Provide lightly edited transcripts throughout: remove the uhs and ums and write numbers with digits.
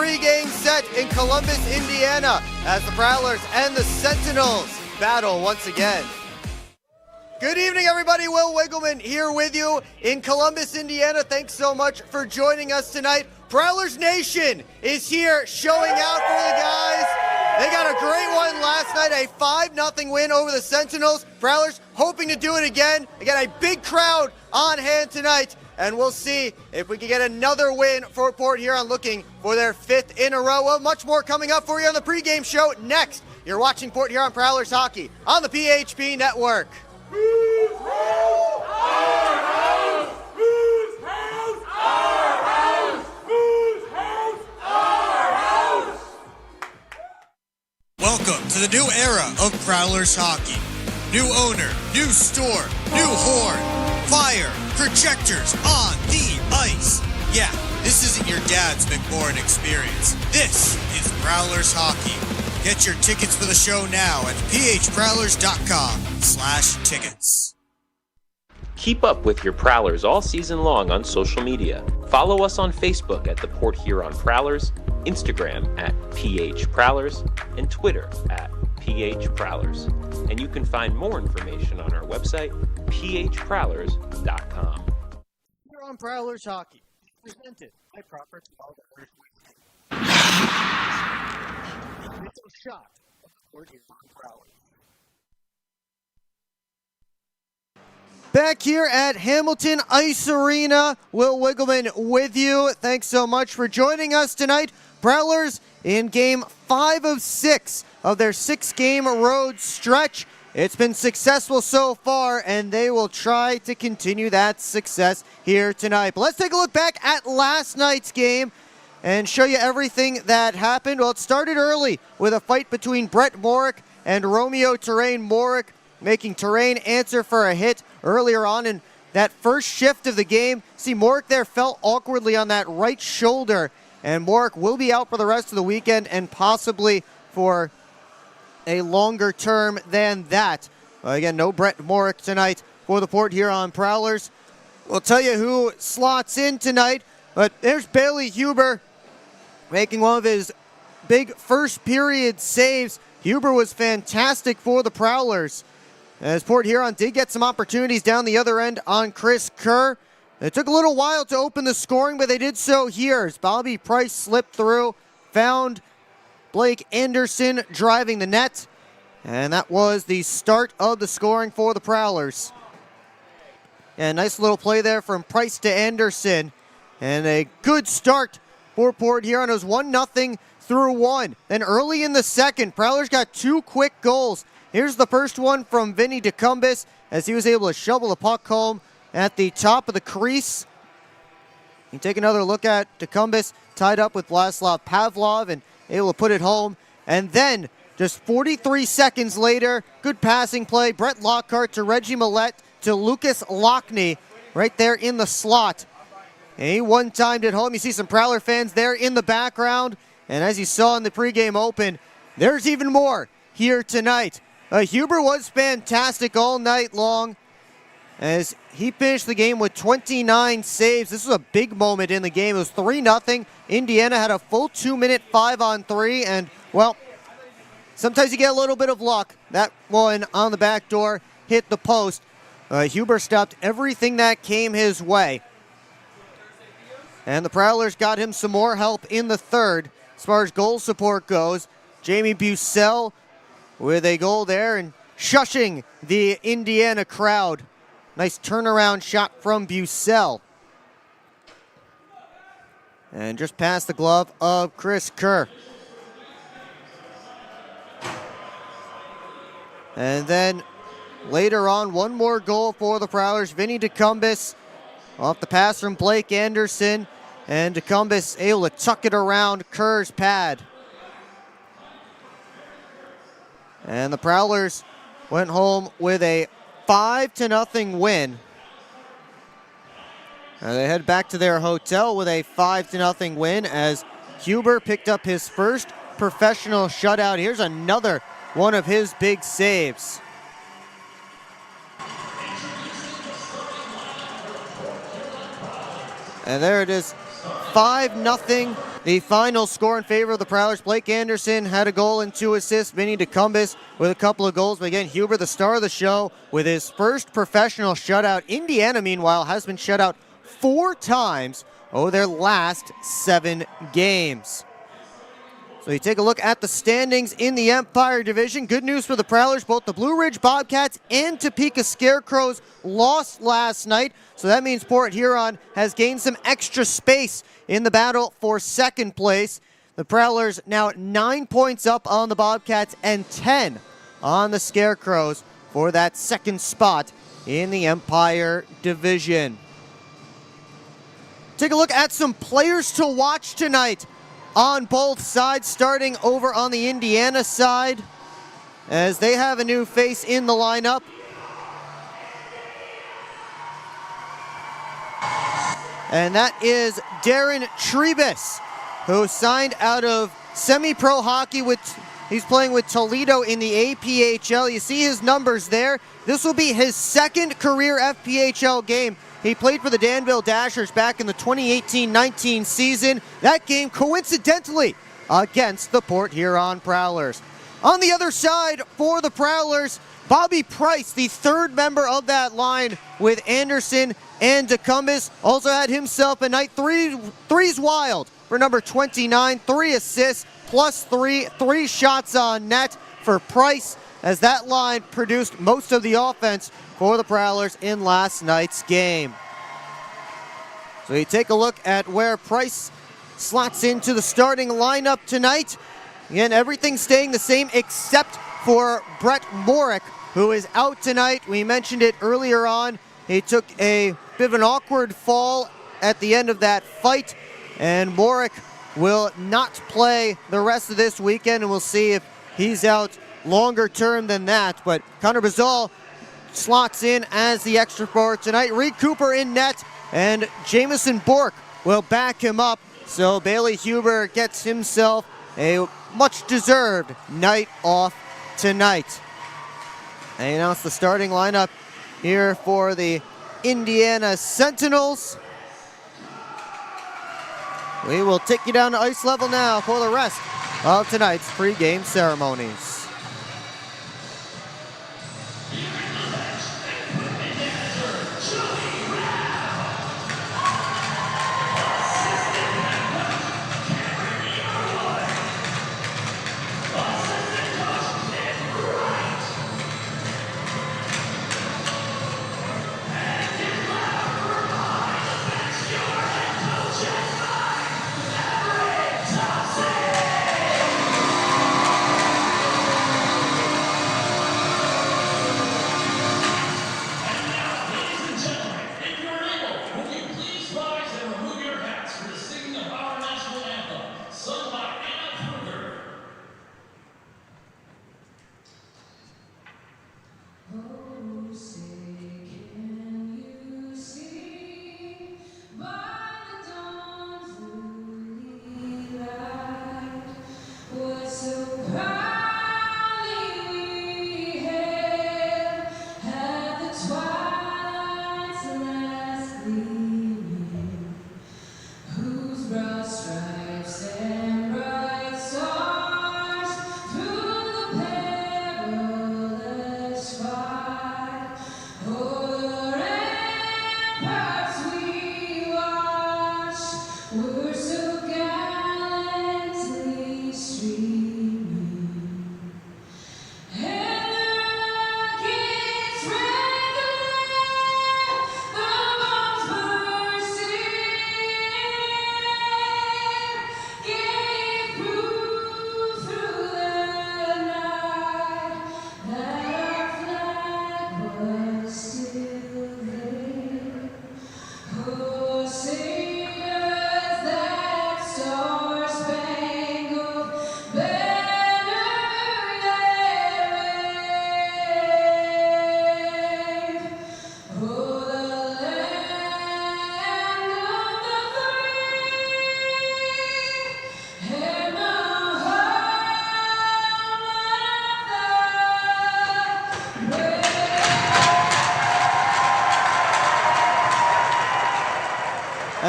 pregame set in Columbus, Indiana, as the Prowlers and the Sentinels battle once again. Good evening, everybody. Will Wiggleman here with you in Columbus, Indiana. Thanks so much for joining us tonight. Prowlers Nation is here showing out for the guys. They got a great one last night, a 5-0 win over the Sentinels. Prowlers hoping to do it again. They got a big crowd on hand tonight, and we'll see if we can get another win for Port Huron, looking for their 5th in a row. Well, much more coming up for you on the pregame show next. You're watching Port Huron Prowlers hockey on the PHP Network. Whose house? Our house! Whose house? Our house! Whose house? Our house! Welcome to the new era of Prowlers hockey. New owner, new store, new horn, fire, projectors on the ice. Yeah, this isn't your dad's McMorrin experience. This is Prowlers hockey. Get your tickets for the show now at phprowlers.com/tickets. Keep up with your Prowlers all season long on social media. Follow us on Facebook at the Port Huron Prowlers, Instagram at PHProwlers, and Twitter at PHProwlers. And you can find more information on our website, phprowlers.com. We're on Prowlers hockey, presented by Proper Spellers. It's a shot of the Port Huron Prowlers. Back here at Hamilton Ice Arena, Will Wiggleman with you. Thanks so much for joining us tonight. Prowlers in game 5 of 6 of their 6-game road stretch. It's been successful so far, and they will try to continue that success here tonight. But let's take a look back at last night's game and show you everything that happened. Well, it started early with a fight between Brett Morick and Romeo Terrain. Morick making Terrain answer for a hit earlier on in that first shift of the game. See, Morick there fell awkwardly on that right shoulder, and Morick will be out for the rest of the weekend and possibly for a longer term than that. Again, no Brett Morick tonight for the Port Huron Prowlers. We'll tell you who slots in tonight, but there's Bailey Huber making one of his big first period saves. Huber was fantastic for the Prowlers, as Port Huron did get some opportunities down the other end on Chris Kerr. It took a little while to open the scoring, but they did so here as Bobby Price slipped through, found Blake Anderson driving the net, and that was the start of the scoring for the Prowlers. And nice little play there from Price to Anderson, and a good start for Port Huron. It was 1-0 through 1. Then early in the second, Prowlers got 2 quick goals. Here's the first one from Vinny DeCumbis as he was able to shovel the puck home at the top of the crease. You take another look at DeCumbis tied up with Vladislav Pavlov and able to put it home. And then just 43 seconds later, good passing play. Brett Lockhart to Reggie Millette to Lucas Lockney right there in the slot. And he one-timed it home. You see some Prowler fans there in the background. And as you saw in the pregame open, there's even more here tonight. Huber was fantastic all night long as he finished the game with 29 saves. This was a big moment in the game. It was 3-0. Indiana had a full 2-minute 5-on-3, and, well, sometimes you get a little bit of luck. That one on the back door hit the post. Huber stopped everything that came his way. And the Prowlers got him some more help in the third as far as goal support goes. Jamie Bussell with a goal there and shushing the Indiana crowd. Nice turnaround shot from Bussell. And just past the glove of Chris Kerr. And then later on, one more goal for the Prowlers. Vinny DeCumbis off the pass from Blake Anderson. And DeCumbis able to tuck it around Kerr's pad. And the Prowlers went home with a 5-0 win. And they head back to their hotel with a 5-0 win as Huber picked up his first professional shutout. Here's another one of his big saves. And there it is, 5-0 The final score in favor of the Prowlers: Blake Anderson had a goal and 2 assists. Vinny DeCumbis with a couple of goals. But again, Huber, the star of the show, with his first professional shutout. Indiana, meanwhile, has been shut out 4 times over their last 7 games. So you take a look at the standings in the Empire Division. Good news for the Prowlers. Both the Blue Ridge Bobcats and Topeka Scarecrows lost last night. So that means Port Huron has gained some extra space in the battle for second place. The Prowlers now 9 points up on the Bobcats and 10 on the Scarecrows for that second spot in the Empire Division. Take a look at some players to watch tonight on both sides, starting over on the Indiana side, as they have a new face in the lineup. And that is Darren Trebus, who signed out of semi-pro hockey he's playing with Toledo in the APHL. You see his numbers there. This will be his second career FPHL game. He played for the Danville Dashers back in the 2018-19 season. That game, coincidentally, against the Port Huron Prowlers. On the other side for the Prowlers, Bobby Price, the third member of that line with Anderson and DeCumbis, also had himself a night. Three's wild for number 29, 3 assists, plus 3 shots on net for Price, as that line produced most of the offense for the Prowlers in last night's game. So you take a look at where Price slots into the starting lineup tonight. Again, everything staying the same except for Brett Morick, who is out tonight. We mentioned it earlier on. He took a bit of an awkward fall at the end of that fight, and Morick will not play the rest of this weekend, and we'll see if he's out longer term than that. But Connor Bazal slots in as the extra forward tonight. Reed Cooper in net, and Jamison Bork will back him up. So Bailey Huber gets himself a much-deserved night off tonight. They announce the starting lineup here for the Indiana Sentinels. We will take you down to ice level now for the rest of tonight's pregame ceremonies.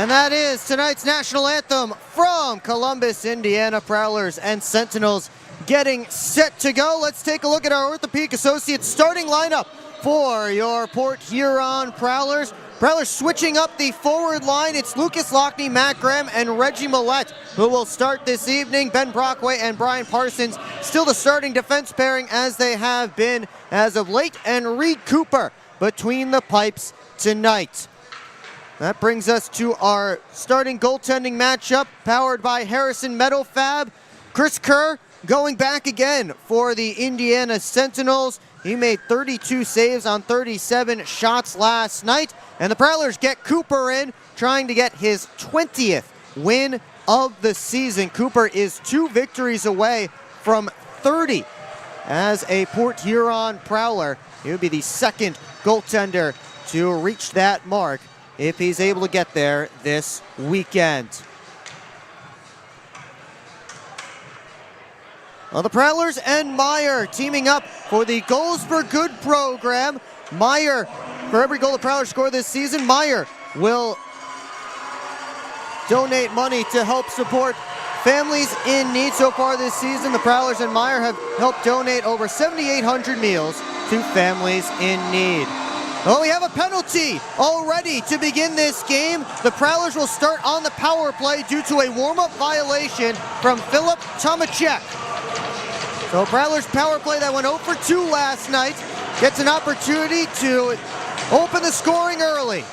And that is tonight's national anthem from Columbus, Indiana. Prowlers and Sentinels getting set to go. Let's take a look at our Orthopedic Associates starting lineup for your Port Huron Prowlers. Prowlers switching up the forward line. It's Lucas Lockney, Matt Graham, and Reggie Millette who will start this evening. Ben Brockway and Brian Parsons still the starting defense pairing as they have been as of late. And Reed Cooper between the pipes tonight. That brings us to our starting goaltending matchup, powered by Harrison Metal Fab. Chris Kerr going back again for the Indiana Sentinels. He made 32 saves on 37 shots last night. And the Prowlers get Cooper in, trying to get his 20th win of the season. Cooper is 2 victories away from 30 as a Port Huron Prowler. He would be the second goaltender to reach that mark if he's able to get there this weekend. Well, the Prowlers and Meyer teaming up for the Goals for Good program. Meyer, for every goal the Prowlers score this season, Meyer will donate money to help support families in need. So far this season, the Prowlers and Meyer have helped donate over 7,800 meals to families in need. Oh, we have a penalty already to begin this game. The Prowlers will start on the power play due to a warm-up violation from Philip Tomacek. So Prowlers power play that went 0 for 2 last night gets an opportunity to open the scoring early.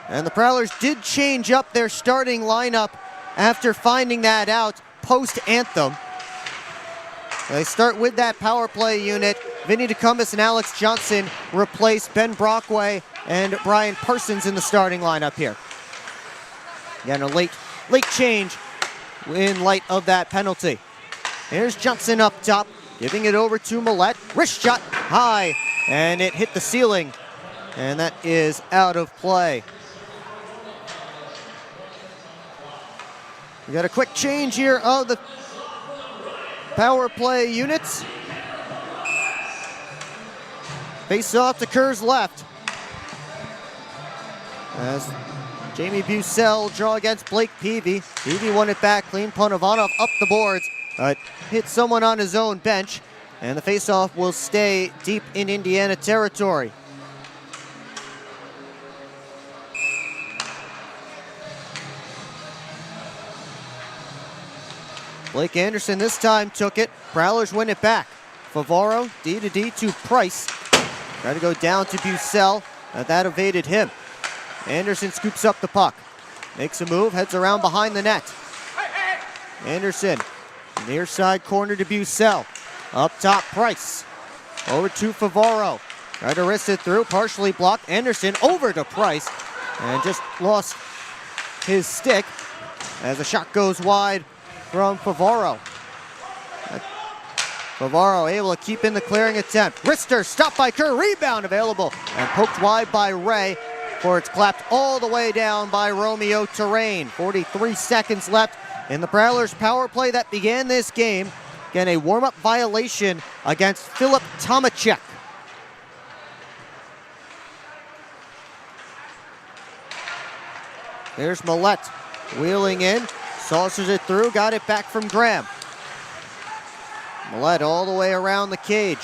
And the Prowlers did change up their starting lineup after finding that out post-anthem. They start with that power play unit. Vinny DeCumbus and Alex Johnson replace Ben Brockway and Brian Parsons in the starting lineup here. Again, a late change in light of that penalty. Here's Johnson up top, giving it over to Millette. Wrist shot high, and it hit the ceiling, and that is out of play. We got a quick change here of the power play units. Face off to Kerr's left as Jamie Bucell draw against Blake Peavy. Peavy won it back, clean punt. Ivanov up the boards, hit someone on his own bench, and the faceoff will stay deep in Indiana territory. Blake Anderson this time took it. Prowlers win it back. Favaro, D to D to Price. Trying to go down to Bucell. That evaded him. Anderson scoops up the puck. Makes a move, heads around behind the net. Anderson, near side corner to Bucell. Up top, Price. Over to Favaro. Tried to wrist it through, partially blocked. Anderson over to Price. And just lost his stick as the shot goes wide from Favaro. Favaro able to keep in the clearing attempt. Wrister stopped by Kerr, rebound available and poked wide by Ray, for it's clapped all the way down by Romeo Terrain. 43 seconds left in the Prowlers power play that began this game. Again, a warm-up violation against Philip Tomacek. There's Millette wheeling in. Saucers it through, got it back from Graham. Millette all the way around the cage.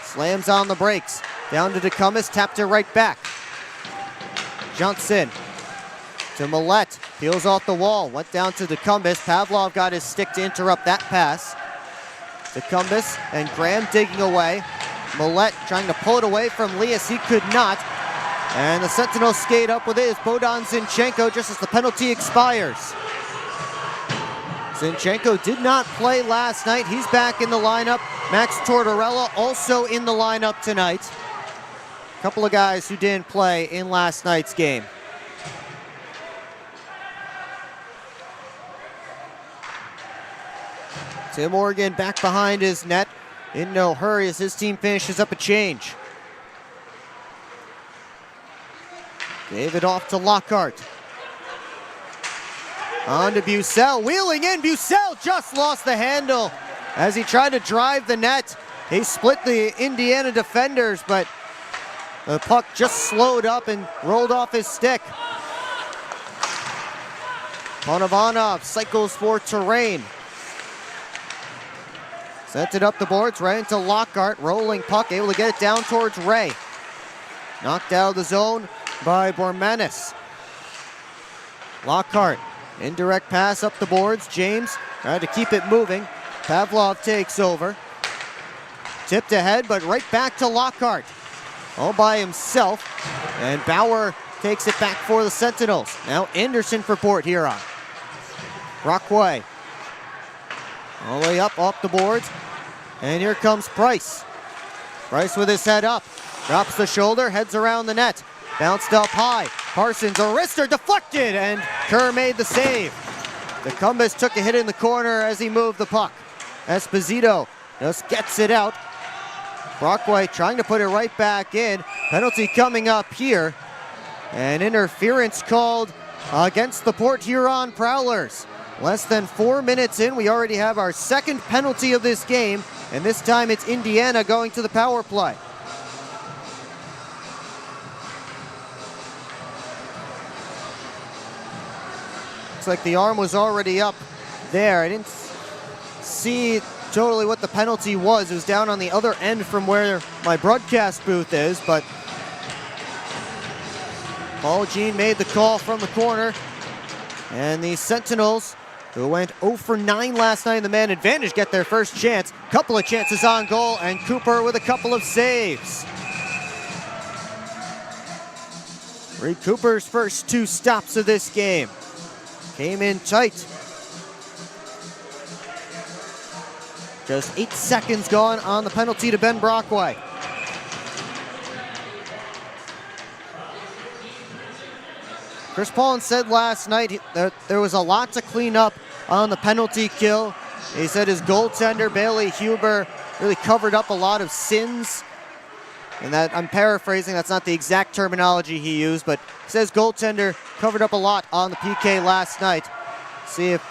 Slams on the brakes. Down to DeCumbus, tapped it right back. Johnson to Millette. Peels off the wall, went down to DeCumbus. Pavlov got his stick to interrupt that pass. DeCumbus and Graham digging away. Millette trying to pull it away from Lias, he could not. And the Sentinels skate up with it. It's Bohdan Zinchenko just as the penalty expires. Zinchenko did not play last night. He's back in the lineup. Max Tortorella also in the lineup tonight. A couple of guys who didn't play in last night's game. Tim Morgan back behind his net. In no hurry as his team finishes up a change. David off to Lockhart. On to Bucell, wheeling in. Bucell just lost the handle as he tried to drive the net. He split the Indiana defenders, but the puck just slowed up and rolled off his stick. Ponovanov cycles for Terrain. Sent it up the boards, right into Lockhart. Rolling puck, able to get it down towards Ray. Knocked out of the zone by Bormanis. Lockhart, indirect pass up the boards. James tried to keep it moving. Pavlov takes over. Tipped ahead, but right back to Lockhart. All by himself. And Bauer takes it back for the Sentinels. Now Anderson for Port Huron. Brockway. All the way up off the boards. And here comes Price. Price with his head up. Drops the shoulder, heads around the net. Bounced up high. Parsons, a wrister, deflected, and Kerr made the save. DeCumbus took a hit in the corner as he moved the puck. Esposito just gets it out. Brockway trying to put it right back in. Penalty coming up here. And interference called against the Port Huron Prowlers. Less than 4 minutes in, we already have our second penalty of this game, and this time it's Indiana going to the power play. Looks like the arm was already up there. I didn't see totally what the penalty was. It was down on the other end from where my broadcast booth is, but Paul Jean made the call from the corner. And the Sentinels, who went 0 for 9 last night in the man advantage, get their first chance. Couple of chances on goal, and Cooper with a couple of saves. Reed Cooper's first 2 stops of this game. Came in tight. Just 8 seconds gone on the penalty to Ben Brockway. Chris Paulin said last night that there was a lot to clean up on the penalty kill. He said his goaltender, Bailey Huber, really covered up a lot of sins. And that, I'm paraphrasing, that's not the exact terminology he used, but he says goaltender covered up a lot on the PK last night. See if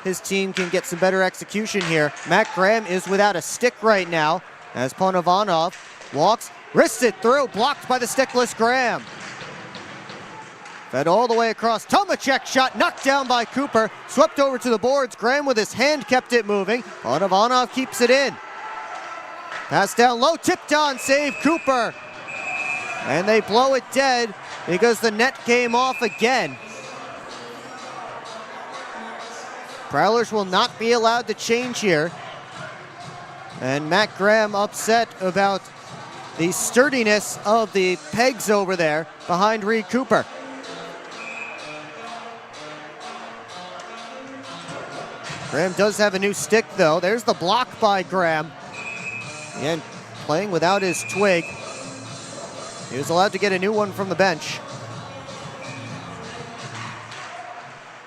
his team can get some better execution here. Matt Graham is without a stick right now as Ponovanov walks, wrists it through, blocked by the stickless Graham. Fed all the way across. Tomacek shot knocked down by Cooper. Swept over to the boards. Graham with his hand kept it moving. Ponovanov keeps it in. Pass down low, tipped on, save Cooper. And they blow it dead because the net came off again. Prowlers will not be allowed to change here. And Matt Graham upset about the sturdiness of the pegs over there behind Reed Cooper. Graham does have a new stick though. There's the block by Graham. Again, playing without his twig. He was allowed to get a new one from the bench.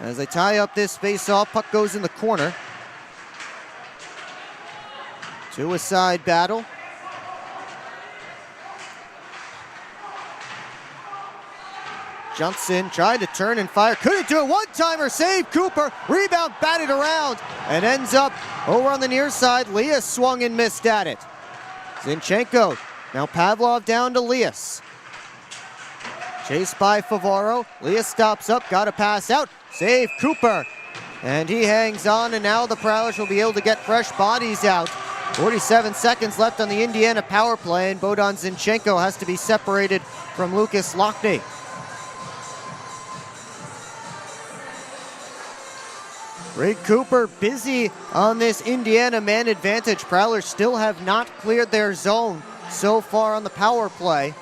As they tie up this face-off, puck goes in the corner. Two-a-side battle. Johnson tried to turn and fire. Couldn't do it. One-timer save. Cooper. Rebound batted around and ends up over on the near side. Lias swung and missed at it. Zinchenko. Now Pavlov down to Lias. Chased by Favaro. Lias stops up. Got a pass out. Save Cooper. And he hangs on, and now the Prowlers will be able to get fresh bodies out. 47 seconds left on the Indiana power play, and Bohdan Zinchenko has to be separated from Lucas Lockney. Reed Cooper busy on this Indiana man advantage. Prowlers still have not cleared their zone so far on the power play.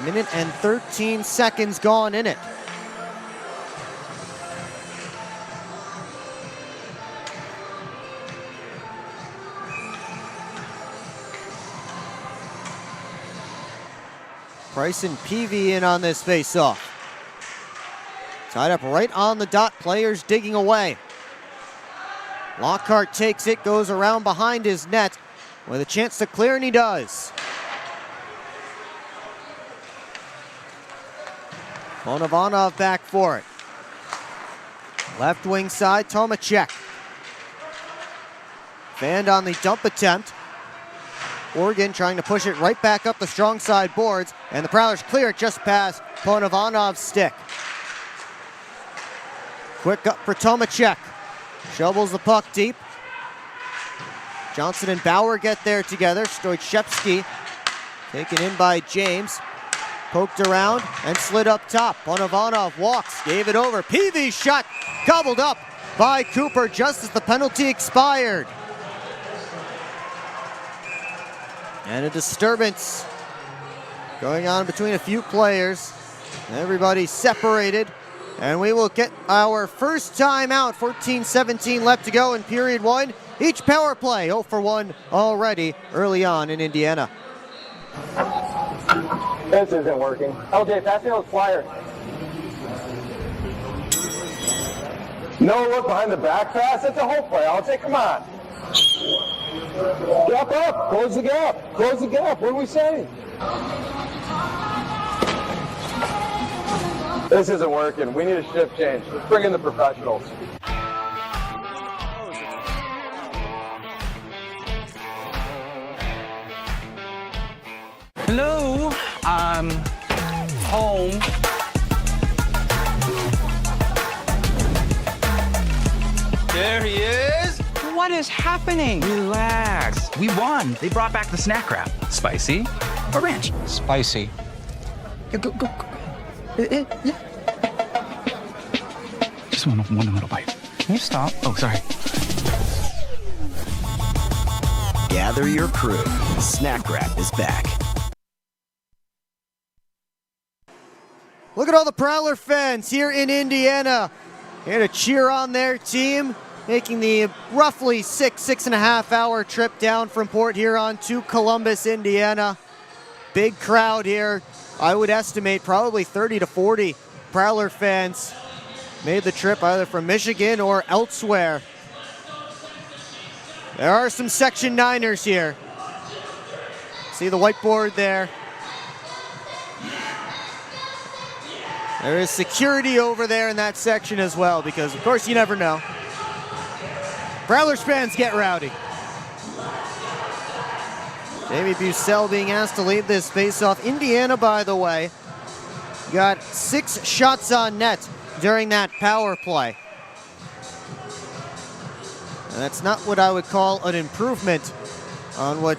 Minute and 13 seconds gone in it. Price and Peavy in on this face-off. Tied up right on the dot, players digging away. Lockhart takes it, goes around behind his net with a chance to clear, and he does. Ponovanov back for it. Left wing side, Tomacek. Fanned on the dump attempt. Oregon trying to push it right back up the strong side boards, and the Prowlers clear it just past Ponovanov's stick. Quick up for Tomacek. Shovels the puck deep. Johnson and Bauer get there together. Stoychevsky taken in by James. Poked around and slid up top. Ponovanov walks, gave it over. Peavy's shot gobbled up by Cooper just as the penalty expired. And a disturbance going on between a few players. Everybody separated. And we will get our first timeout. 14-17 left to go in period one. Each power play 0 for 1 already early on in Indiana. This isn't working. LJ, pass me those flyers. No look behind the back pass. It's a whole play. LJ, come on. Gap up. Close the gap. Close the gap. What are we saying? This isn't working. We need a shift change. Let's bring in the professionals. Hello, I'm home. There he is. What is happening? Relax. We won. They brought back the snack wrap. Spicy or ranch? Spicy. Yeah, go. Yeah. Just one little bite. Can you stop? Oh, sorry. Gather your crew. Snack Wrap is back. Look at all the Prowler fans here in Indiana. Here to cheer on their team, making the roughly 6.5 hour trip down from Port Huron to Columbus, Indiana. Big crowd here. I would estimate probably 30 to 40 Prowler fans made the trip either from Michigan or elsewhere. There are some Section 9ers here. See the whiteboard there. There is security over there in that section as well because, of course, you never know. Prowlers fans get rowdy. Jamie Bussell being asked to lead this faceoff. Indiana, by the way, got 6 shots on net during that power play. And that's not what I would call an improvement on what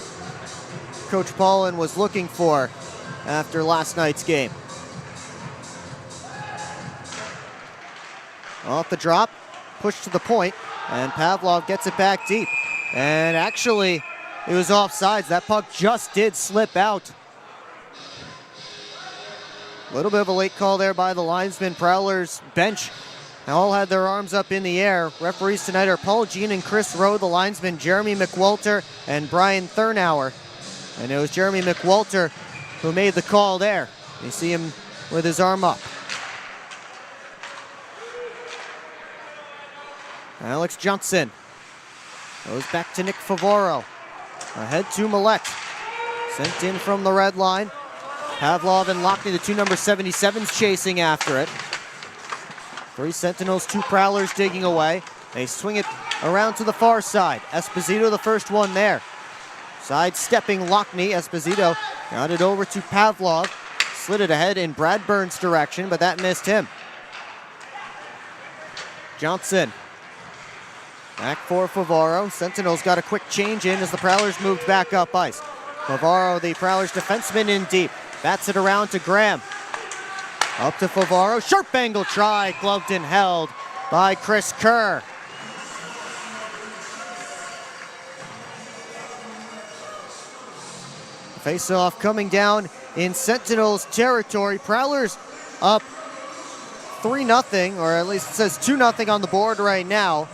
Coach Paulin was looking for after last night's game. Off the drop, push to the point, and Pavlov gets it back deep. And actually, it was offsides. That puck just did slip out. A little bit of a late call there by the linesman. Prowlers bench all had their arms up in the air. Referees tonight are Paul Jean and Chris Rowe. The linesman Jeremy McWalter and Brian Thurnauer. And it was Jeremy McWalter who made the call there. You see him with his arm up. Alex Johnson goes back to Nick Favoro. Ahead to Millette. Sent in from the red line. Pavlov and Lockney, the 2 number 77s, chasing after it. 3 Sentinels, 2 Prowlers digging away. They swing it around to the far side. Esposito, the first one there. Sidestepping Lockney. Esposito got it over to Pavlov. Slid it ahead in Bradburn's direction, but that missed him. Johnson. Back for Favaro. Sentinels got a quick change in as the Prowlers moved back up ice. Favaro, the Prowlers defenseman, in deep. Bats it around to Graham. Up to Favaro. Sharp angle try. Gloved and held by Chris Kerr. Face-off coming down in Sentinels territory. Prowlers up 3-0, or at least it says 2-0 on the board right now.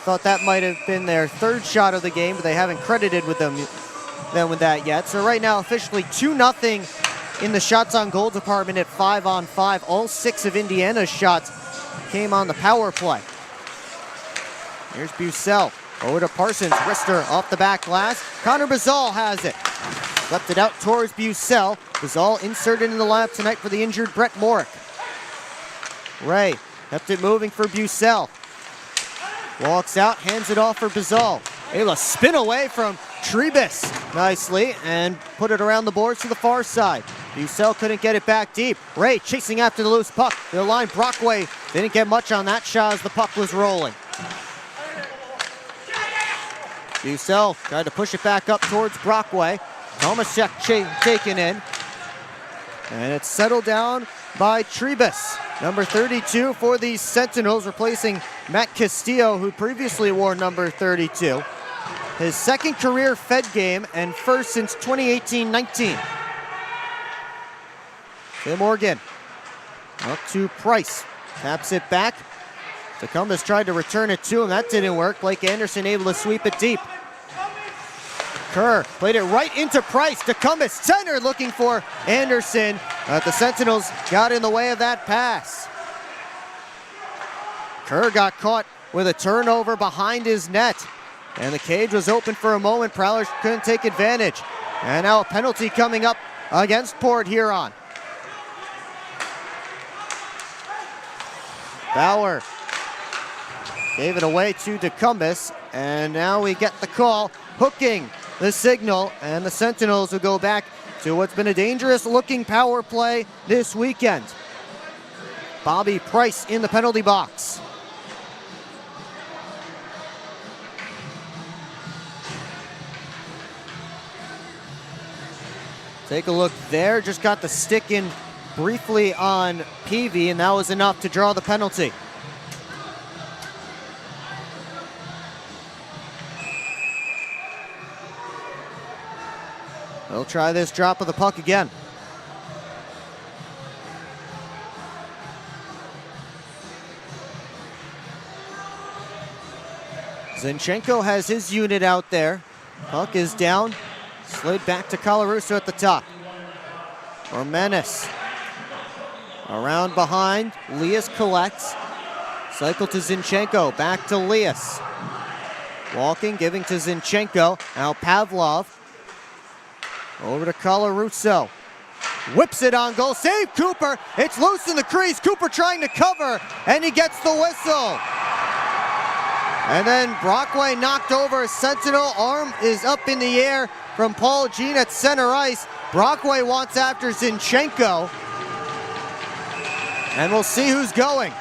Thought that might have been their 3rd shot of the game, but they haven't credited with them with that yet. So right now, officially 2-0 in the shots on goal department at 5-on-5. All 6 of Indiana's shots came on the power play. Here's Bussell. Over to Parsons. Rister off the back glass. Connor Bazal has it. Left it out towards Bussell. Bazal inserted in the lineup tonight for the injured Brett Morick. Ray kept it moving for Bussell. Walks out, hands it off for Bazal. able to spin away from Trebus nicely and put it around the boards to the far side. Bucell couldn't get it back deep. Ray chasing after the loose puck. Their line, Brockway didn't get much on that shot as the puck was rolling. Bucell tried to push it back up towards Brockway. Tomaszek taken in. And it's settled down by Trebus, number 32 for the Sentinels, replacing Matt Castillo, who previously wore number 32. His second career Fed game and first since 2018-19. Tim Morgan up to Price. Taps it back. Tecumseh tried to return it to him. That didn't work. Blake Anderson able to sweep it deep. Kerr played it right into Price. Tecumseh center looking for Anderson. The Sentinels got in the way of that pass. Kerr got caught with a turnover behind his net. And the cage was open for a moment. Prowlers couldn't take advantage. And now a penalty coming up against Port Huron. Bauer gave it away to Tecumseh. And now we get the call, hooking the signal. And the Sentinels will go back to what's been a dangerous looking power play this weekend. Bobby Price in the penalty box. Take a look there, just got the stick in briefly on Peavy, and that was enough to draw the penalty. They'll try this drop of the puck again. Zinchenko has his unit out there. Puck is down. Slid back to Colarusso at the top. Ormenis around behind. Lias collects. Cycle to Zinchenko. Back to Lias. Walking, giving to Zinchenko. Now Pavlov. Over to Colarusso. Whips it on goal. Save Cooper. It's loose in the crease. Cooper trying to cover, and he gets the whistle. And then Brockway knocked over a Sentinel. Arm is up in the air from Paul Jean at center ice. Brockway wants after Zinchenko. And we'll see who's going.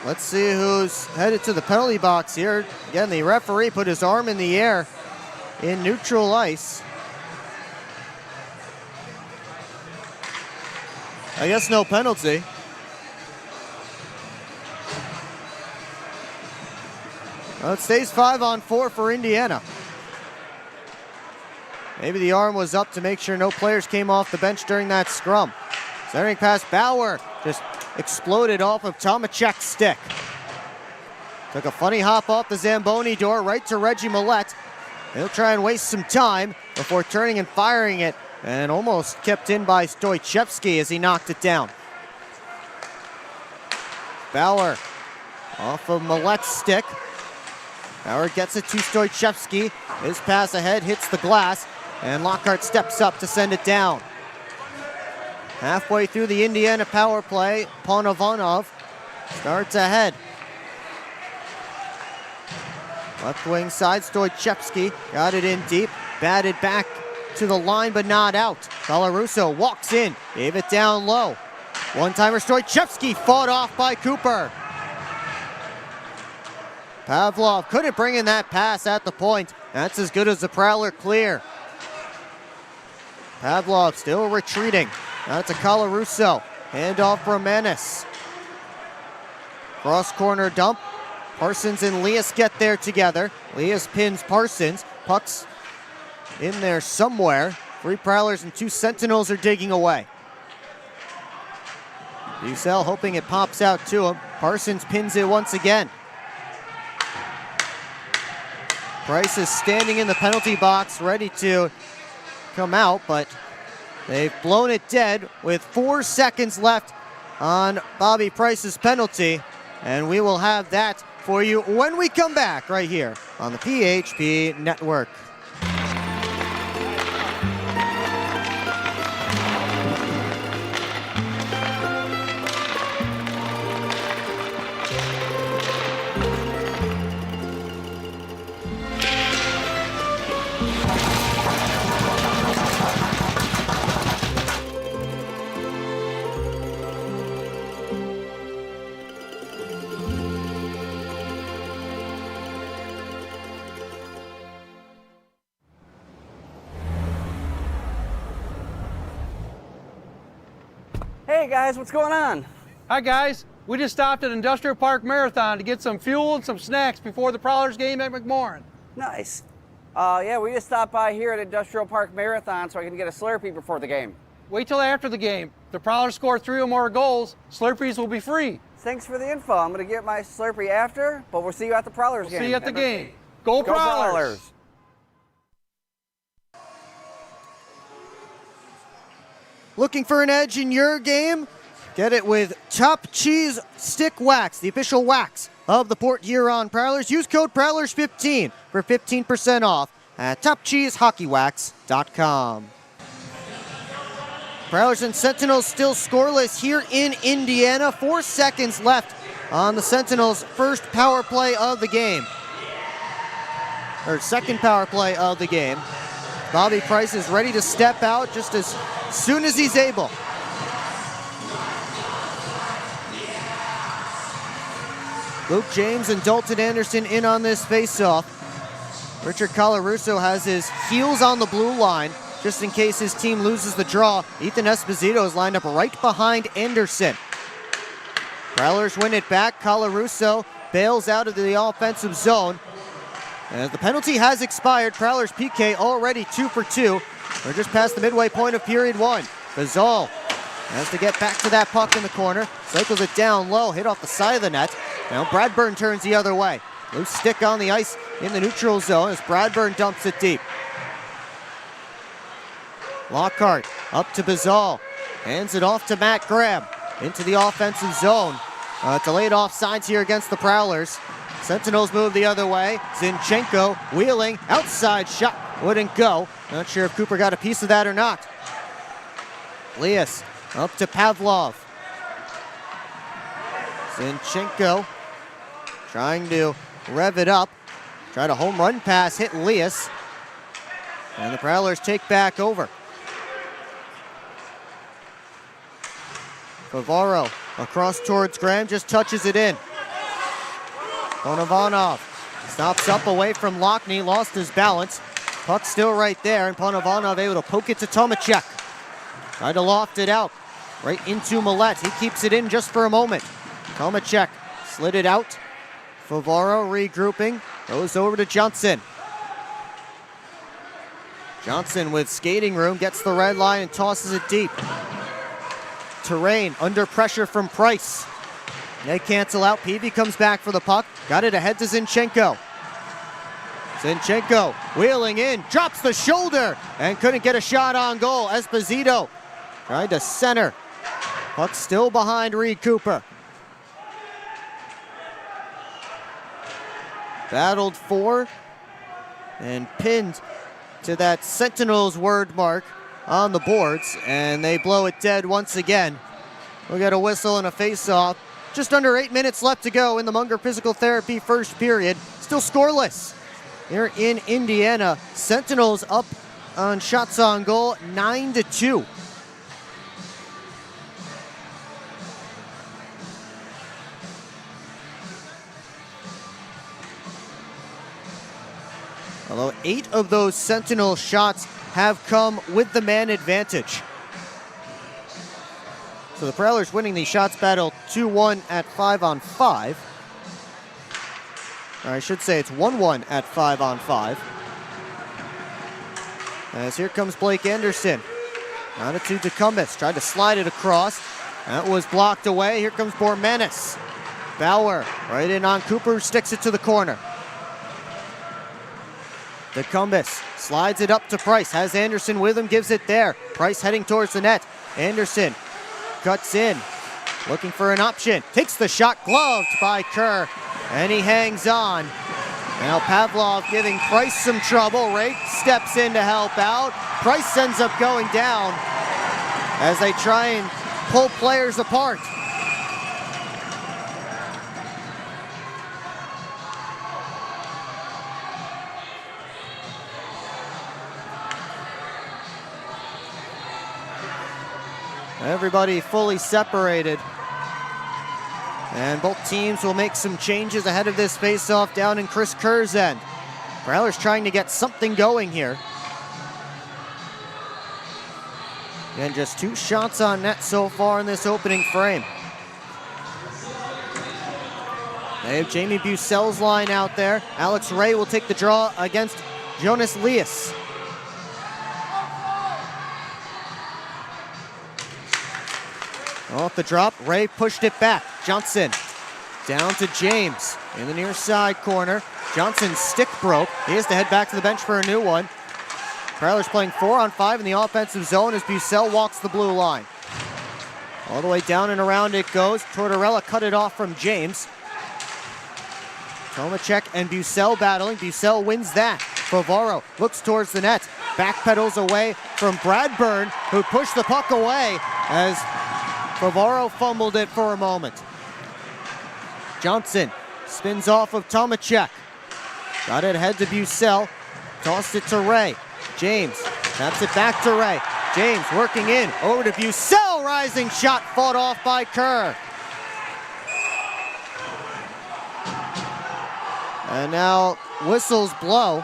Let's see who's headed to the penalty box here. Again, the referee put his arm in the air in neutral ice. I guess no penalty. Well, it stays 5-on-4 for Indiana. Maybe the arm was up to make sure no players came off the bench during that scrum. Centering pass, Bauer just exploded off of Tomaszek's stick. Took a funny hop off the Zamboni door right to Reggie Millette. He'll try and waste some time before turning and firing it, and almost kept in by Stoichevsky as he knocked it down. Bauer off of Millette's stick. Bauer gets it to Stoichevsky. His pass ahead hits the glass, and Lockhart steps up to send it down. Halfway through the Indiana power play, Ponovanov starts ahead. Left wing side, Stoichevsky got it in deep, batted back to the line but not out. Colarusso walks in, gave it down low. One-timer Stoichevsky fought off by Cooper. Pavlov couldn't bring in that pass at the point. That's as good as the Prowler clear. Pavlov still retreating. Now to Colarusso. Handoff for Menace. Cross corner dump. Parsons and Lias get there together. Lias pins Parsons. Puck's in there somewhere. 3 Prowlers and 2 Sentinels are digging away. Bucell hoping it pops out to him. Parsons pins it once again. Price is standing in the penalty box ready to come out, but they've blown it dead with 4 seconds left on Bobby Price's penalty, and we will have that for you when we come back right here on the PHP Network. Hey guys, what's going on? Hi guys, we just stopped at Industrial Park Marathon to get some fuel and some snacks before the Prowlers game at McMorran. Nice. Yeah, we just stopped by here at Industrial Park Marathon so I can get a Slurpee before the game. Wait till after the game. If the Prowlers score 3 or more goals, Slurpees will be free. Thanks for the info. I'm going to get my Slurpee after, but we'll see you at the Prowlers game. See you at the game. Go Prowlers! Looking for an edge in your game? Get it with Top Cheese Stick Wax, the official wax of the Port Huron Prowlers. Use code Prowlers15 for 15% off at topcheesehockeywax.com. Prowlers and Sentinels still scoreless here in Indiana. 4 seconds left on the Sentinels' first power play of the game. Or second power play of the game. Bobby Price is ready to step out just as soon as he's able. Luke James and Dalton Anderson in on this faceoff. Richard Colarusso has his heels on the blue line just in case his team loses the draw. Ethan Esposito is lined up right behind Anderson. Prowlers win it back. Colarusso bails out of the offensive zone. As the penalty has expired, Prowlers PK already 2 for 2. We're just past the midway point of period 1. Bazal has to get back to that puck in the corner. Cycles it down low, hit off the side of the net. Now Bradburn turns the other way. Loose stick on the ice in the neutral zone as Bradburn dumps it deep. Lockhart up to Bazal. Hands it off to Matt Graham into the offensive zone. Delayed offsides here against the Prowlers. Sentinels move the other way. Zinchenko wheeling, outside shot, wouldn't go. Not sure if Cooper got a piece of that or not. Lias up to Pavlov. Zinchenko trying to rev it up. Tried a home run pass, hit Lias. And the Prowlers take back over. Favaro across towards Graham, just touches it in. Ponovanov stops up away from Lockney, lost his balance. Puck still right there, and Ponovanov able to poke it to Tomacek. Tried to loft it out, right into Millette. He keeps it in just for a moment. Tomacek slid it out. Favaro regrouping, goes over to Johnson. Johnson with skating room, gets the red line and tosses it deep. Terrain under pressure from Price. They cancel out. Peavy comes back for the puck. Got it ahead to Zinchenko. Zinchenko wheeling in, drops the shoulder, and couldn't get a shot on goal. Esposito tried to center. Puck still behind Reed Cooper. Battled for and pinned to that Sentinels word mark on the boards, and they blow it dead once again. We'll get a whistle and a face-off. Just under 8 minutes left to go in the Munger Physical Therapy first period. Still scoreless here in Indiana. Sentinels up on shots on goal, 9-2. Although 8 of those Sentinel shots have come with the man advantage. So the Prowlers winning the shots battle 2-1 at 5-on-5. Or I should say it's 1-1 at 5-on-5. As here comes Blake Anderson. On it to Decumbis. Tried to slide it across. That was blocked away. Here comes Bormanis. Bauer right in on Cooper, who sticks it to the corner. Decumbis slides it up to Price. Has Anderson with him, gives it there. Price heading towards the net. Anderson cuts in, looking for an option. Takes the shot, gloved by Kerr. and he hangs on. Now Pavlov giving Price some trouble. Ray steps in to help out. Price ends up going down as they try and pull players apart. Everybody fully separated. And both teams will make some changes ahead of this face-off down in Chris Kerr's end. Prowlers trying to get something going here. And just 2 shots on net so far in this opening frame. They have Jamie Bucell's line out there. Alex Ray will take the draw against Jonas Lias. Off the drop, Ray pushed it back. Johnson down to James in the near side corner. Johnson's stick broke. He has to head back to the bench for a new one. Prowlers playing 4-on-5 in the offensive zone as Bucell walks the blue line. All the way down and around it goes. Tortorella cut it off from James. Tomacek and Bucell battling. Bucell wins that. Favaro looks towards the net. Backpedals away from Bradburn, who pushed the puck away as Favaro fumbled it for a moment. Johnson spins off of Tomacek. Got it ahead to Bucell. Tossed it to Ray. James taps it back to Ray. James working in. Over to Bucell. Rising shot fought off by Kerr. And now whistles blow.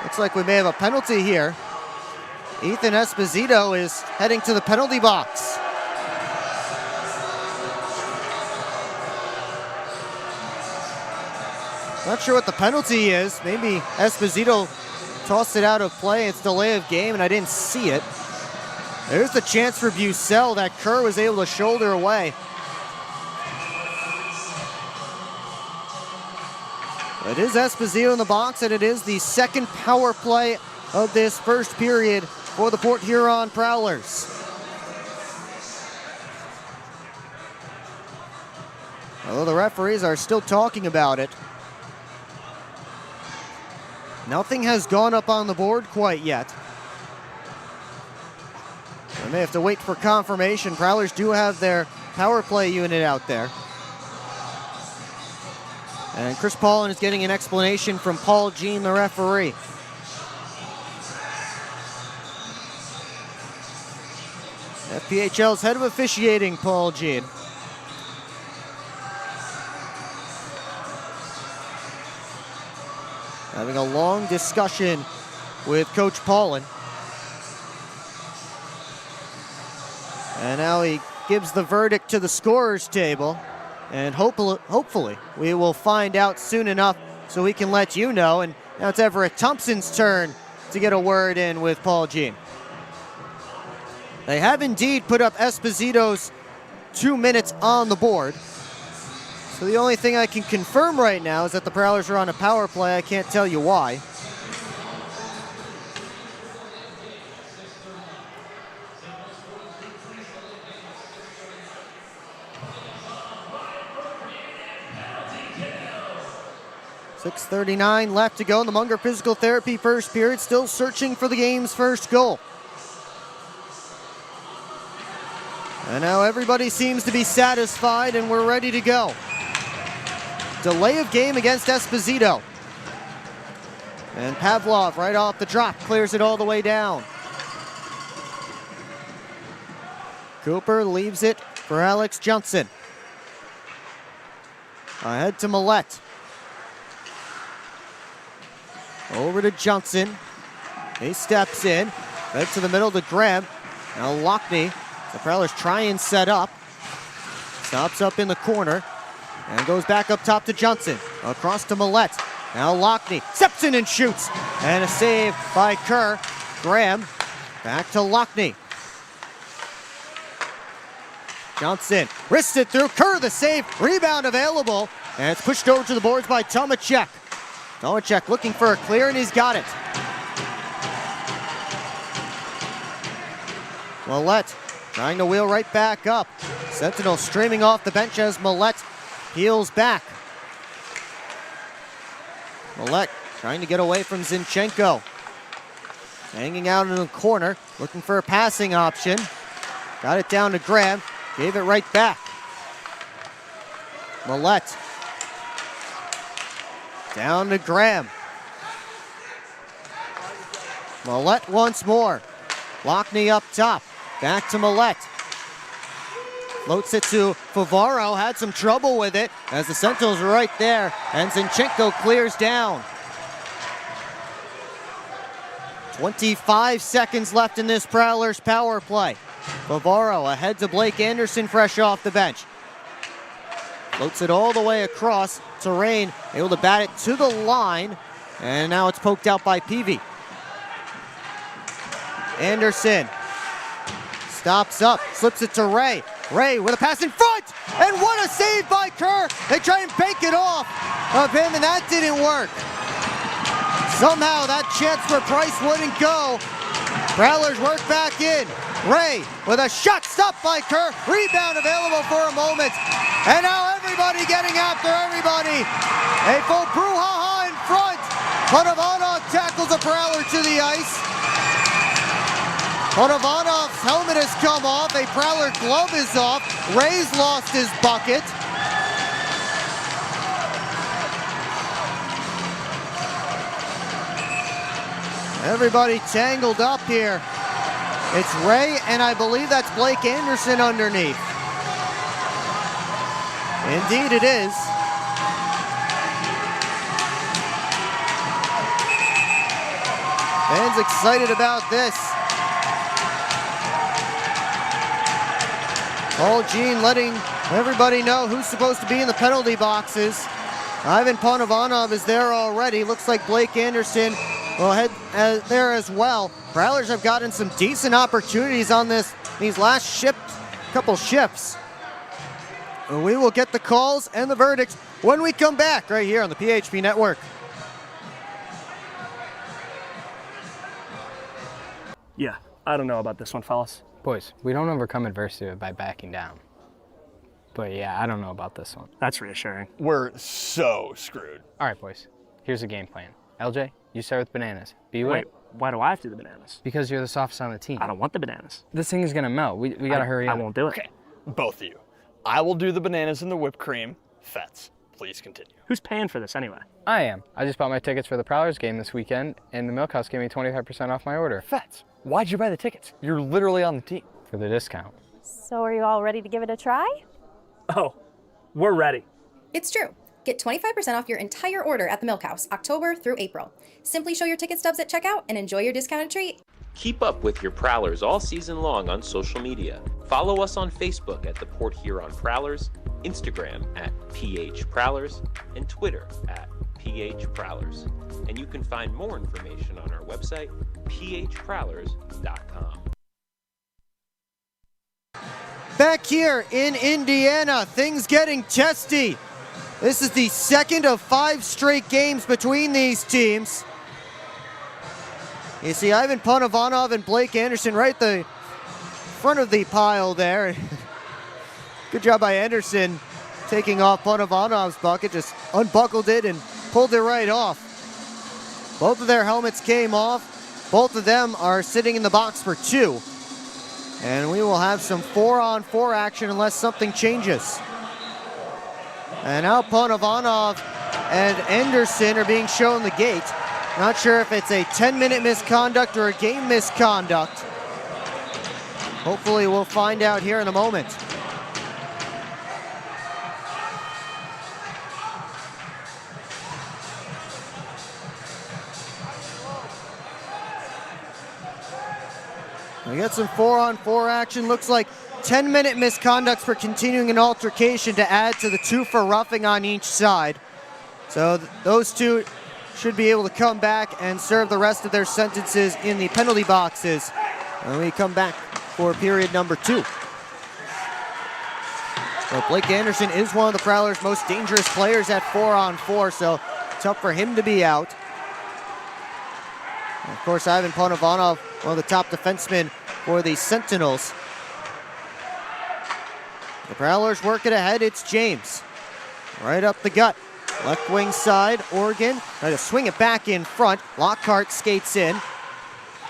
Looks like we may have a penalty here. Ethan Esposito is heading to the penalty box. Not sure what the penalty is. Maybe Esposito tossed it out of play. It's delay of game, and I didn't see it. There's the chance for Bucell that Kerr was able to shoulder away. It is Esposito in the box, and it is the second power play of this first period for the Port Huron Prowlers. Although the referees are still talking about it. Nothing has gone up on the board quite yet. I may have to wait for confirmation. Prowlers do have their power play unit out there. And Chris Paulin is getting an explanation from Paul Jean, the referee. FPHL's head of officiating, Paul Jean. Having a long discussion with Coach Paulin. And now he gives the verdict to the scorer's table. And hopefully we will find out soon enough so we can let you know. And now it's Everett Thompson's turn to get a word in with Paul Jean. They have indeed put up Esposito's 2 minutes on the board. So the only thing I can confirm right now is that the Prowlers are on a power play. I can't tell you why. .6:39 left to go in the Munger Physical Therapy first period, still searching for the game's first goal. And now everybody seems to be satisfied and we're ready to go. Delay of game against Esposito. And Pavlov right off the drop clears it all the way down. Cooper leaves it for Alex Johnson. Ahead to Millette. Over to Johnson. He steps in. Back to the middle to Graham. Now Lockney. The Prowlers try and set up. Stops up in the corner. And goes back up top to Johnson. Across to Millette. Now Lockney steps in and shoots. And a save by Kerr. Graham back to Lockney. Johnson wrists it through. Kerr the save. Rebound available. And it's pushed over to the boards by Tomacek. Tomacek looking for a clear, and he's got it. Willett trying to wheel right back up. Sentinel streaming off the bench as Millette peels back. Millette trying to get away from Zinchenko. Hanging out in the corner, looking for a passing option. Got it down to Graham, gave it right back. Millette. Down to Graham. Millette once more. Lockney up top. Back to Millette. Floats it to Favaro. Had some trouble with it as the Sentinels are right there. And Zinchenko clears down. 25 seconds left in this Prowlers power play. Favaro ahead to Blake Anderson, fresh off the bench. Floats it all the way across to Rain, able to bat it to the line, and now it's poked out by Peavy. Anderson stops up, slips it to Ray. Ray with a pass in front, and what a save by Kerr! They try and bake it off of him, and that didn't work. Somehow that chance for Price wouldn't go. Prowlers work back in. Ray with a shot stopped by Kerr. Rebound available for a moment. And now everybody getting after everybody. A full brouhaha in front. Ponovanov tackles a Prowler to the ice. Ponovanov's helmet has come off. A Prowler glove is off. Ray's lost his bucket. Everybody tangled up here. It's Ray, and I believe that's Blake Anderson underneath. Indeed it is. Fans excited about this. Paul Jean letting everybody know who's supposed to be in the penalty boxes. Ivan Ponovanov is there already. Looks like Blake Anderson will head there as well. Prowlers have gotten some decent opportunities on these last couple shifts. We will get the calls and the verdicts when we come back right here on the PHP Network. Yeah, I don't know about this one, fellas. Boys, we don't overcome adversity by backing down. But yeah, I don't know about this one. That's reassuring. We're so screwed. All right, boys, here's the game plan. LJ, you start with bananas. B-Way. Wait, why do I have to do the bananas? Because you're the softest on the team. I don't want the bananas. This thing is gonna melt. We gotta hurry up. I won't do it. Okay, both of you. I will do the bananas and the whipped cream. Fets, please continue. Who's paying for this anyway? I am. I just bought my tickets for the Prowlers game this weekend, and the Milk House gave me 25% off my order. Fets, why'd you buy the tickets? You're literally on the team. For the discount. So are you all ready to give it a try? Oh, we're ready. It's true. Get 25% off your entire order at the Milk House, October through April. Simply show your ticket stubs at checkout and enjoy your discounted treat. Keep up with your Prowlers all season long on social media. Follow us on Facebook at the Port Huron Prowlers, Instagram at PH Prowlers, and Twitter at PH Prowlers. And you can find more information on our website, phprowlers.com. Back here in Indiana, things getting testy. This is the second of 5 straight games between these teams. You see Ivan Ponovanov and Blake Anderson right at the front of the pile there. Good job by Anderson taking off Ponovanov's bucket, just unbuckled it and pulled it right off. Both of their helmets came off. Both of them are sitting in the box for 2. And we will have some 4-on-4 action unless something changes. And now Ponovanov and Anderson are being shown the gate. Not sure if it's a 10-minute misconduct or a game misconduct. Hopefully we'll find out here in a moment. We got some 4-on-4 action. Looks like 10-minute misconducts for continuing an altercation to add to the 2 for roughing on each side. So those 2 should be able to come back and serve the rest of their sentences in the penalty boxes when we come back for period number 2. So Blake Anderson is one of the Prowlers' most dangerous players at 4-on-4, so tough for him to be out. And of course, Ivan Ponovanov, one of the top defensemen for the Sentinels. The Prowlers work it ahead. It's James. Right up the gut. Left wing side, Oregon. Try to swing it back in front. Lockhart skates in.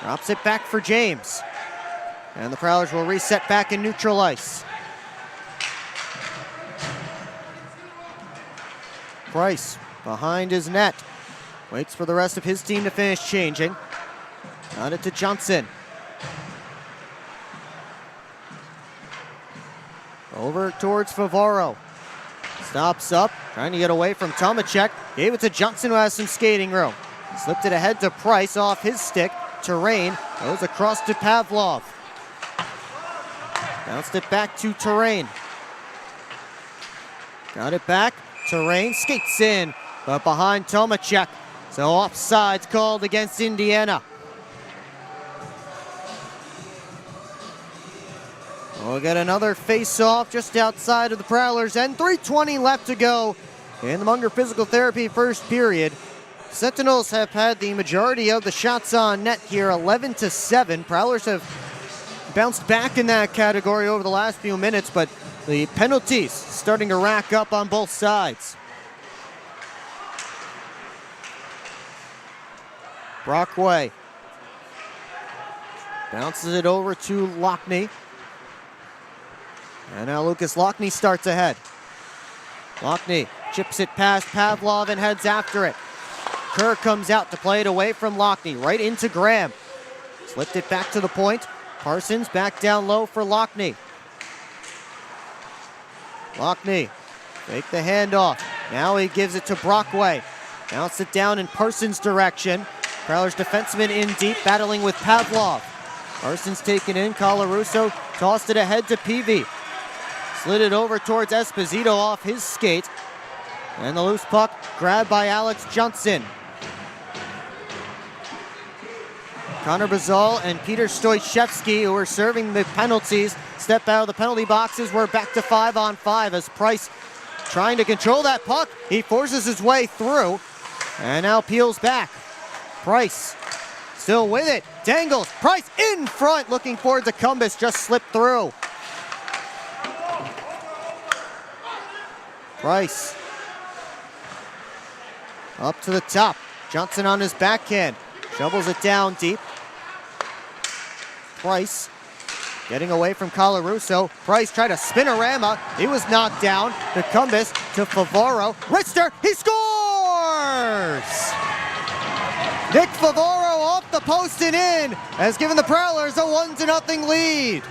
Drops it back for James. And the Prowlers will reset back in neutral ice. Price behind his net. Waits for the rest of his team to finish changing. Got it to Johnson. Over towards Favaro. Stops up, trying to get away from Tomacek. Gave it to Johnson, who has some skating room. Slipped it ahead to Price off his stick. Terrain goes across to Pavlov. Bounced it back to Terrain. Got it back. Terrain skates in, but behind Tomacek. So offside's called against Indiana. We'll get another face-off just outside of the Prowlers end. 3:20 left to go in the Munger Physical Therapy first period. Sentinels have had the majority of the shots on net here, 11-7. Prowlers have bounced back in that category over the last few minutes, but the penalties starting to rack up on both sides. Brockway bounces it over to Lockney. And now Lucas Lockney starts ahead. Lockney chips it past Pavlov and heads after it. Kerr comes out to play it away from Lockney, right into Graham. Slipped it back to the point. Parsons back down low for Lockney. Lockney, take the handoff. Now he gives it to Brockway. Bounce it down in Parsons' direction. Prowlers defenseman in deep, battling with Pavlov. Parsons taken in. Colarusso tossed it ahead to Peavy. Slid it over towards Esposito off his skate. And the loose puck grabbed by Alex Johnson. Connor Bazal and Peter Stoychevsky, who are serving the penalties, step out of the penalty boxes. We're back to 5-on-5 as Price trying to control that puck. He forces his way through and now peels back. Price still with it. Dangles. Price in front looking for DeCumbus. Just slipped through. Price up to the top. Johnson on his backhand. Shovels it down deep. Price getting away from Colarusso. Price tried a spinorama. He was knocked down. DeCumbus to Favaro. Richter, he scores! Nick Favaro off the post and in has given the Prowlers a 1-0 lead.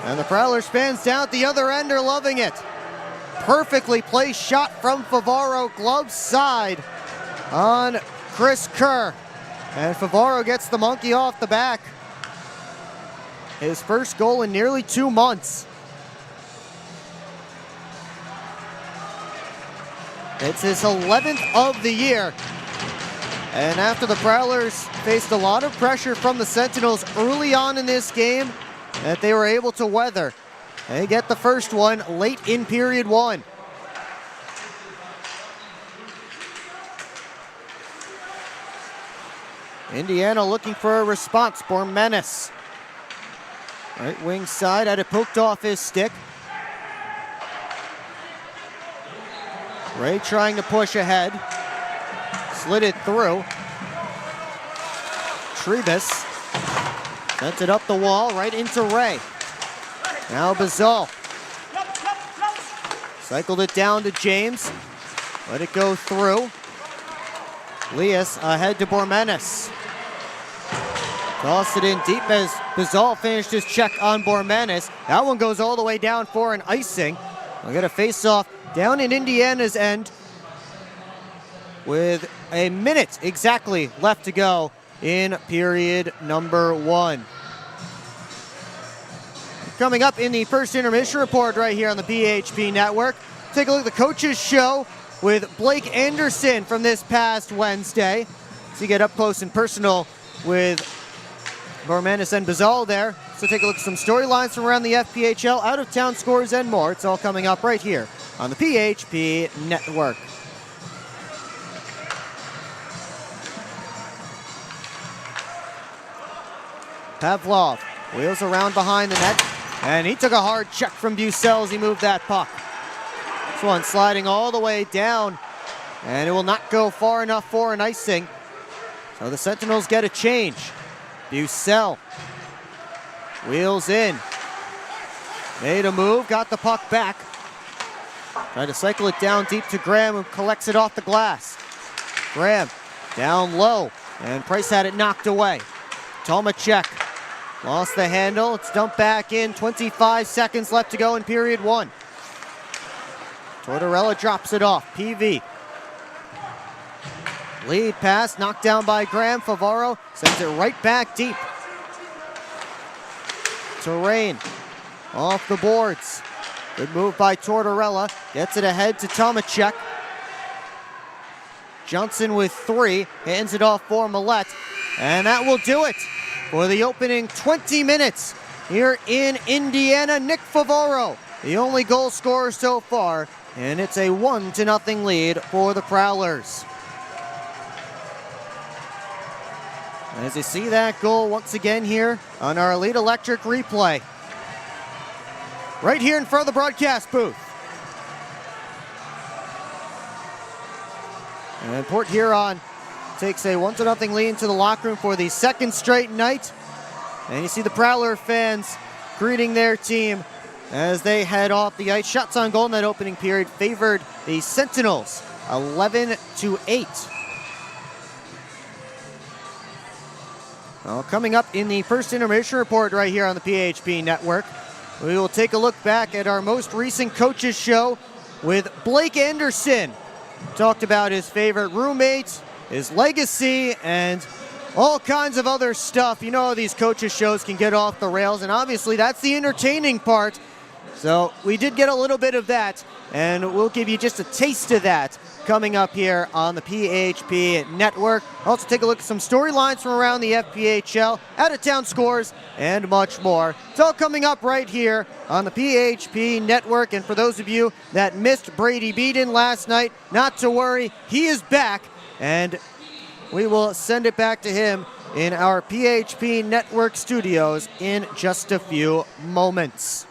And the Prowlers fans down at the other end are loving it. Perfectly placed shot from Favaro, glove side on Chris Kerr. And Favaro gets the monkey off the back. His first goal in nearly 2 months. It's his 11th of the year. And after the Prowlers faced a lot of pressure from the Sentinels early on in this game, that they were able to weather. They get the first one late in period one. Indiana looking for a response. Bormenis. Right wing side, had it poked off his stick. Ray trying to push ahead. Slid it through. Trebus sent it up the wall, right into Ray. Now Bazal. Cycled it down to James. Let it go through. Lias ahead to Bormenis. Tossed it in deep as Bazal finished his check on Bormenis. That one goes all the way down for an icing. We'll get a face-off down in Indiana's end with a minute exactly left to go in period number one. Coming up in the first intermission report right here on the PHP Network, take a look at the coaches show with Blake Anderson from this past Wednesday. So you get up close and personal with Bormenis and Bazal there. So take a look at some storylines from around the FPHL, out-of-town scores, and more. It's all coming up right here on the PHP Network. Pavlov wheels around behind the net, and he took a hard check from Bucell as he moved that puck. This one sliding all the way down, and it will not go far enough for an icing. So the Sentinels get a change. Bucell wheels in. Made a move, got the puck back. Tried to cycle it down deep to Graham, who collects it off the glass. Graham down low, and Price had it knocked away. Tomacek lost the handle. It's dumped back in. 25 seconds left to go in period one. Tortorella drops it off. PV. Lead pass knocked down by Graham. Favaro sends it right back deep. Terrain off the boards. Good move by Tortorella. Gets it ahead to Tomacek. Johnson with 3. Hands it off for Millette. And that will do it for the opening 20 minutes here in Indiana. Nick Favaro, the only goal scorer so far, and it's a 1-0 lead for the Prowlers. As you see that goal once again here on our Elite Electric replay, right here in front of the broadcast booth. And Port Huron takes a 1-0 lead into the locker room for the second straight night. And you see the Prowler fans greeting their team as they head off the ice. Shots on goal in that opening period favored the Sentinels 11-8. Well, coming up in the first intermission report right here on the PHP Network, we will take a look back at our most recent coaches show with Blake Anderson. Talked about his favorite roommate, his legacy, and all kinds of other stuff. You know how these coaches shows can get off the rails, and obviously that's the entertaining part. So we did get a little bit of that, and we'll give you just a taste of that coming up here on the PHP Network. Also take a look at some storylines from around the FPHL, out-of-town scores, and much more. It's all coming up right here on the PHP Network. And for those of you that missed Brady Beaton last night, not to worry, he is back, and we will send it back to him in our PHP Network studios in just a few moments.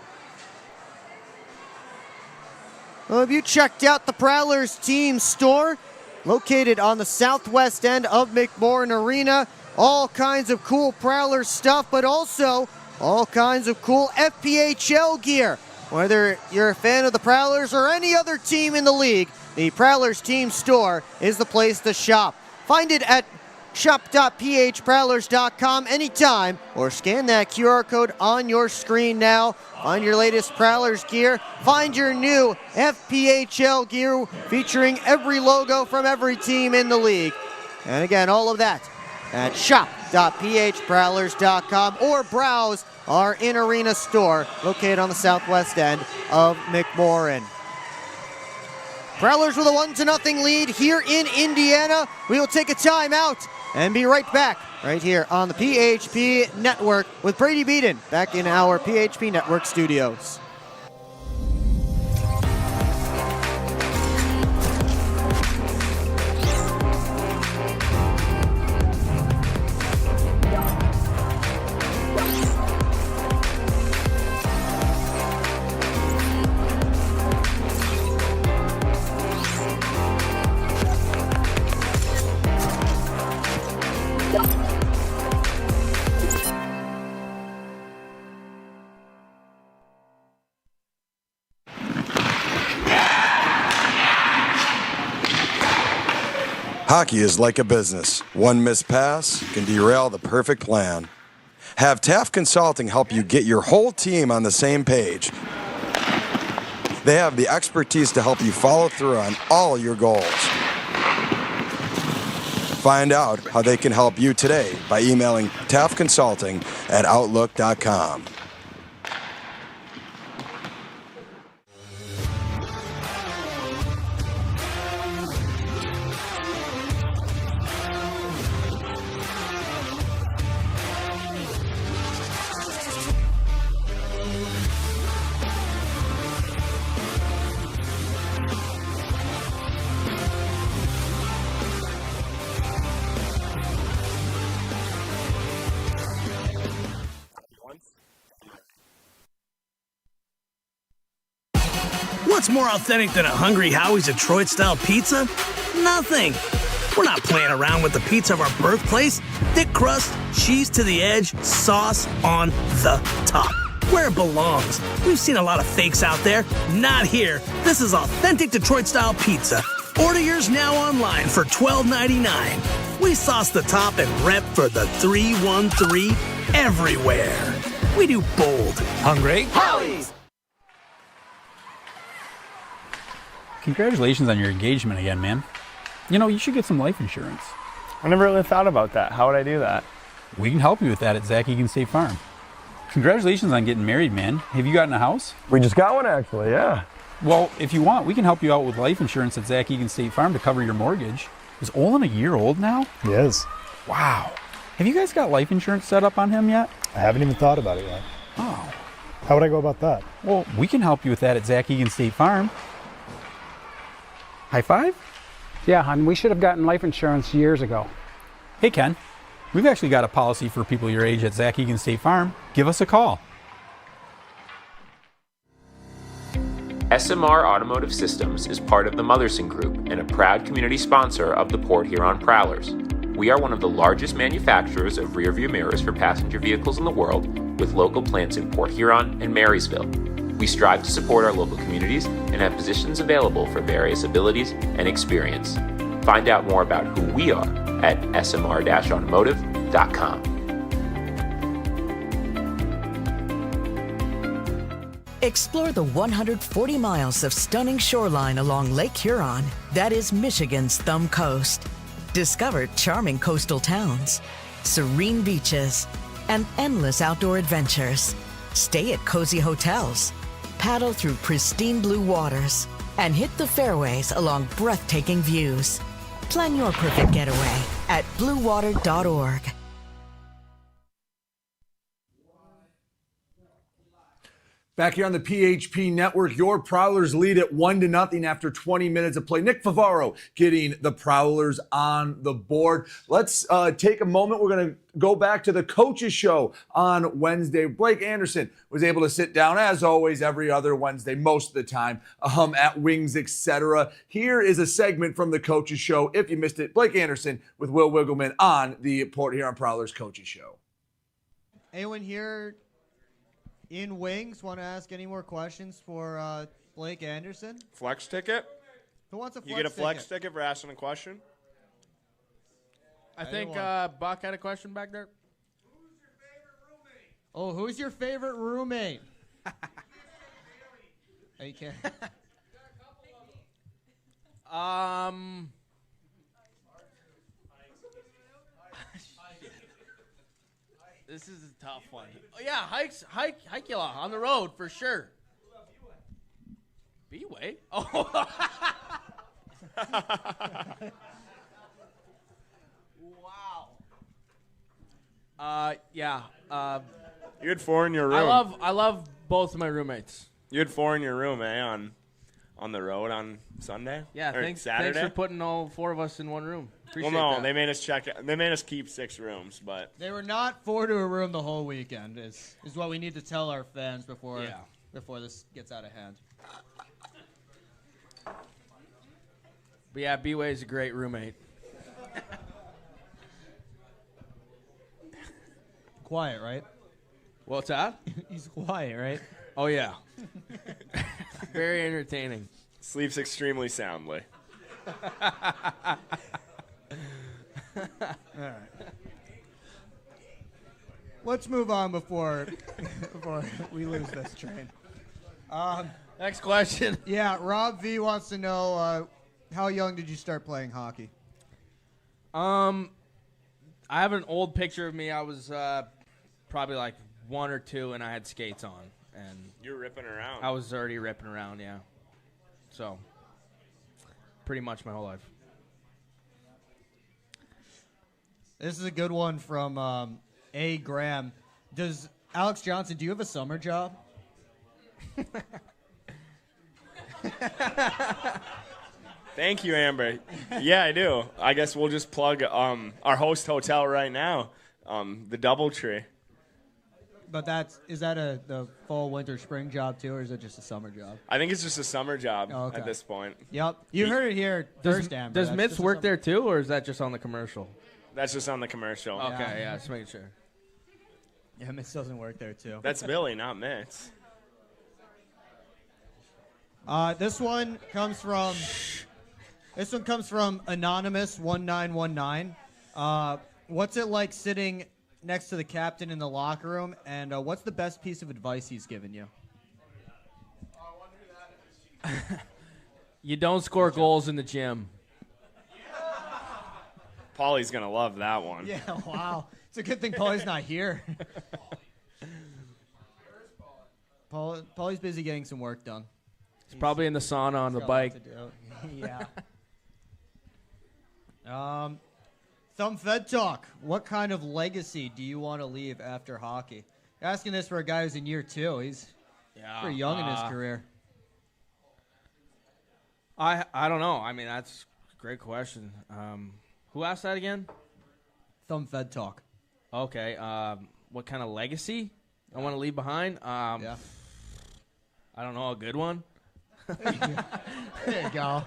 Well, have you checked out the Prowlers team store located on the southwest end of McMorran Arena? All kinds of cool Prowlers stuff, but also all kinds of cool FPHL gear. Whether you're a fan of the Prowlers or any other team in the league, the Prowlers team store is the place to shop. Find it at shop.phprowlers.com anytime, or scan that QR code on your screen now. Find your latest Prowlers gear. Find your new FPHL gear featuring every logo from every team in the league. And again, all of that at shop.phprowlers.com, or browse our in-arena store located on the southwest end of McMorran. Prowlers with a 1-0 lead here in Indiana. We will take a timeout and be right back right here on the PHP Network with Brady Beaton back in our PHP Network studios. Hockey is like a business. One missed pass can derail the perfect plan. Have Taft Consulting help you get your whole team on the same page. They have the expertise to help you follow through on all your goals. Find out how they can help you today by emailing taftconsulting@outlook.com. What's more authentic than a Hungry Howie's Detroit-style pizza? Nothing. We're not playing around with the pizza of our birthplace. Thick crust, cheese to the edge, sauce on the top. Where it belongs. We've seen a lot of fakes out there. Not here. This is authentic Detroit-style pizza. Order yours now online for $12.99. We sauce the top and rep for the 313 everywhere. We do bold. Hungry Howie's. Congratulations on your engagement again, man. You know, you should get some life insurance. I never really thought about that. How would I do that? We can help you with that at Zach Egan State Farm. Congratulations on getting married, man. Have you gotten a house? We just got one, actually, yeah. Well, if you want, we can help you out with life insurance at Zach Egan State Farm to cover your mortgage. Is Olin a year old now? He is. Wow. Have you guys got life insurance set up on him yet? I haven't even thought about it yet. Oh. How would I go about that? Well, we can help you with that at Zach Egan State Farm. High five? Yeah, hon, we should have gotten life insurance years ago. Hey, Ken. We've actually got a policy for people your age at Zach Egan State Farm. Give us a call. SMR Automotive Systems is part of the Motherson Group and a proud community sponsor of the Port Huron Prowlers. We are one of the largest manufacturers of rearview mirrors for passenger vehicles in the world, with local plants in Port Huron and Marysville. We strive to support our local communities and have positions available for various abilities and experience. Find out more about who we are at smr-automotive.com. Explore the 140 miles of stunning shoreline along Lake Huron. That is Michigan's Thumb Coast. Discover charming coastal towns, serene beaches, and endless outdoor adventures. Stay at cozy hotels, paddle through pristine blue waters, and hit the fairways along breathtaking views. Plan your perfect getaway at bluewater.org. Back here on the PHP Network, your Prowlers lead at 1-0 after 20 minutes of play. Nick Favaro getting the Prowlers on the board. Let's take a moment. We're going to go back to the coaches show on Wednesday. Blake Anderson was able to sit down, as always, every other Wednesday, most of the time, at Wings, etc. Here is a segment from the coaches show. If you missed it, Blake Anderson with Will Wiggleman on the Port Huron Prowlers coaches show. Anyone here in Wings want to ask any more questions for Blake Anderson? Flex ticket? Who wants a flex ticket? You get a flex ticket for asking a question? I think Buck had a question back there. Oh, who's your favorite roommate? Oh, you can't. This is a tough one. Oh, yeah, Hike-ula on the road for sure. B-Way? Oh. Wow. Yeah. You had 4 in your room. I love both of my roommates. You had 4 in your room, on the road on Sunday? Yeah, or thanks Saturday? for putting all 4 of us in one room. Appreciate well, no, that. they made us They made us keep 6 rooms, but They were not 4 to a room the whole weekend. Is what we need to tell our fans before this gets out of hand. But yeah, B-Way is a great roommate. Quiet, right? What's that? He's quiet, right? Oh, yeah. Very entertaining. Sleeps extremely soundly. All right. Let's move on before we lose this train. Next question. Yeah, Rob V wants to know how young did you start playing hockey? I have an old picture of me. I was probably like 1 or 2, and I had skates on. And you were ripping around. I was already ripping around, yeah. So, pretty much my whole life. This is a good one from A. Graham. Does Alex Johnson, do you have a summer job? Thank you, Amber. Yeah, I do. I guess we'll just plug our host hotel right now, the DoubleTree. But is that the fall, winter, spring job too, or is it just a summer job? I think it's just a summer job Oh, okay. at this point. Yep. You heard it here first, Amber. Does That's Mitz just a work summer- there too, or is that just on the commercial? That's just on the commercial. Okay, yeah, just making sure. Yeah, Mitz doesn't work there too. That's Billy, not Mitz. This one comes from Anonymous 1919. What's it like sitting next to the captain in the locker room, and what's the best piece of advice he's given you? You don't score goals in the gym. Paulie's gonna love that one. Yeah, wow. It's a good thing Paulie's not here. Paulie's busy getting some work done. He's probably in the sauna on the got a lot bike. to do. Yeah. Thumb Fed Talk. What kind of legacy do you want to leave after hockey? Asking this for a guy who's in year 2. He's pretty young in his career. I don't know. I mean, that's a great question. Who asked that again? Thumb Fed Talk. Okay. What kind of legacy I want to leave behind? Yeah. I don't know. A good one? There you go.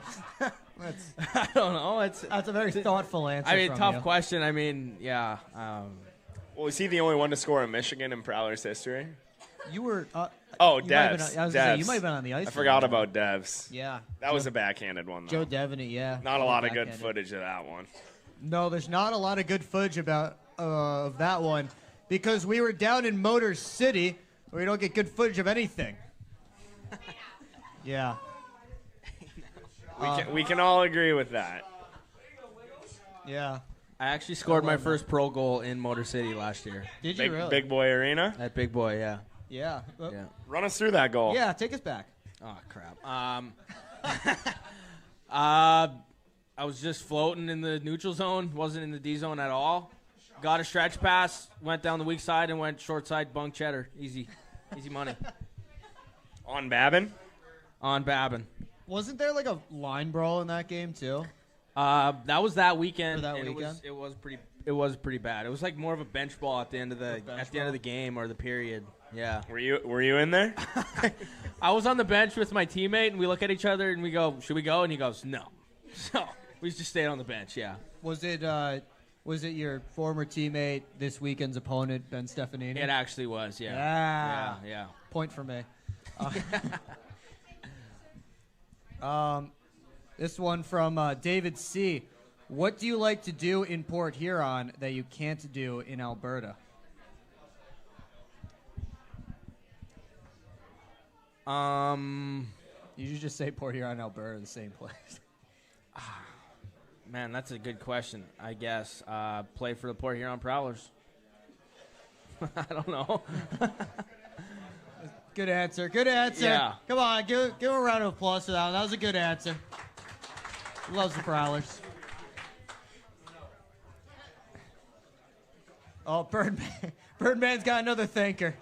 I don't know. That's a very thoughtful answer. I mean, from tough you. question. I mean, yeah. Well, is he the only one to score in Michigan in Prowlers history? You were. Oh, you might have Devs. been- I was gonna say, you Devs. might have been on the ice. I for forgot that. about Devs. Yeah. That was a backhanded one, though. Joe Devaney, yeah. Not a lot of good Backhanded. footage of that one. No, there's not a lot of good footage about of that one because we were down in Motor City where we don't get good footage of anything. Yeah. We can all agree with that. Yeah. I actually scored my first pro goal in Motor City last year. Did you really? Big Boy Arena? At Big Boy, yeah. Yeah. Yeah. Run us through that goal. Yeah, take us back. Oh, crap. I was just floating in the neutral zone, wasn't in the D zone at all. Got a stretch pass, went down the weak side, and went short side bunk cheddar. Easy money. On Babin? On Babin. Wasn't there like a line brawl in that game too? That was that weekend. For that and weekend? It was pretty bad. It was like more of a bench ball at the end of the game or the period. Yeah. Were you in there? I was on the bench with my teammate, and we look at each other and we go, "Should we go?" And he goes, "No." So we just stayed on the bench. Yeah. Was it your former teammate, this weekend's opponent, Ben Stefanini? It actually was. Yeah. Yeah. Yeah. Point for me. This one from David C. What do you like to do in Port Huron that you can't do in Alberta? You should just say Port Huron and Alberta are the same place. Man, that's a good question. I guess play for the Port Huron Prowlers. I don't know. Good answer. Good answer. Yeah. Come on, give him a round of applause for that one. That was a good answer. Loves the Prowlers. Oh, Birdman's got another thinker.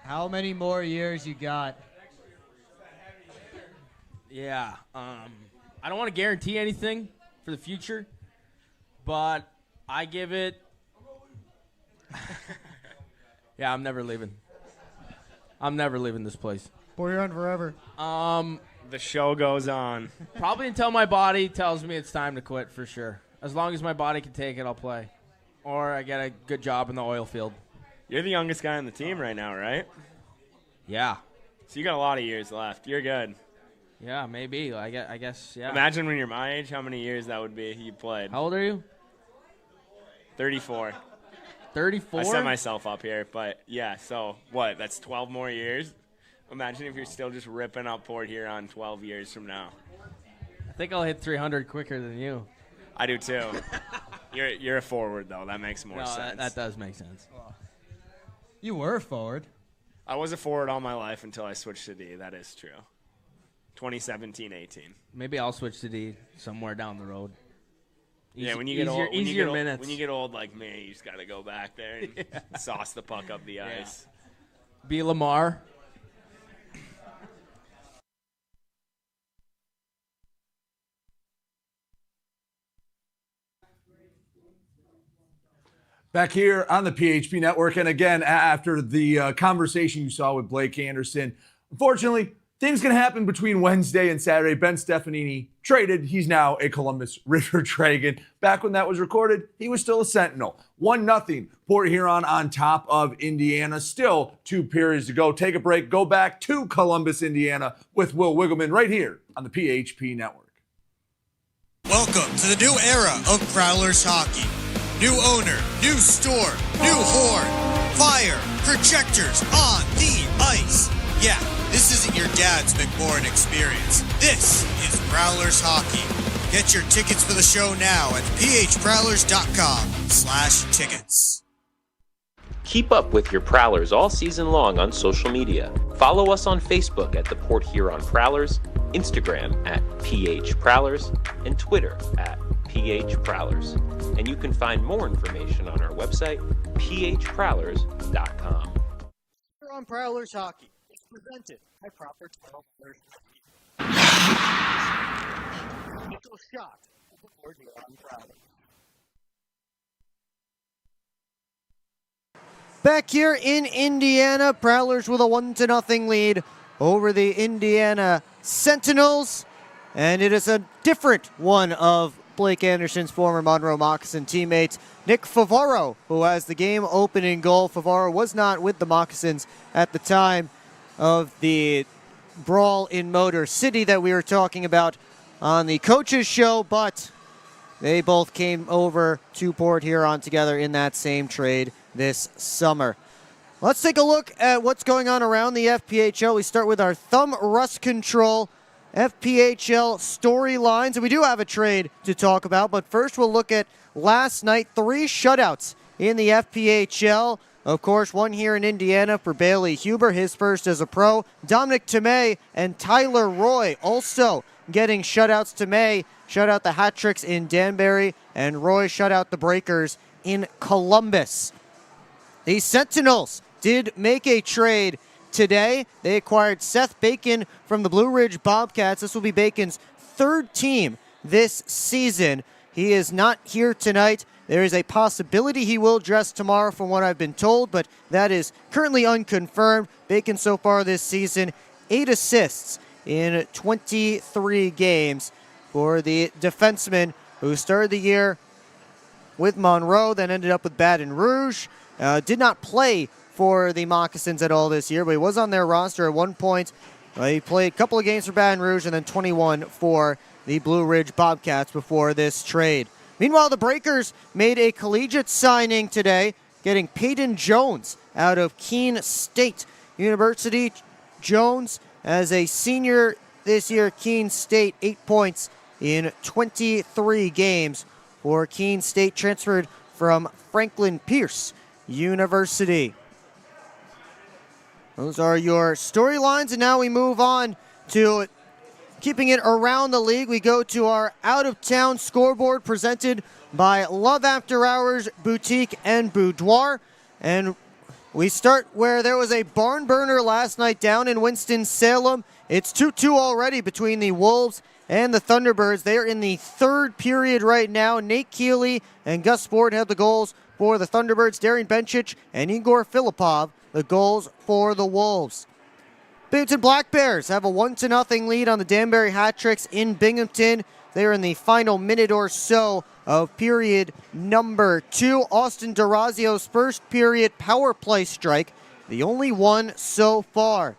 How many more years you got? Yeah. I don't want to guarantee anything for the future, but I give it. Yeah, I'm never leaving. I'm never leaving this place. Port Huron forever. The show goes on. Probably until my body tells me it's time to quit for sure. As long as my body can take it, I'll play. Or I get a good job in the oil field. You're the youngest guy on the team right now, right? Yeah. So you got a lot of years left. You're good. Yeah, maybe. I guess, yeah. Imagine when you're my age, how many years that would be you played. How old are you? 34. 34? I set myself up here, but yeah, so what? That's 12 more years? Imagine if you're still just ripping up Port Huron 12 years from now. I think I'll hit 300 quicker than you. I do too. You're a forward, though. That makes more sense. That does make sense. You were a forward. I was a forward all my life until I switched to D. That is true. 2017-18. Maybe I'll switch to D somewhere down the road. Yeah, when you get old, minutes. when you get old like me, you just got to go back there and sauce the puck up the ice. Be Lamar. Back here on the PHP Network, and again, after the conversation you saw with Blake Anderson, unfortunately, things can happen between Wednesday and Saturday. Ben Stefanini traded. He's now a Columbus River Dragon. Back when that was recorded, he was still a Sentinel. 1-0, Port Huron on top of Indiana. Still 2 periods to go. Take a break. Go back to Columbus, Indiana with Will Wiggleman right here on the PHP Network. Welcome to the new era of Prowlers hockey. New owner, new store, new horn, fire, projectors on the ice. Yeah, this isn't your dad's McMorrin experience. This is Prowlers hockey. Get your tickets for the show now at phprowlers.com/tickets. Keep up with your Prowlers all season long on social media. Follow us on Facebook at the Port Huron Prowlers, Instagram at PH Prowlers, and Twitter at PH Prowlers. And you can find more information on our website, phprowlers.com. Here on Prowlers Hockey, it's presented by Proper 12 Equal shot before Huron Prowlers. Back here in Indiana, Prowlers with a 1-0 lead over the Indiana Sentinels. And it is a different one of Blake Anderson's former Monroe Moccasin teammates, Nick Favaro, who has the game opening goal. Favaro was not with the Moccasins at the time of the brawl in Motor City that we were talking about on the coaches show, but they both came over to Port Huron together in that same trade this summer. Let's take a look at what's going on around the FPHL. We start with our thumb rust control FPHL storylines, and we do have a trade to talk about, but first we'll look at last night. 3 shutouts in the FPHL. Of course, one here in Indiana for Bailey Huber, his first as a pro. Dominic Tomei and Tyler Roy also getting shutouts. Tomei shut out the hat tricks in Danbury, and Roy shut out the Breakers in Columbus. The Sentinels did make a trade today. They acquired Seth Bacon from the Blue Ridge Bobcats. This will be Bacon's 3rd team this season. He is not here tonight. There is a possibility he will dress tomorrow from what I've been told, but that is currently unconfirmed. Bacon so far this season, 8 assists in 23 games for the defenseman who started the year with Monroe, then ended up with Baton Rouge. Did not play for the Moccasins at all this year, but he was on their roster at one point. He played a couple of games for Baton Rouge and then 21 for the Blue Ridge Bobcats before this trade. Meanwhile, the Breakers made a collegiate signing today, getting Peyton Jones out of Keene State University. Jones, as a senior this year, Keene State, 8 points in 23 games for Keene State, transferred from Franklin Pierce University. Those are your storylines, and now we move on to keeping it around the league. We go to our out-of-town scoreboard presented by Love After Hours Boutique and Boudoir. And we start where there was a barn burner last night down in Winston-Salem. It's 2-2 already between the Wolves and the Thunderbirds. They are in the 3rd period right now. Nate Keeley and Gus Ford have the goals for the Thunderbirds. Darian Benchich and Igor Filipov the goals for the Wolves. Binghamton Black Bears have a 1-0 lead on the Danbury Hat Tricks in Binghamton. They're in the final minute or so of period number 2. Austin Durazio's first period power play strike, the only one so far.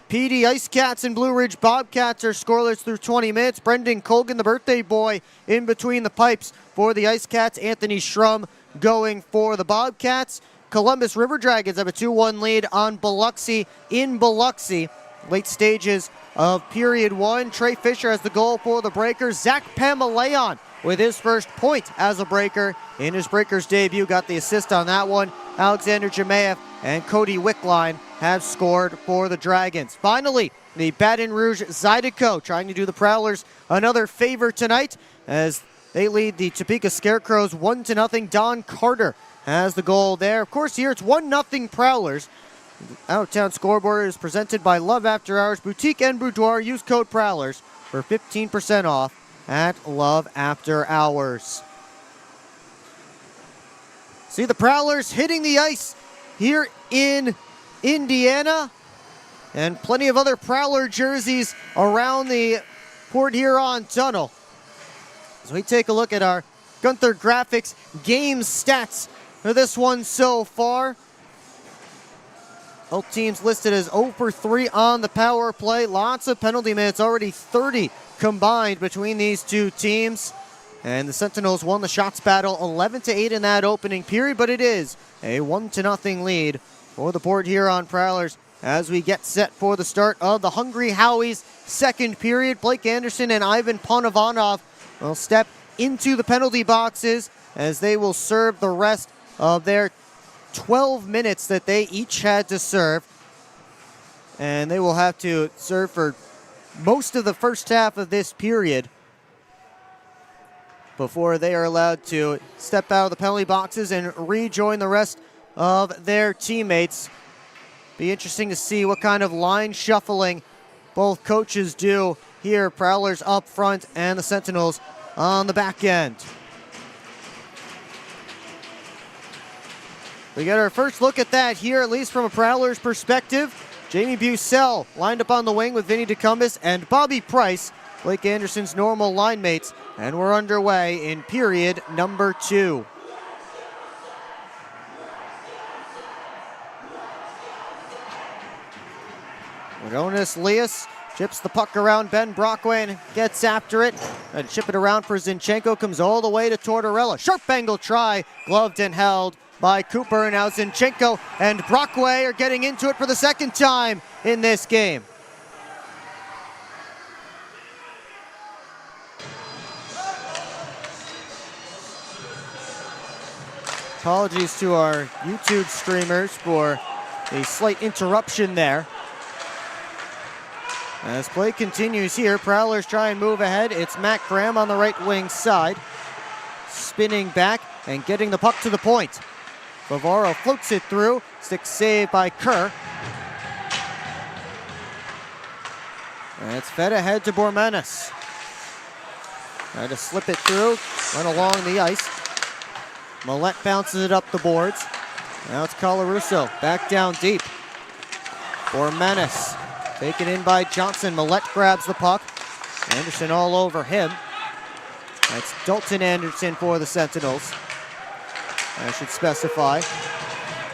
PD Ice Cats and Blue Ridge Bobcats are scoreless through 20 minutes. Brendan Colgan, the birthday boy, in between the pipes for the Ice Cats. Anthony Schrum going for the Bobcats. Columbus River Dragons have a 2-1 lead on Biloxi in Biloxi. Late stages of period 1. Trey Fisher has the goal for the Breakers. Zach Pamaleon with his first point as a Breaker in his Breakers debut. Got the assist on that one. Alexander Jemayev and Cody Wickline have scored for the Dragons. Finally, the Baton Rouge Zydeco trying to do the Prowlers another favor tonight as they lead the Topeka Scarecrows 1-0. Don Carter has the goal there. Of course, here it's 1-0 Prowlers. Out-of-town scoreboard is presented by Love After Hours Boutique and Boudoir. Use code Prowlers for 15% off at Love After Hours. See the Prowlers hitting the ice here in Indiana, and plenty of other Prowler jerseys around the Port Huron Tunnel. As we take a look at our Gunther Graphics game stats for this one so far. Both teams listed as 0 for 3 on the power play. Lots of penalty minutes, already 30 combined between these two teams. And the Sentinels won the shots battle 11-8 in that opening period, but it is a 1-0 lead for the Port Huron Prowlers as we get set for the start of the Hungry Howie's second period. Blake Anderson and Ivan Ponovanov will step into the penalty boxes as they will serve the rest of their 12 minutes that they each had to serve. And they will have to serve for most of the first half of this period before they are allowed to step out of the penalty boxes and rejoin the rest of their teammates. Be interesting to see what kind of line shuffling both coaches do here. Prowlers up front and the Sentinels on the back end. We get our first look at that here, at least from a Prowlers perspective. Jamie Bucell lined up on the wing with Vinny DeCumbis and Bobby Price, Blake Anderson's normal line mates. And we're underway in period number 2. Jonas Lias chips the puck around Ben Brockway and gets after it. And chip it around for Zinchenko, comes all the way to Tortorella. Sharp angle try, gloved and held by Cooper. Now Zinchenko and Brockway are getting into it for the second time in this game. Apologies to our YouTube streamers for a slight interruption there. As play continues here, Prowlers try and move ahead. It's Matt Graham on the right wing side, spinning back and getting the puck to the point. Favaro floats it through, stick saved by Kerr. And it's fed ahead to Bormanis. Try to slip it through, run along the ice. Millette bounces it up the boards. Now it's Colarusso, back down deep. Bormanis, taken in by Johnson. Millette grabs the puck. Anderson all over him. That's Dalton Anderson for the Sentinels, I should specify.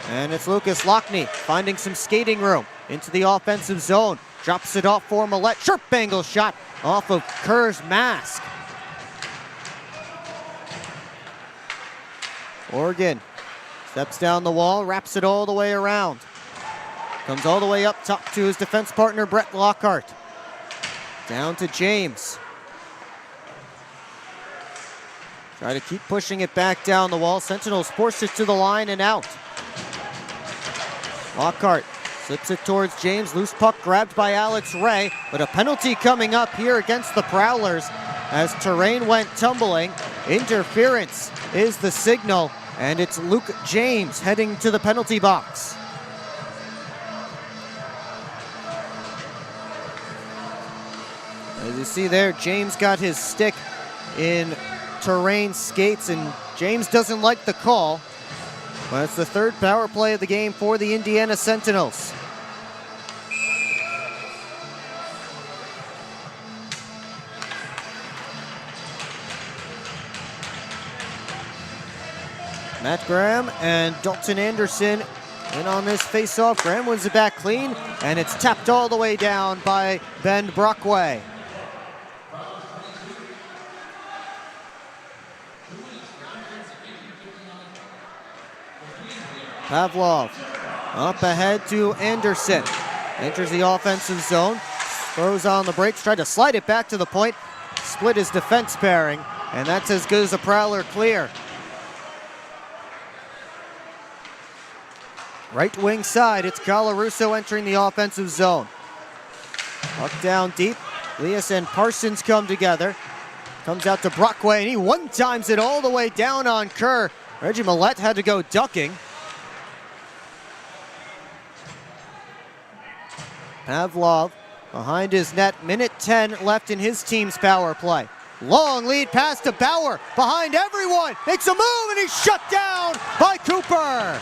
And it's Lucas Lockney finding some skating room into the offensive zone. Drops it off for Millette. Sharp angle shot off of Kerr's mask. Oregon steps down the wall, wraps it all the way around. Comes all the way up top to his defense partner, Brett Lockhart. Down to James. Try to keep pushing it back down the wall. Sentinels force it to the line and out. Lockhart slips it towards James. Loose puck grabbed by Alex Ray, but a penalty coming up here against the Prowlers as terrain went tumbling. Interference is the signal, and it's Luke James heading to the penalty box. As you see there, James got his stick in terrain skates, and James doesn't like the call. But it's the third power play of the game for the Indiana Sentinels. Matt Graham and Dalton Anderson in on this face-off. Graham wins it back clean, and it's tapped all the way down by Ben Brockway. Pavlov up ahead to Anderson. Enters the offensive zone, throws on the brakes, tried to slide it back to the point, split his defense pairing, and that's as good as a Prowler clear. Right wing side, it's Colarusso entering the offensive zone. Puck down deep. Lias and Parsons come together. Comes out to Brockway, and he one-times it all the way down on Kerr. Reggie Millette had to go ducking. Pavlov behind his net. Minute 10 left in his team's power play. Long lead pass to Bauer, behind everyone, makes a move, and he's shut down by Cooper.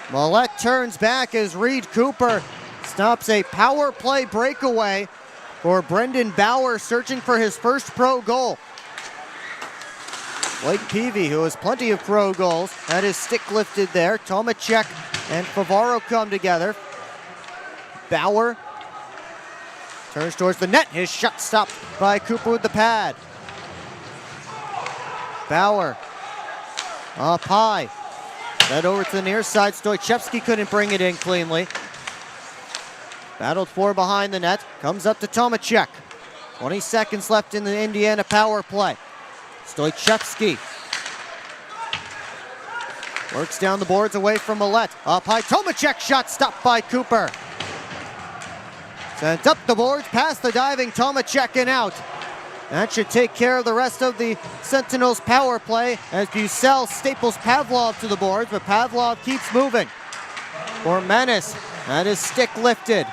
Millette turns back as Reed Cooper stops a power play breakaway for Brendan Bauer, searching for his first pro goal. Blake Peavy, who has plenty of pro goals, had his stick lifted there. Tomacek and Favaro come together. Bauer turns towards the net. His shot stopped by Cooper with the pad. Bauer up high. That over to the near side. Stoichevsky couldn't bring it in cleanly. Battled for behind the net. Comes up to Tomacek. 20 seconds left in the Indiana power play. Stoichevsky works down the boards away from Millette. Up high. Tomacek shot stopped by Cooper. Sent up the boards, past the diving Tomacek and out. That should take care of the rest of the Sentinels power play as Bucel staples Pavlov to the boards, but Pavlov keeps moving. For Menace, had his stick lifted.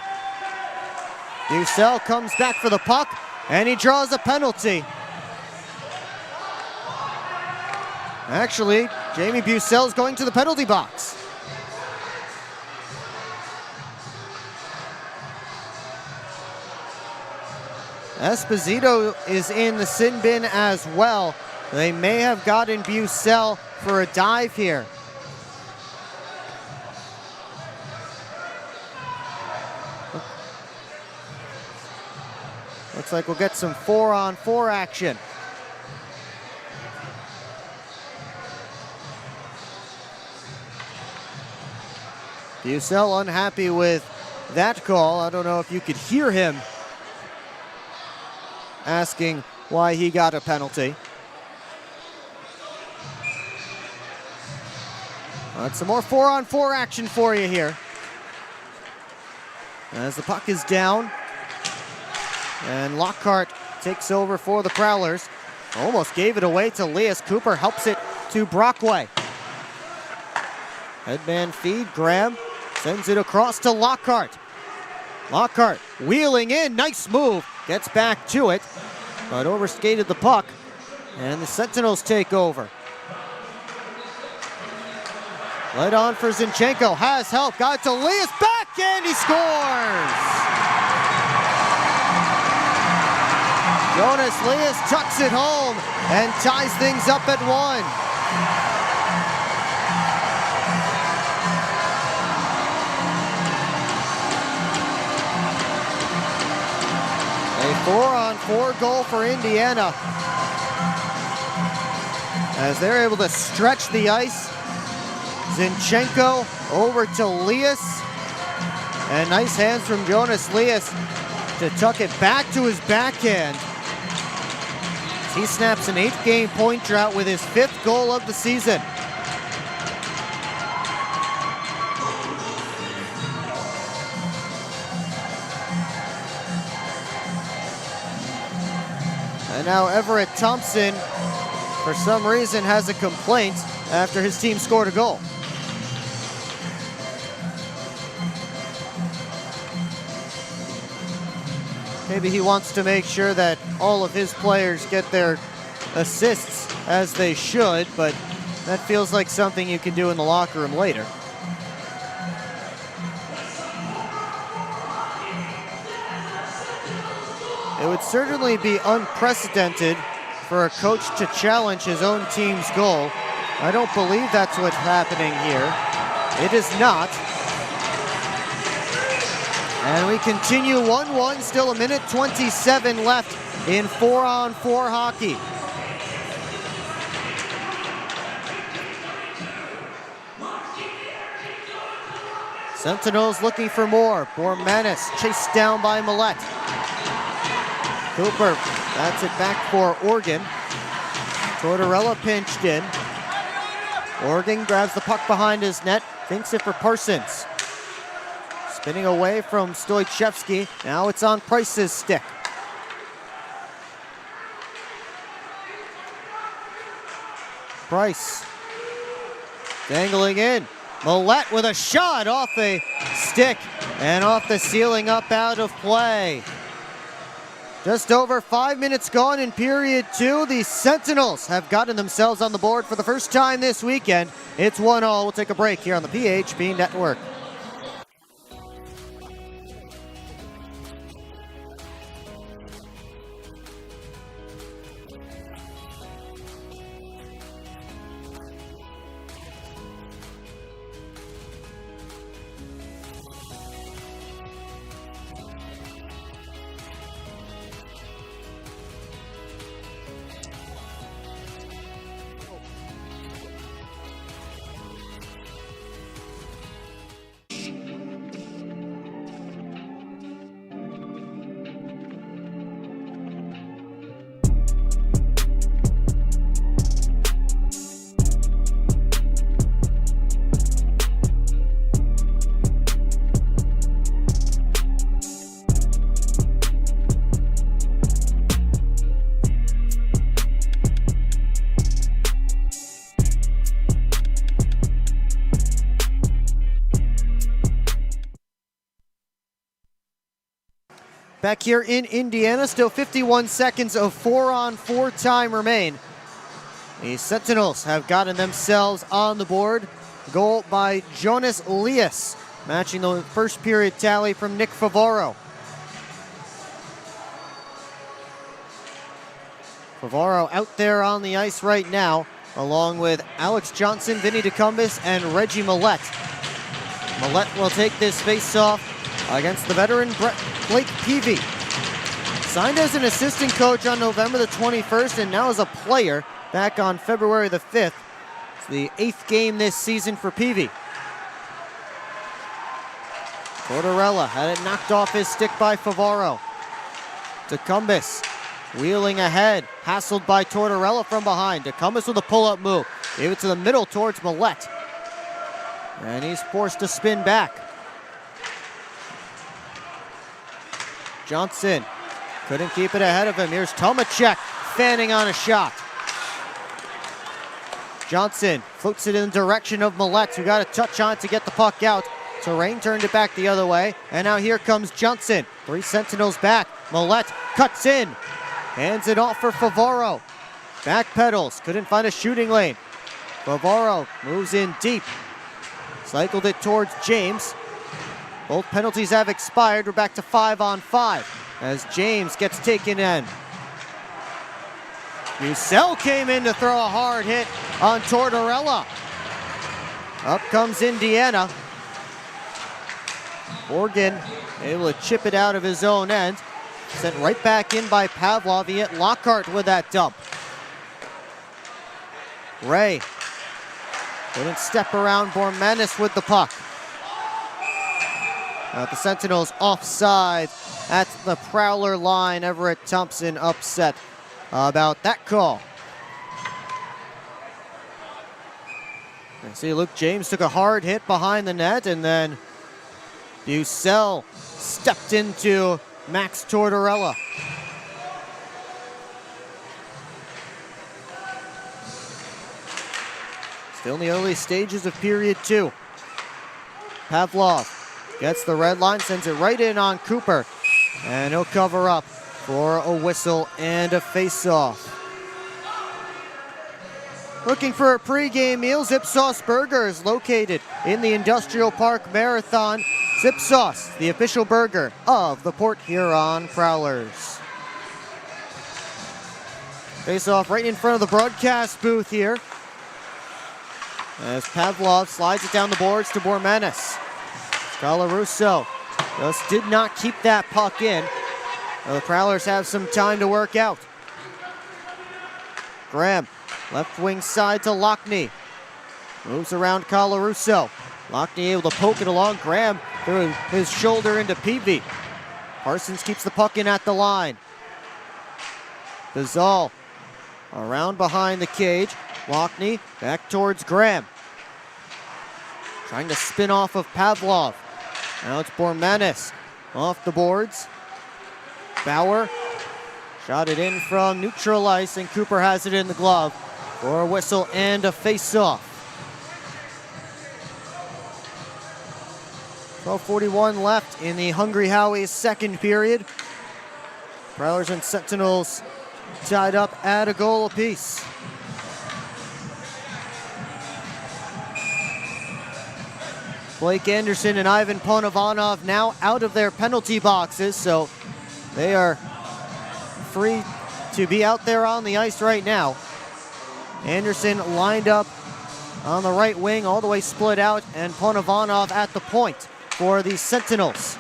Bucel comes back for the puck, and he draws a penalty. Actually, Jamie Bucel's going to the penalty box. Esposito is in the sin bin as well. They may have gotten Bucel for a dive here. Looks like we'll get some 4-on-4 action. Bucel unhappy with that call. I don't know if you could hear him asking why he got a penalty. Some more 4-on-4 action for you here. As the puck is down, and Lockhart takes over for the Prowlers. Almost gave it away to Leas. Cooper helps it to Brockway. Headman feed, Graham sends it across to Lockhart. Lockhart wheeling in, nice move, gets back to it, but overskated the puck, and the Sentinels take over. Led on for Zinchenko, has help, got to Leas, back, and he scores! Jonas Leas tucks it home and ties things up at 1. A 4-on-4 goal for Indiana as they're able to stretch the ice. Zinchenko over to Leas, and nice hands from Jonas Leas to tuck it back to his backhand. He snaps an 8-game point drought with his 5th goal of the season. And now Everett Thompson, for some reason, has a complaint after his team scored a goal. Maybe he wants to make sure that all of his players get their assists as they should, but that feels like something you can do in the locker room later. It would certainly be unprecedented for a coach to challenge his own team's goal. I don't believe that's what's happening here. It is not. And we continue 1-1, still 1:27 left in 4-on-4 hockey. Sentinels looking for more. Bormanis chased down by Millette. Cooper, that's it back for Oregon. Tortorella pinched in. Oregon grabs the puck behind his net, thinks it for Parsons. Spinning away from Stoichevsky. Now it's on Price's stick. Price dangling in. Millette with a shot off a stick and off the ceiling, up out of play. Just over 5 minutes gone in period 2. The Sentinels have gotten themselves on the board for the first time this weekend. It's 1-all. We'll take a break here on the PHP Network. Back here in Indiana, still 51 seconds of 4-on-4 time remain. The Sentinels have gotten themselves on the board. Goal by Jonas Lias, matching the first period tally from Nick Favaro. Favaro out there on the ice right now, along with Alex Johnson, Vinny DeCumbis, and Reggie Millette. Millette will take this face-off against the veteran Blake Peavy. Signed as an assistant coach on November the 21st and now as a player back on February the 5th. It's the 8th game this season for Peavy. Tortorella had it knocked off his stick by Favaro. DeCumbis wheeling ahead, hassled by Tortorella from behind. DeCumbis with a pull-up move. Gave it to the middle towards Millette. And he's forced to spin back. Johnson couldn't keep it ahead of him. Here's Tomacek fanning on a shot. Johnson floats it in the direction of Millette, who got a touch on it to get the puck out. Terrain turned it back the other way, and now here comes Johnson. 3 Sentinels back. Millette cuts in, hands it off for Favaro. Back pedals, couldn't find a shooting lane. Favaro moves in deep, cycled it towards James. Both penalties have expired. We're back to 5-on-5 as James gets taken in. Bussell came in to throw a hard hit on Tortorella. Up comes Indiana. Morgan able to chip it out of his own end. Sent right back in by Pavlov. He hit Lockhart with that dump. Ray couldn't step around Bormanis with the puck. The Sentinels offside at the Prowler line. Everett Thompson upset about that call. And see, Luke James took a hard hit behind the net, and then Bussell stepped into Max Tortorella. Still in the early stages of period 2. Pavlov gets the red line, sends it right in on Cooper, and he'll cover up for a whistle and a face-off. Looking for a pregame meal, Zip Sauce Burger is located in the Industrial Park Marathon. Zip Sauce, the official burger of the Port Huron Prowlers. Face-off right in front of the broadcast booth here, as Pavlov slides it down the boards to Bormanis. Colarusso just did not keep that puck in. The Prowlers have some time to work out. Graham, left wing side to Lockney. Moves around Colarusso. Lockney able to poke it along. Graham threw his shoulder into Peavy. Parsons keeps the puck in at the line. Bizal around behind the cage. Lockney back towards Graham. Trying to spin off of Pavlov. Now it's Bormanis off the boards. Bauer shot it in from neutral ice, and Cooper has it in the glove for a whistle and a face-off. 12:41 left in the Hungry Howie's second period. Prowlers and Sentinels tied up at a goal apiece. Blake Anderson and Ivan Ponovanov now out of their penalty boxes, so they are free to be out there on the ice right now. Anderson lined up on the right wing, all the way split out, and Ponovanov at the point for the Sentinels.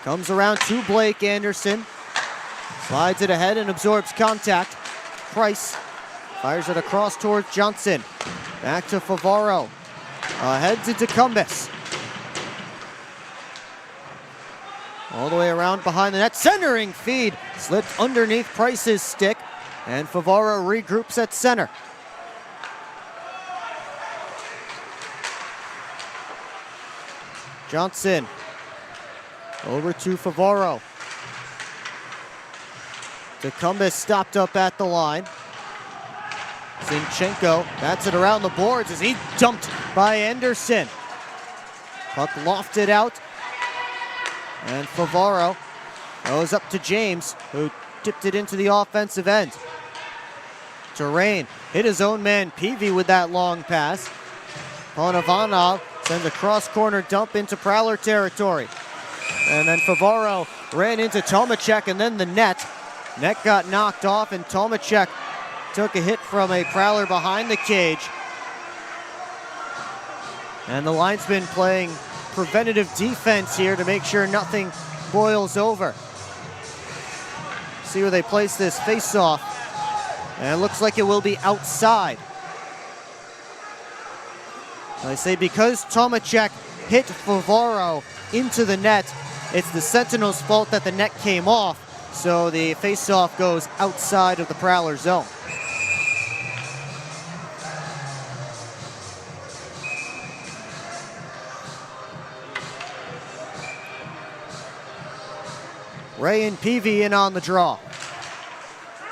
Comes around to Blake Anderson, slides it ahead and absorbs contact. Price fires it across towards Johnson. Back to Favaro. Ahead to Tecumseh. All the way around behind the net. Centering feed slipped underneath Price's stick, and Favaro regroups at center. Johnson over to Favaro. Tecumseh stopped up at the line. Zinchenko bats it around the boards as he dumped by Anderson. Puck lofted out, and Favaro goes up to James, who tipped it into the offensive end. Terrain hit his own man Peavy with that long pass. Ponovanov sends a cross-corner dump into Prowler territory. And then Favaro ran into Tomacek and then the net. Net got knocked off, and Tomacek took a hit from a Prowler behind the cage. And the linesman playing preventative defense here to make sure nothing boils over. See where they place this face-off. And it looks like it will be outside. I say because Tomacek hit Favaro into the net, it's the Sentinels' fault that the net came off. So the face-off goes outside of the Prowler zone. Ray and Peavy in on the draw.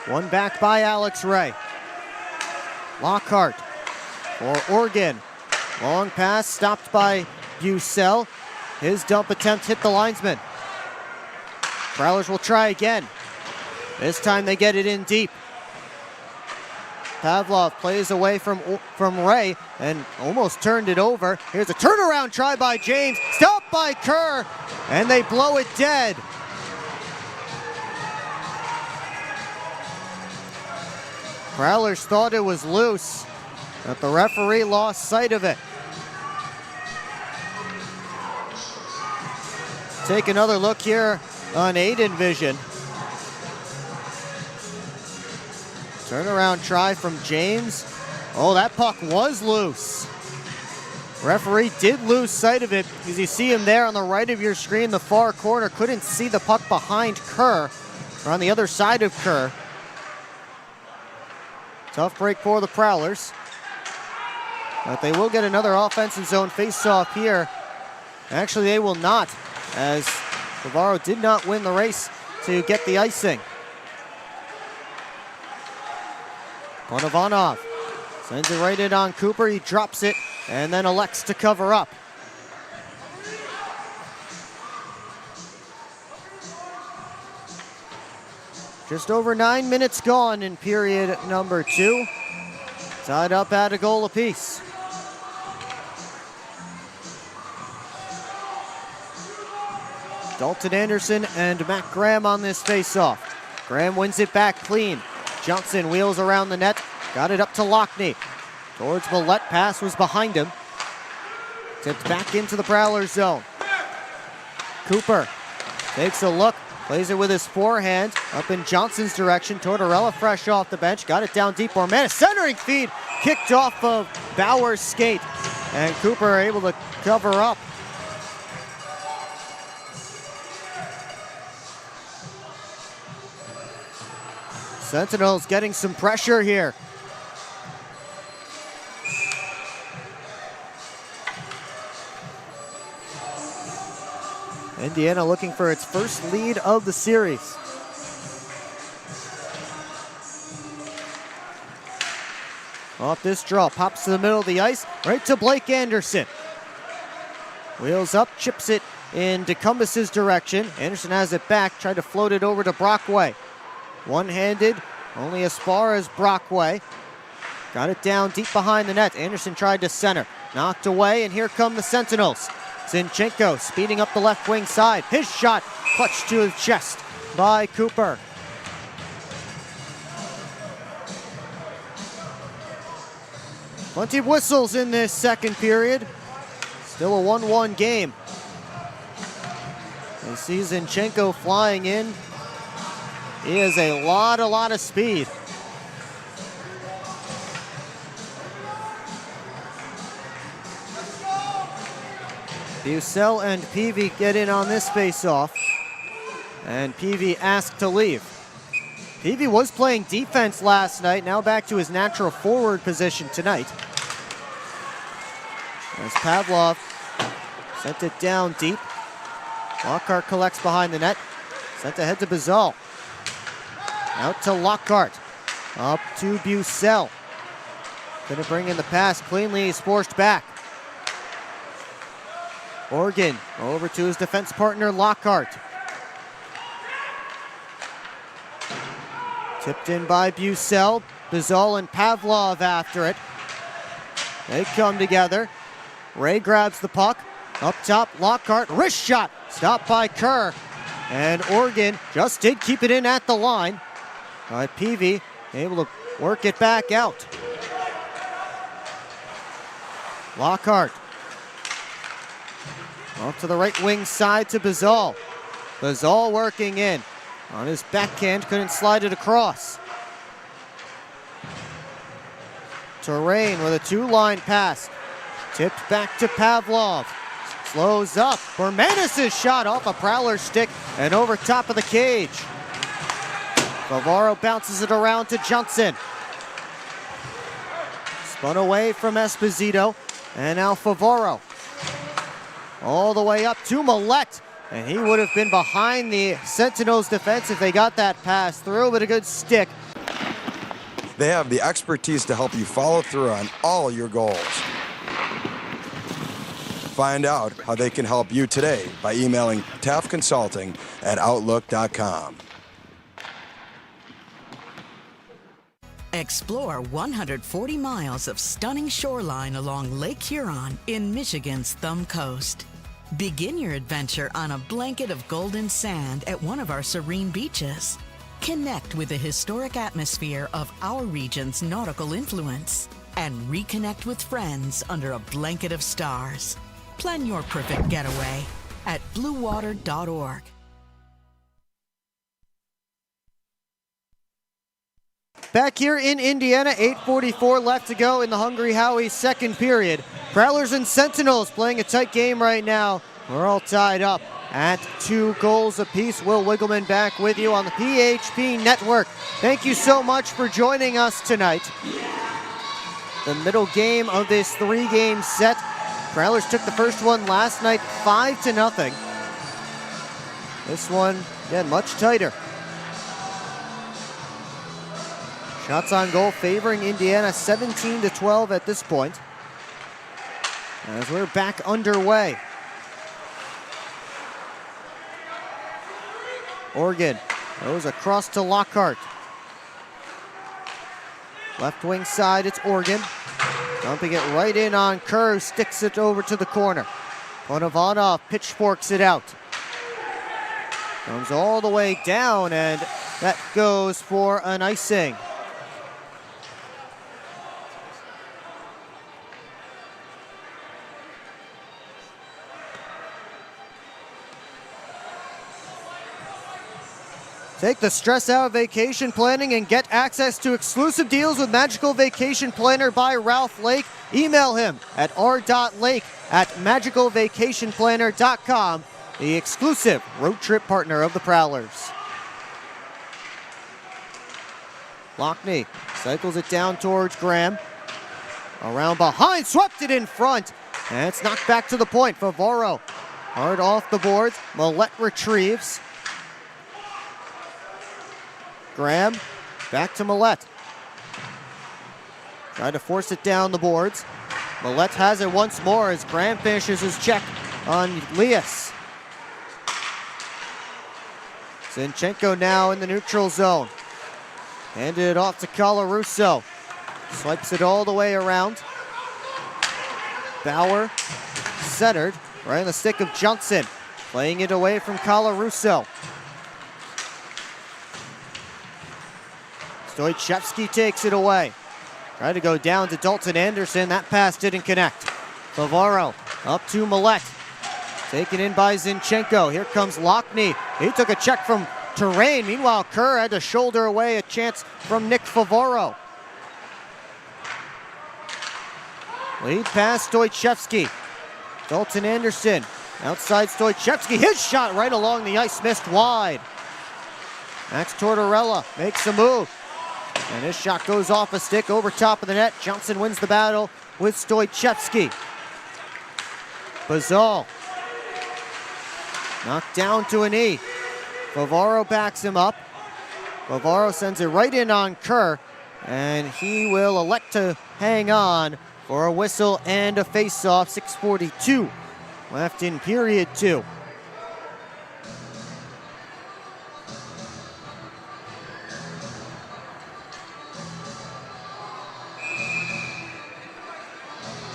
One back by Alex Ray. Lockhart for Oregon. Long pass stopped by Bucell. His dump attempt hit the linesman. Prowlers will try again. This time they get it in deep. Pavlov plays away from Ray and almost turned it over. Here's a turnaround try by James. Stopped by Kerr, and they blow it dead. Prowlers thought it was loose, but the referee lost sight of it. Take another look here on Aiden Vision. Turnaround try from James. Oh, that puck was loose. Referee did lose sight of it because you see him there on the right of your screen, the far corner. Couldn't see the puck behind Kerr, or on the other side of Kerr. Tough break for the Prowlers. But they will get another offensive zone face-off here. Actually, they will not, as Favaro did not win the race to get the icing. Ponovanov sends it right in on Cooper. He drops it and then elects to cover up. Just over 9 minutes gone in period number 2. Tied up at a goal apiece. Dalton Anderson and Matt Graham on this face-off. Graham wins it back clean. Johnson wheels around the net. Got it up to Lockney. Towards Millette, pass was behind him. Tipped back into the Prowler zone. Cooper takes a look. Plays it with his forehand up in Johnson's direction. Tortorella fresh off the bench. Got it down deep. Ormana centering feed. Kicked off of Bauer's skate. And Cooper able to cover up. Sentinels getting some pressure here. Indiana looking for its first lead of the series. Off this draw, pops to the middle of the ice, right to Blake Anderson. Wheels up, chips it in DeCumbus's direction. Anderson has it back, tried to float it over to Brockway. One-handed, only as far as Brockway. Got it down deep behind the net. Anderson tried to center. Knocked away, and here come the Sentinels. Zinchenko speeding up the left wing side. His shot clutched to his chest by Cooper. Plenty of whistles in this second period. Still a 1-1 game. You see Zinchenko flying in. He has a lot of speed. Bucell and Peavy get in on this face-off. And Peavy asked to leave. Peavy was playing defense last night, now back to his natural forward position tonight. As Pavlov sent it down deep. Lockhart collects behind the net. Sent ahead to Bazal. Out to Lockhart. Up to Bucell. Couldn't bring in the pass cleanly. He's forced back. Organ over to his defense partner Lockhart. Tipped in by Bucell. Bazal and Pavlov after it. They come together. Ray grabs the puck. Up top, Lockhart. Wrist shot. Stopped by Kerr. And Organ just did keep it in at the line. Peavy able to work it back out. Lockhart. Off to the right wing side to Bazal. Bazal working in. On his backhand, couldn't slide it across. Terrain with a two-line pass. Tipped back to Pavlov. Slows up. Bermanis' shot off a Prowler stick and over top of the cage. Favaro bounces it around to Johnson. Spun away from Esposito. And now Favaro. All the way up to Millette. And he would have been behind the Sentinels defense if they got that pass through, but a good stick. They have the expertise to help you follow through on all your goals. Find out how they can help you today by emailing taftconsulting@outlook.com. Explore 140 miles of stunning shoreline along Lake Huron in Michigan's Thumb Coast. Begin your adventure on a blanket of golden sand at one of our serene beaches. Connect with the historic atmosphere of our region's nautical influence and reconnect with friends under a blanket of stars. Plan your perfect getaway at bluewater.org. Back here in Indiana, 8:44 left to go in the Hungry Howie's second period. Prowlers and Sentinels playing a tight game right now. We're all tied up at 2 goals apiece. Will Wiggleman back with you on the PHP Network. Thank you so much for joining us tonight. The middle game of this 3-game set. Prowlers took the first one last night 5-0. This one, again, much tighter. Shots on goal favoring Indiana 17-12 at this point. As we're back underway. Organ goes across to Lockhart. Left wing side, it's Organ. Dumping it right in on Kerr, sticks it over to the corner. Bonovanov pitchforks it out. Comes all the way down, and that goes for an icing. Take the stress out of vacation planning and get access to exclusive deals with Magical Vacation Planner by Ralph Lake. Email him at r.lake@magicalvacationplanner.com, the exclusive road trip partner of the Prowlers. Lockney cycles it down towards Graham. Around behind, swept it in front. And it's knocked back to the point. Favaro hard off the boards. Millette retrieves. Graham, back to Millette. Trying to force it down the boards. Millette has it once more as Graham finishes his check on Lias. Zinchenko now in the neutral zone. Handed it off to Colarusso. Swipes it all the way around. Bauer centered right on the stick of Johnson. Playing it away from Colarusso. Stoichevsky takes it away. Tried to go down to Dalton Anderson. That pass didn't connect. Favaro up to Millet. Taken in by Zinchenko. Here comes Lockney. He took a check from Terrain. Meanwhile, Kerr had to shoulder away a chance from Nick Favaro. Lead pass, Stoichevsky. Dalton Anderson outside Stoichevsky. His shot right along the ice, missed wide. Max Tortorella makes a move. And his shot goes off a stick over top of the net. Johnson wins the battle with Stoichevsky. Bazal knocked down to a knee. Favaro backs him up. Favaro sends it right in on Kerr, and he will elect to hang on for a whistle and a face-off. 6:42 left in period 2.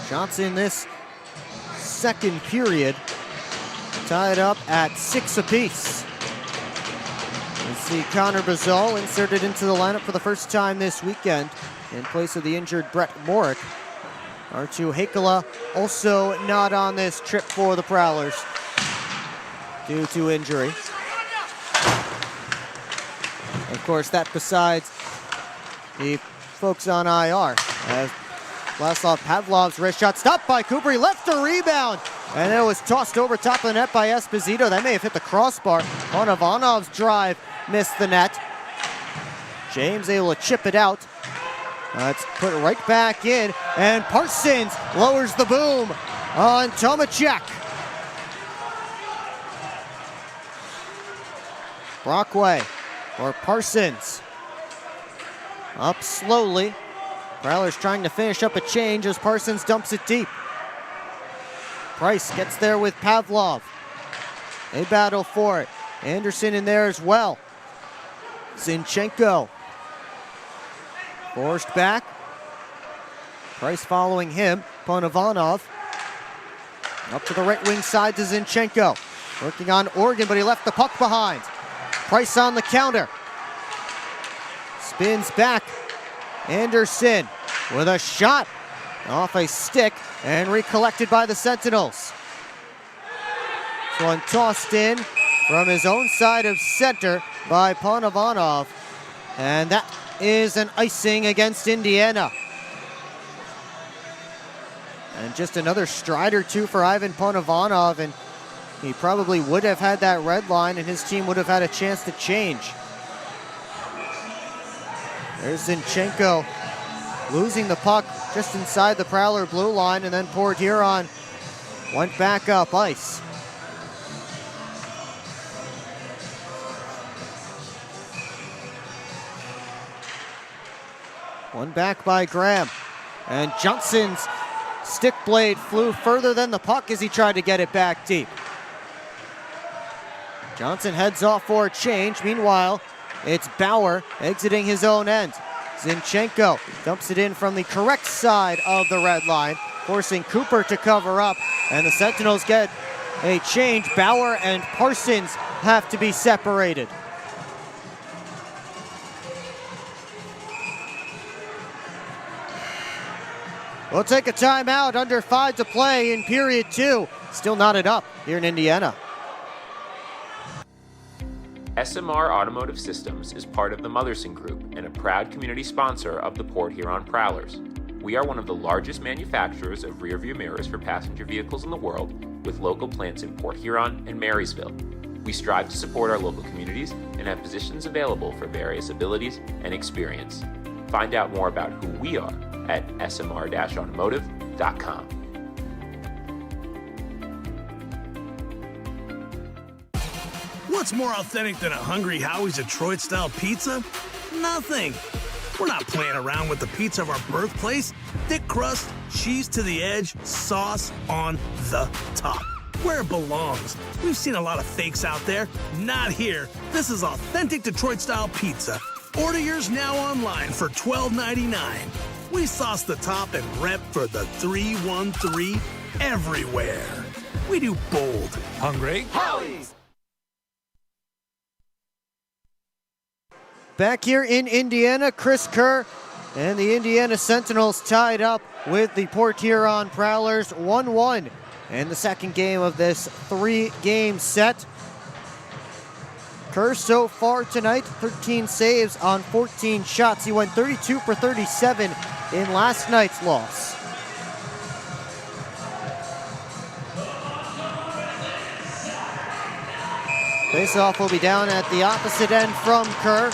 Shots in this second period tied up at 6 apiece. We see Connor Bazal inserted into the lineup for the first time this weekend in place of the injured Brett Morick. Arttu Heikkila also not on this trip for the Prowlers due to injury. Of course, that besides the folks on IR. As Vladislav Pavlov's wrist shot stopped by Cooper. He left a rebound, and it was tossed over top of the net by Esposito. That may have hit the crossbar. Ponovanov's drive missed the net. James able to chip it out. It's put right back in, and Parsons lowers the boom on Tomacek. Brockway for Parsons. Up slowly. Prowlers trying to finish up a change as Parsons dumps it deep. Price gets there with Pavlov. They battle for it. Anderson in there as well. Zinchenko. Forced back. Price following him. Ponovanov. Up to the right wing side to Zinchenko. Working on Organ, but he left the puck behind. Price on the counter. Spins back. Anderson with a shot off a stick and recollected by the Sentinels. This one tossed in from his own side of center by Ponovanov. And that is an icing against Indiana. And just another stride or two for Ivan Ponovanov, and he probably would have had that red line and his team would have had a chance to change. There's Zinchenko losing the puck just inside the Prowler blue line, and then Port Huron went back up ice. One back by Graham, and Johnson's stick blade flew further than the puck as he tried to get it back deep. Johnson heads off for a change. Meanwhile, it's Bauer exiting his own end. Zinchenko dumps it in from the correct side of the red line, forcing Cooper to cover up, and the Sentinels get a change. Bauer and Parsons have to be separated. We'll take a timeout, under 5 to play in period 2. Still knotted up here in Indiana. SMR Automotive Systems is part of the Motherson Group and a proud community sponsor of the Port Huron Prowlers. We are one of the largest manufacturers of rear-view mirrors for passenger vehicles in the world, with local plants in Port Huron and Marysville. We strive to support our local communities and have positions available for various abilities and experience. Find out more about who we are at smr-automotive.com. What's more authentic than a Hungry Howie's Detroit-style pizza? Nothing. We're not playing around with the pizza of our birthplace. Thick crust, cheese to the edge, sauce on the top. where it belongs. We've seen a lot of fakes out there. Not here. This is authentic Detroit-style pizza. Order yours now online for $12.99. We sauce the top and rep for the 313 everywhere. We do bold. Hungry? Howie's! Back here in Indiana, Chris Kerr and the Indiana Sentinels tied up with the Port Huron Prowlers 1-1 in the second game of this 3-game set. Kerr so far tonight, 13 saves on 14 shots. He went 32 for 37 in last night's loss. Faceoff will be down at the opposite end from Kerr.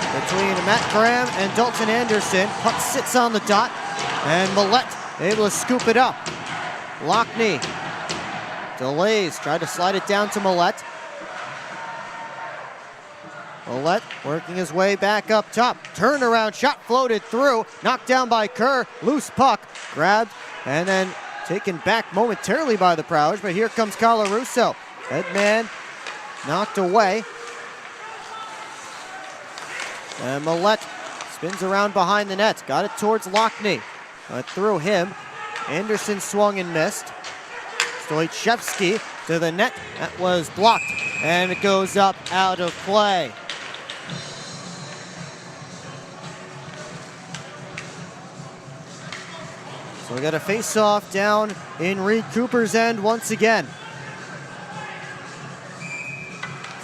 Between Matt Graham and Dalton Anderson. Puck sits on the dot, and Millette able to scoop it up. Lockney delays, tried to slide it down to Millette. Millette working his way back up top. Turnaround shot floated through, knocked down by Kerr. Loose puck, grabbed, and then taken back momentarily by the Prowlers, but here comes Colarusso. That man knocked away. And Millette spins around behind the net. Got it towards Lockney. But through him, Anderson swung and missed. Stoichevsky to the net. That was blocked. And it goes up out of play. So we got a face-off down in Reed Cooper's end once again.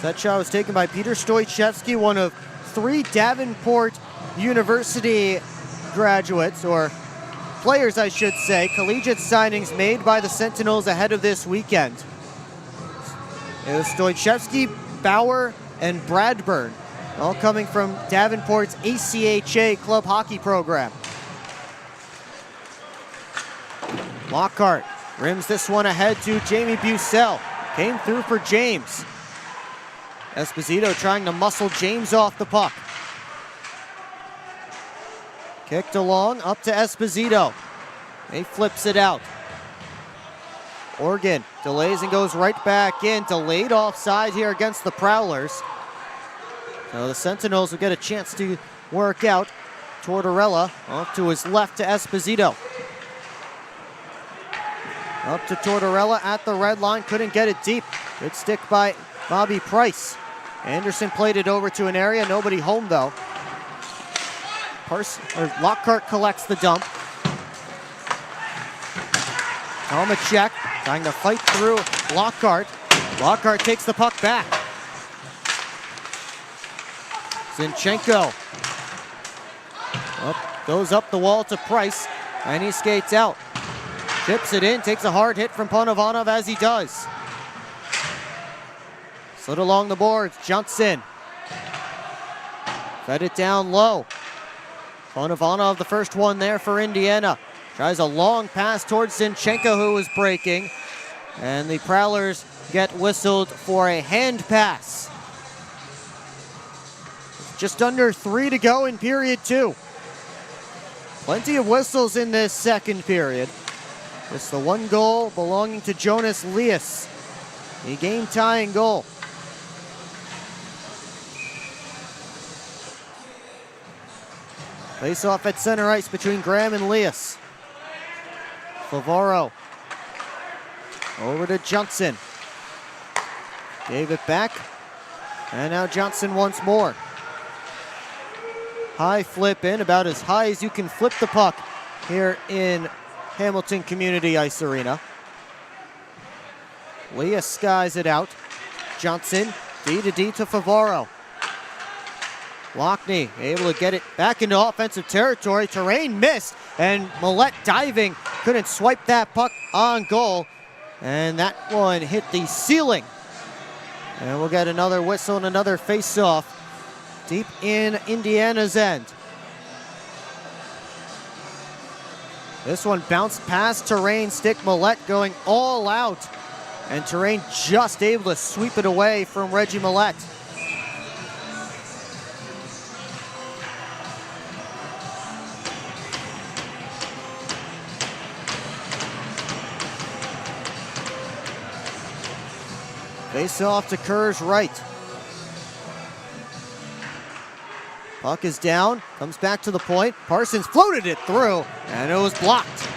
That shot was taken by Peter Stoichevsky, one of 3 Davenport University graduates, or players I should say, collegiate signings made by the Sentinels ahead of this weekend. It was Stoichevsky, Bauer, and Bradburn, all coming from Davenport's ACHA club hockey program. Lockhart rims this one ahead to Jamie Bussell. Came through for James. Esposito trying to muscle James off the puck. Kicked along, up to Esposito. He flips it out. Organ delays and goes right back in. Delayed offside here against the Prowlers. So the Sentinels will get a chance to work out. Tortorella off to his left to Esposito. Up to Tortorella at the red line, couldn't get it deep. Good stick by Bobby Price. Anderson played it over to an area, nobody home though. Lockhart collects the dump. Tomacek trying to fight through Lockhart. Lockhart takes the puck back. Zinchenko goes up the wall to Price, and he skates out. Chips it in, takes a hard hit from Ponovanov as he does. Slid along the boards, Johnson. Fed it down low. Ponovanov, the first one there for Indiana. Tries a long pass towards Zinchenko, who was breaking. And the Prowlers get whistled for a hand pass. Just under 3 to go in period 2. Plenty of whistles in this second period. Just the one goal belonging to Jonas Lias. A game-tying goal. Face-off at center ice between Graham and Lias. Favaro over to Johnson. Gave it back. And now Johnson once more. High flip in, about as high as you can flip the puck here in Hamilton Community Ice Arena. Lias skies it out. Johnson, D to Favaro. Lockney able to get it back into offensive territory. Terrain missed, and Millette diving. Couldn't swipe that puck on goal. And that one hit the ceiling. And we'll get another whistle and another face-off deep in Indiana's end. This one bounced past Terrain, stick Millette going all out. And Terrain just able to sweep it away from Reggie Millette. Face off to Kerr's right. Puck is down, comes back to the point. Parsons floated it through, and it was blocked.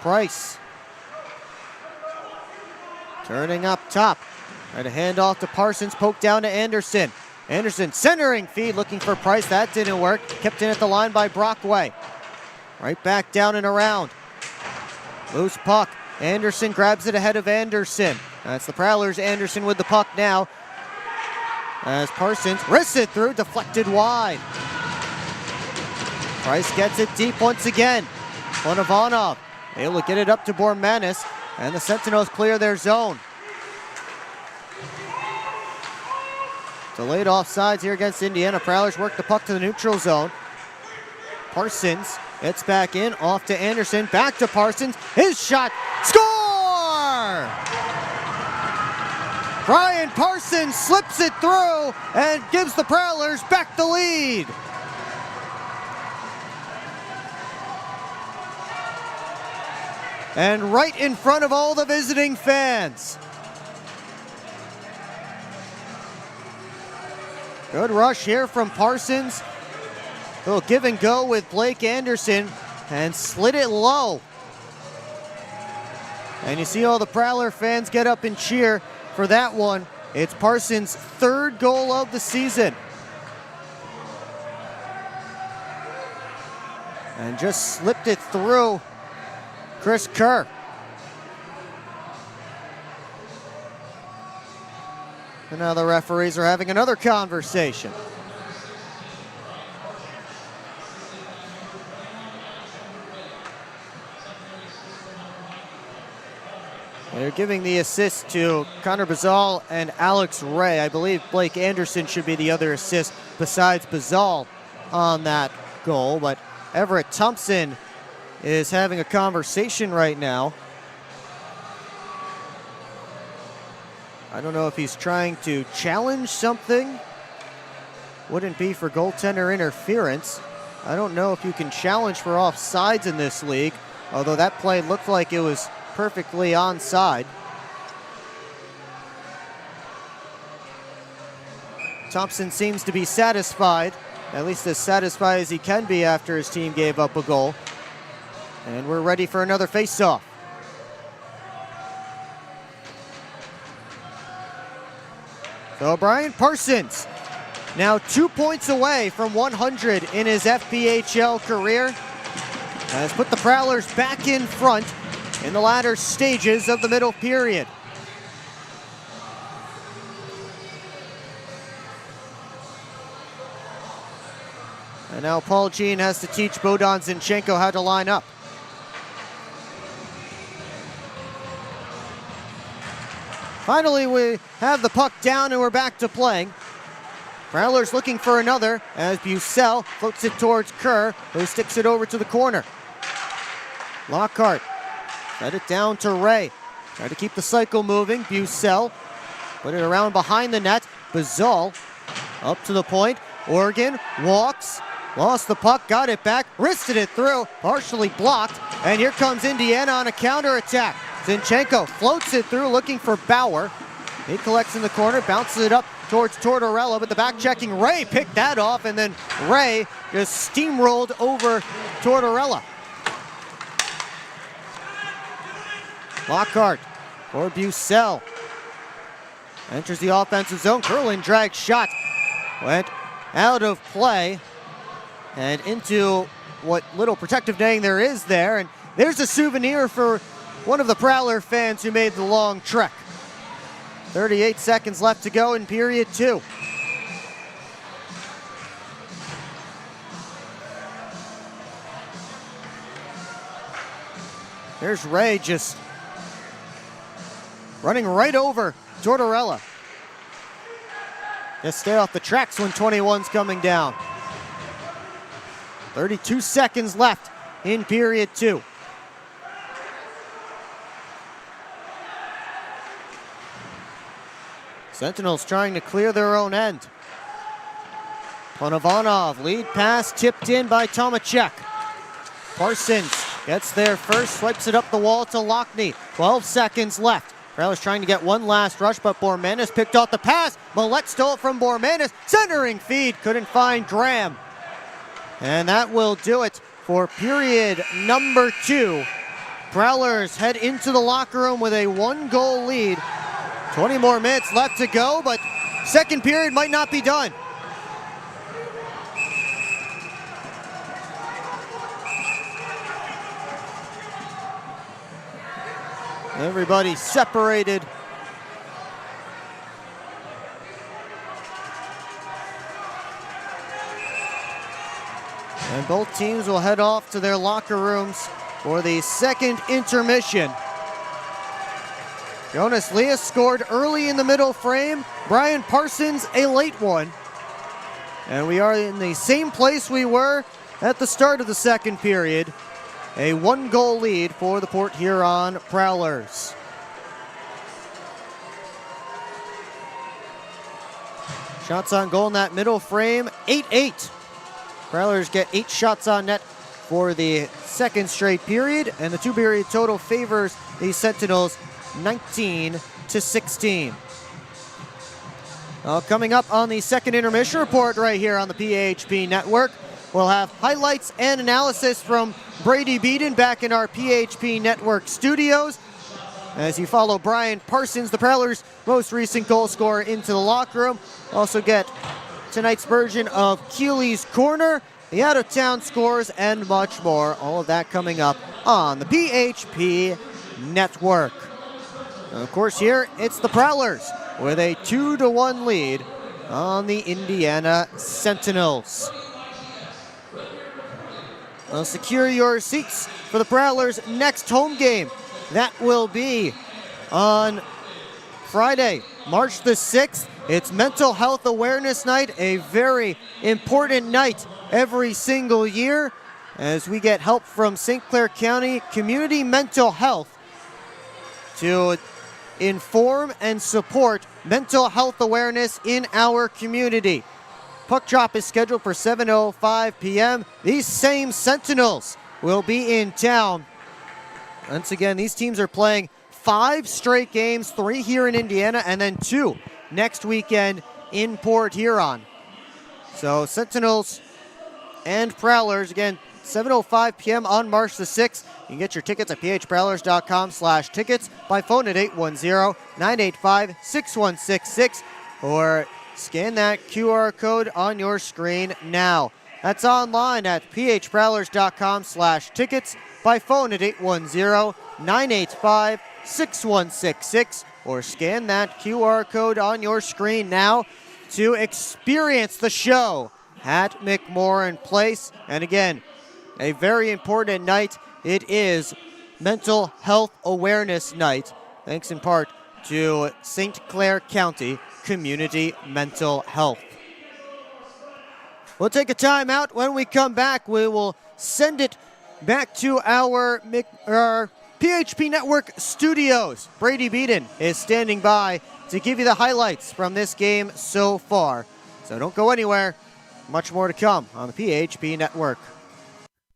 Price. Turning up top. Try to hand off to Parsons, poke down to Anderson. Anderson centering feed, looking for Price. That didn't work. Kept in at the line by Brockway. Right back down and around. Loose puck. Anderson grabs it ahead of Anderson. That's the Prowlers. Anderson with the puck now. As Parsons wrists it through, deflected wide. Price gets it deep once again. Ivanov able to get it up to Bormanis, and the Sentinels clear their zone. Delayed offsides here against Indiana. Prowlers work the puck to the neutral zone. Parsons gets back in, off to Anderson, back to Parsons. His shot, score! Brian Parsons slips it through and gives the Prowlers back the lead. And right in front of all the visiting fans. Good rush here from Parsons. A little give and go with Blake Anderson and slid it low. And you see all the Prowler fans get up and cheer for that one. It's Parsons' third goal of the season. And just slipped it through Chris Kerr. And now the referees are having another conversation. They're giving the assist to Connor Bazal and Alex Ray. I believe Blake Anderson should be the other assist besides Bazal on that goal, but Everett Thompson is having a conversation right now. I don't know if he's trying to challenge something. Wouldn't be for goaltender interference. I don't know if you can challenge for offsides in this league, although that play looked like it was perfectly onside. Thompson seems to be satisfied, at least as satisfied as he can be after his team gave up a goal. And we're ready for another face-off. So Brian Parsons, now 2 points away from 100 in his FPHL career, has put the Prowlers back in front in the latter stages of the middle period. And now Paul Jean has to teach Bohdan Zinchenko how to line up. Finally, we have the puck down and we're back to playing. Prowlers looking for another as Bucell floats it towards Kerr, who sticks it over to the corner. Lockhart set it down to Ray. Try to keep the cycle moving. Bucell put it around behind the net. Bazal up to the point. Oregon walks, lost the puck, got it back, wristed it through, partially blocked, and here comes Indiana on a counterattack. Zinchenko floats it through, looking for Bauer. He collects in the corner, bounces it up towards Tortorella, but the back-checking Ray picked that off, and then Ray just steamrolled over Tortorella. Lockhart for Bucell. Enters the offensive zone, curling drag shot. Went out of play and into what little protective netting there is there, and there's a souvenir for one of the Prowler fans who made the long trek. 38 seconds left to go in period 2. There's Ray just running right over Tortorella. Just stay off the tracks when 21's coming down. 32 seconds left in period 2. Sentinels trying to clear their own end. Ivanov, lead pass tipped in by Tomacek. Parsons gets there first, swipes it up the wall to Lockney. 12 seconds left. Prowlers trying to get one last rush, but Bormanis picked off the pass. Millette stole it from Bormanis. Centering feed, couldn't find Graham. And that will do it for period number 2. Prowlers head into the locker room with a 1-goal lead. 20 more minutes left to go, but second period might not be done. Everybody separated. And both teams will head off to their locker rooms for the second intermission. Jonas Leas scored early in the middle frame. Brian Parsons a late one. And we are in the same place we were at the start of the second period. A 1-goal lead for the Port Huron Prowlers. Shots on goal in that middle frame, 8-8. Prowlers get 8 shots on net for the second straight period, and the 2-period total favors the Sentinels 19-16. Coming up on the second intermission report right here on the PHP Network, we'll have highlights and analysis from Brady Beaton back in our PHP Network studios as you follow Brian Parsons, the Prowlers' most recent goal scorer, into the locker room. Also get tonight's version of Keeley's Corner, the out-of-town scores, and much more. All of that coming up on the PHP Network. And of course, here it's the Prowlers with a 2-1 lead on the Indiana Sentinels. Secure your seats for the Prowlers' next home game. That will be on Friday, March the 6th. It's Mental Health Awareness Night, a very important night every single year as we get help from St. Clair County Community Mental Health to inform and support mental health awareness in our community. Puck drop is scheduled for 7:05 p.m. These same Sentinels will be in town. Once again, these teams are playing 5 straight games, 3 here in Indiana, and then 2 next weekend in Port Huron. So Sentinels and Prowlers, again, 7:05 p.m. on March the 6th. You can get your tickets at phprowlers.com/tickets by phone at 810-985-6166 or scan that QR code on your screen now. That's online at phprowlers.com/tickets by phone at 810-985-6166 or scan that QR code on your screen now to experience the show at McMorran Place. And again, a very important night. It is Mental Health Awareness Night, thanks in part to St. Clair County Community Mental Health. We'll take a time out. When we come back, we will send it back to our PHP Network studios. Brady Beaton is standing by to give you the highlights from this game so far. So don't go anywhere. Much more to come on the PHP Network.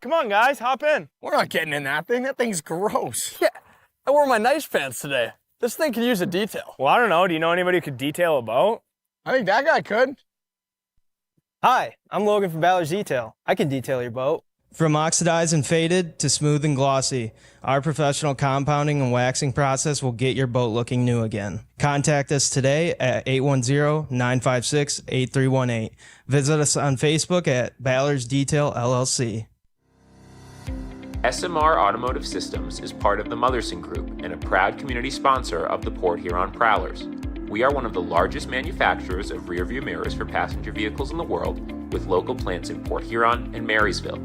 Come on, guys, hop in. We're not getting in that thing. That thing's gross. Yeah, I wore my nice pants today. This thing could use a detail. Well, I don't know. Do you know anybody who could detail a boat? I think that guy could. Hi, I'm Logan from Ballard's Detail. I can detail your boat. From oxidized and faded to smooth and glossy, our professional compounding and waxing process will get your boat looking new again. Contact us today at 810-956-8318. Visit us on Facebook at Ballard's Detail LLC. SMR Automotive Systems is part of the Motherson Group and a proud community sponsor of the Port Huron Prowlers. We are one of the largest manufacturers of rearview mirrors for passenger vehicles in the world, with local plants in Port Huron and Marysville.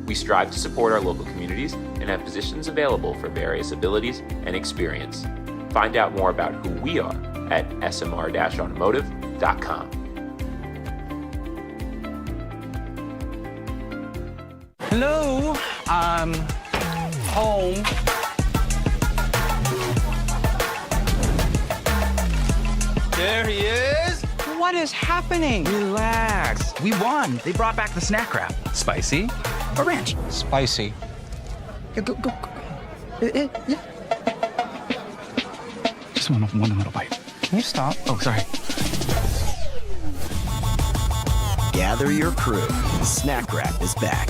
We strive to support our local communities and have positions available for various abilities and experience. Find out more about who we are at smr-automotive.com. Hello, I'm home. There he is. What is happening? Relax. We won. They brought back the snack wrap. Spicy or ranch? Spicy. Go. just want one little bite. Can you stop? Oh, sorry. Gather your crew. Snack Wrap is back.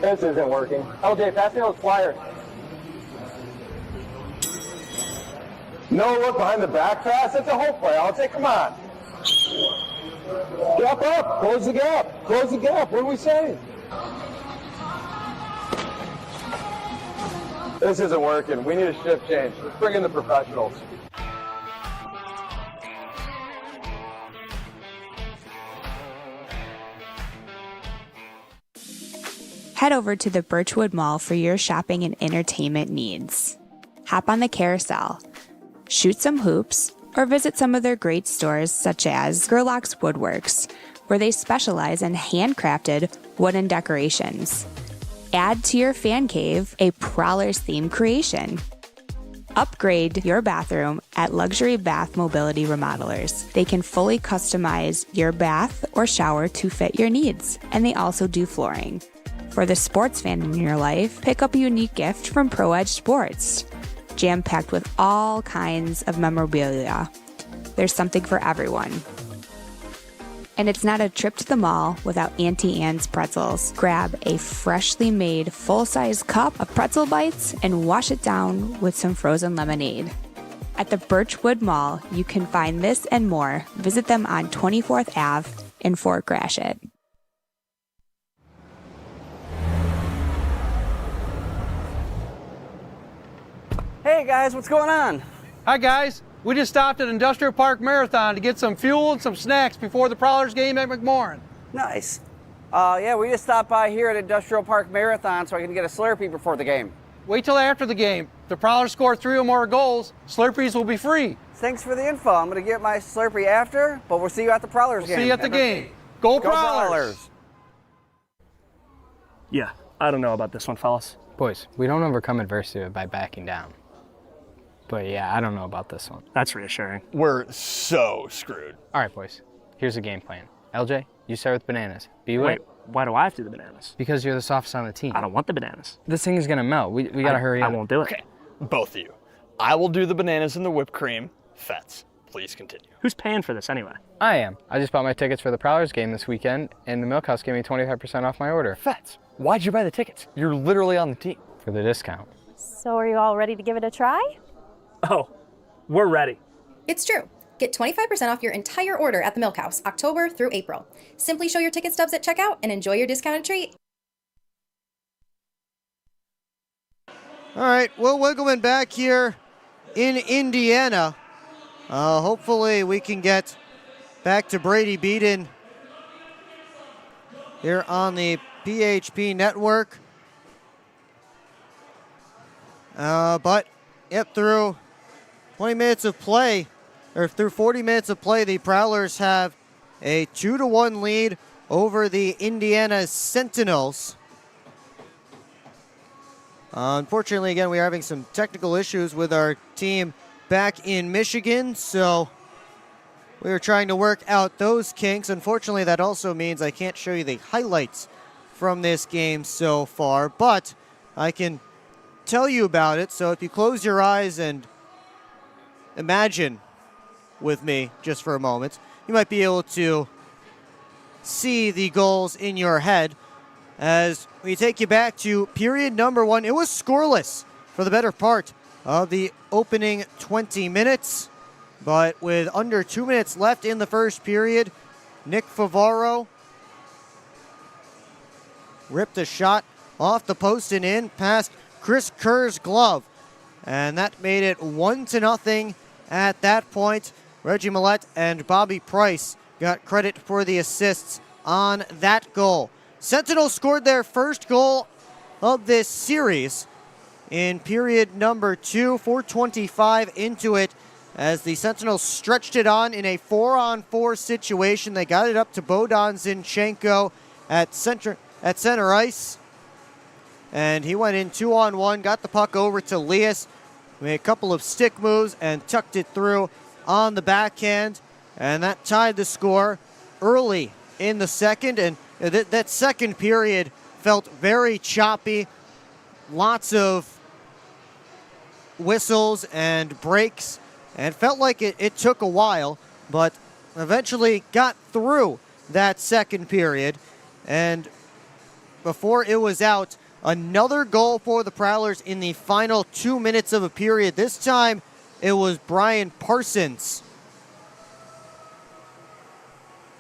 This isn't working. LJ, pass me those flyers. No look behind the back pass. It's a whole play. LJ, come on. Gap up. Close the gap. Close the gap. What are we saying? This isn't working. We need a shift change. Let's bring in the professionals. Head over to the Birchwood Mall for your shopping and entertainment needs. Hop on the carousel, shoot some hoops, or visit some of their great stores such as Gerlach's Woodworks, where they specialize in handcrafted wooden decorations. Add to your fan cave a Prowlers themed creation. Upgrade your bathroom at Luxury Bath Mobility Remodelers. They can fully customize your bath or shower to fit your needs, and they also do flooring. For the sports fan in your life, pick up a unique gift from Pro Edge Sports. Jam-packed with all kinds of memorabilia. There's something for everyone. And it's not a trip to the mall without Auntie Anne's pretzels. Grab a freshly made full-size cup of pretzel bites and wash it down with some frozen lemonade. At the Birchwood Mall, you can find this and more. Visit them on 24th Ave in Fort Gratiot. Hey guys, what's going on? Hi guys, we just stopped at Industrial Park Marathon to get some fuel and some snacks before the Prowlers game at McMorran. Nice. Yeah, we just stopped by here at Industrial Park Marathon so I can get a Slurpee before the game. Wait till after the game. If the Prowlers score 3 or more goals, Slurpees will be free. Thanks for the info. I'm going to get my Slurpee after, but we'll see you at the Prowlers game. See you at the game. Go Prowlers! Yeah, I don't know about this one, fellas. Boys, we don't overcome adversity by backing down. But yeah, I don't know about this one. That's reassuring. We're so screwed. All right, boys. Here's a game plan. LJ, you start with bananas. B-Way. Wait, why do I have to do the bananas? Because you're the softest on the team. I don't want the bananas. This thing is going to melt. We got to hurry up. I won't do it. Okay, both of you. I will do the bananas and the whipped cream. Fets, please continue. Who's paying for this anyway? I am. I just bought my tickets for the Prowlers game this weekend, and the Milk House gave me 25% off my order. Fets, why'd you buy the tickets? You're literally on the team. For the discount. So are you all ready to give it a try? Oh, we're ready. It's true. Get 25% off your entire order at the Milk House, October through April. Simply show your ticket stubs at checkout and enjoy your discounted treat. All right, Will Wiggleman back here in Indiana. Hopefully we can get back to Brady Beaton here on the PHP network. But, yep, through 20 minutes of play, or through 40 minutes of play, the Prowlers have a 2-1 lead over the Indiana Sentinels. Unfortunately, again, we are having some technical issues with our team back in Michigan, so we are trying to work out those kinks. Unfortunately, that also means I can't show you the highlights from this game so far, but I can tell you about it. So if you close your eyes and imagine with me just for a moment, you might be able to see the goals in your head as we take you back to period number 1. It was scoreless for the better part of the opening 20 minutes, but with under 2 minutes left in the first period, Nick Favaro ripped a shot off the post and in past Chris Kerr's glove, and that made it 1-0 at that point. Reggie Millette and Bobby Price got credit for the assists on that goal. Sentinels scored their first goal of this series in period number 2, 4:25 into it, as the Sentinels stretched it on in a 4-on-4 situation. They got it up to Bohdan Zinchenko at center ice, and he went in 2-on-1, got the puck over to Lias, made a couple of stick moves and tucked it through on the backhand, and that tied the score early in the second. And that second period felt very choppy. Lots of whistles and breaks, and felt like it took a while, but eventually got through that second period. And before it was out, another goal for the Prowlers in the final 2 minutes of a period. This time it was Brian Parsons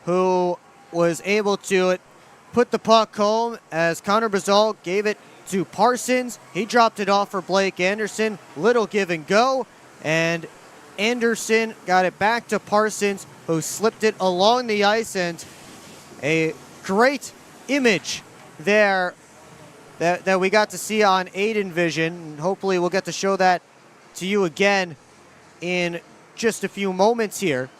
who was able to put the puck home as Connor Bazal gave it to Parsons. He dropped it off for Blake Anderson. Little give and go, and Anderson got it back to Parsons, who slipped it along the ice, and a great image there that we got to see on Aiden Vision. And hopefully we'll get to show that to you again in just a few moments here,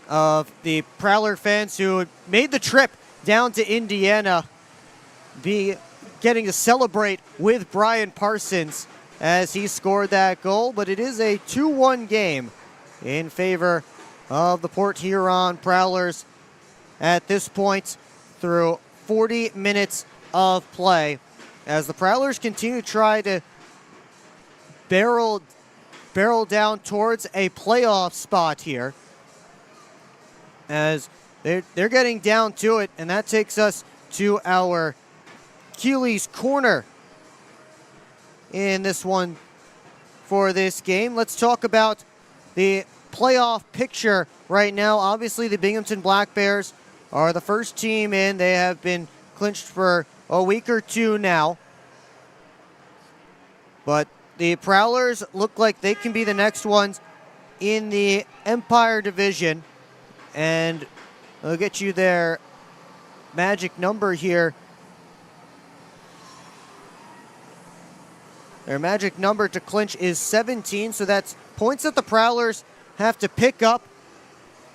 of the Prowler fans who made the trip down to Indiana be getting to celebrate with Brian Parsons as he scored that goal. But it is a 2-1 game in favor of the Port Huron Prowlers at this point through 40 minutes of play, as the Prowlers continue to try to barrel down towards a playoff spot here, as they're getting down to it. And that takes us to our Keeley's Corner in this one for this game. Let's talk about the playoff picture right now. Obviously, the Binghamton Black Bears are the first team in. They have been clinched for a week or two now, but the Prowlers look like they can be the next ones in the Empire Division, and I'll get you their magic number here. Their magic number to clinch is 17, so that's points that the Prowlers have to pick up,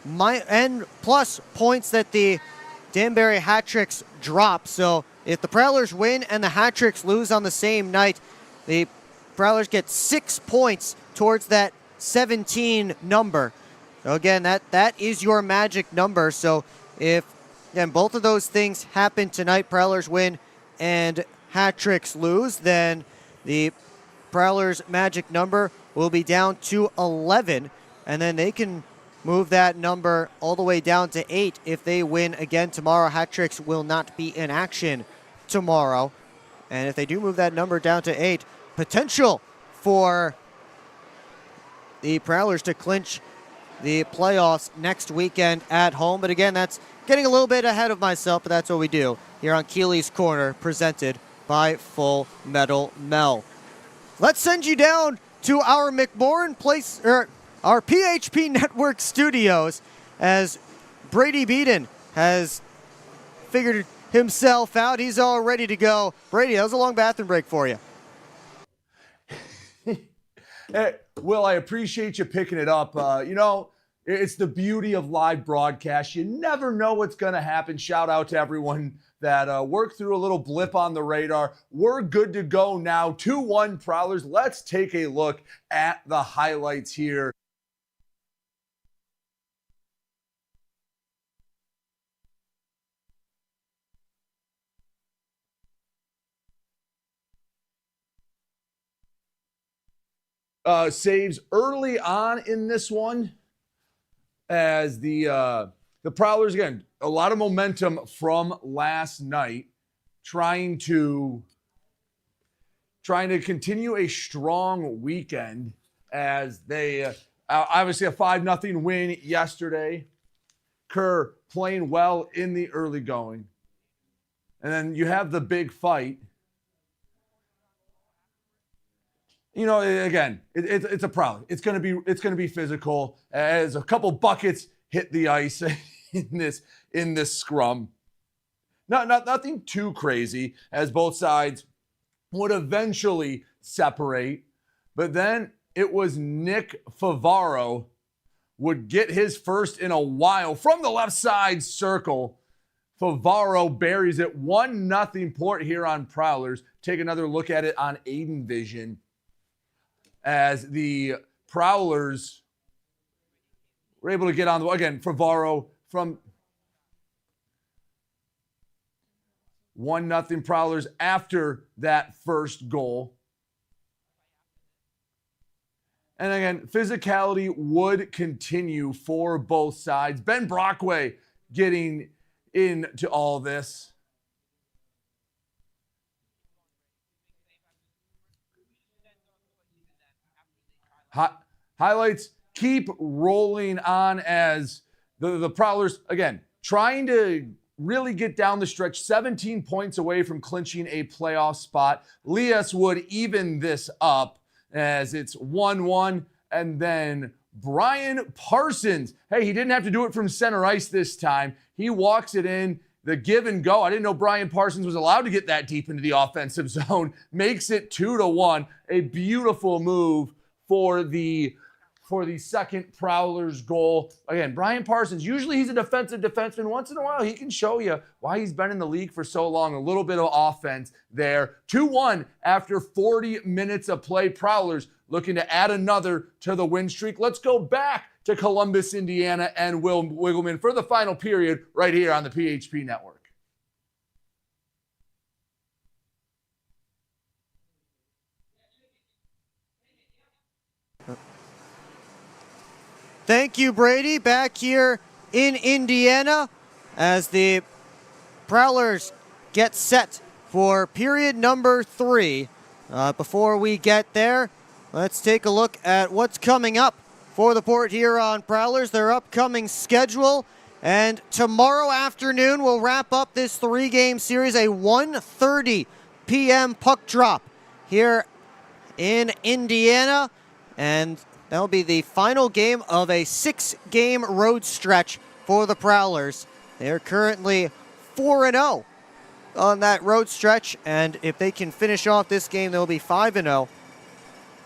and plus points that the Danbury Hat-Tricks drop. So if the Prowlers win and the Hat-Tricks lose on the same night, the Prowlers get 6 points towards that 17 number. So again, that is your magic number. So if again both of those things happen tonight, Prowlers win and Hat-Tricks lose, then the Prowlers' magic number will be down to 11, and then they can move that number all the way down to 8 if they win again tomorrow. Hat-Tricks will not be in action tomorrow, and if they do move that number down to 8, potential for the Prowlers to clinch the playoffs next weekend at home. But again, that's getting a little bit ahead of myself, but that's what we do here on Keeley's Corner, presented by Full Metal Mel. Let's send you down to our McMorran Place, or our PHP Network studios, as Brady Beaton has figured himself out. He's all ready to go. Brady, that was a long bathroom break for you. Hey, Will, I appreciate you picking it up. It's the beauty of live broadcast. You never know what's going to happen. Shout out to everyone that worked through a little blip on the radar. We're good to go now. 2-1 Prowlers. Let's take a look at the highlights here. Saves early on in this one, as the Prowlers, again, a lot of momentum from last night, trying to continue a strong weekend, as they obviously a 5-0 win yesterday. Kerr playing well in the early going, and then you have the big fight. Again, it's a problem. It's gonna be physical, as a couple buckets hit the ice in this scrum. Nothing too crazy, as both sides would eventually separate. But then it was Nick Favaro would get his first in a while from the left side circle. Favaro buries it. 1-0 Port Huron Prowlers. Take another look at it on Aiden Vision, as the Prowlers were able to get on the, again, Favaro from 1-0 Prowlers after that first goal. And again, physicality would continue for both sides. Ben Brockway getting into all this. Highlights keep rolling on as the Prowlers, again, trying to really get down the stretch, 17 points away from clinching a playoff spot. Lias would even this up as it's 1-1. And then Brian Parsons. Hey, he didn't have to do it from center ice this time. He walks it in. The give and go. I didn't know Brian Parsons was allowed to get that deep into the offensive zone. Makes it 2-1. A beautiful move for the second Prowlers goal. Again, Brian Parsons, usually he's a defensive defenseman. Once in a while, he can show you why he's been in the league for so long. A little bit of offense there. 2-1 after 40 minutes of play. Prowlers looking to add another to the win streak. Let's go back to Columbus, Indiana, and Will Wiggleman for the final period right here on the PHP Network. Thank you, Brady. Back here in Indiana as the Prowlers get set for period number 3. Before we get there, let's take a look at what's coming up for the Port Huron Prowlers, their upcoming schedule. And tomorrow afternoon, we'll wrap up this 3-game series, a 1:30 p.m. puck drop here in Indiana. And that'll be the final game of a 6-game road stretch for the Prowlers. They're currently 4-0 on that road stretch, and if they can finish off this game, they'll be 5-0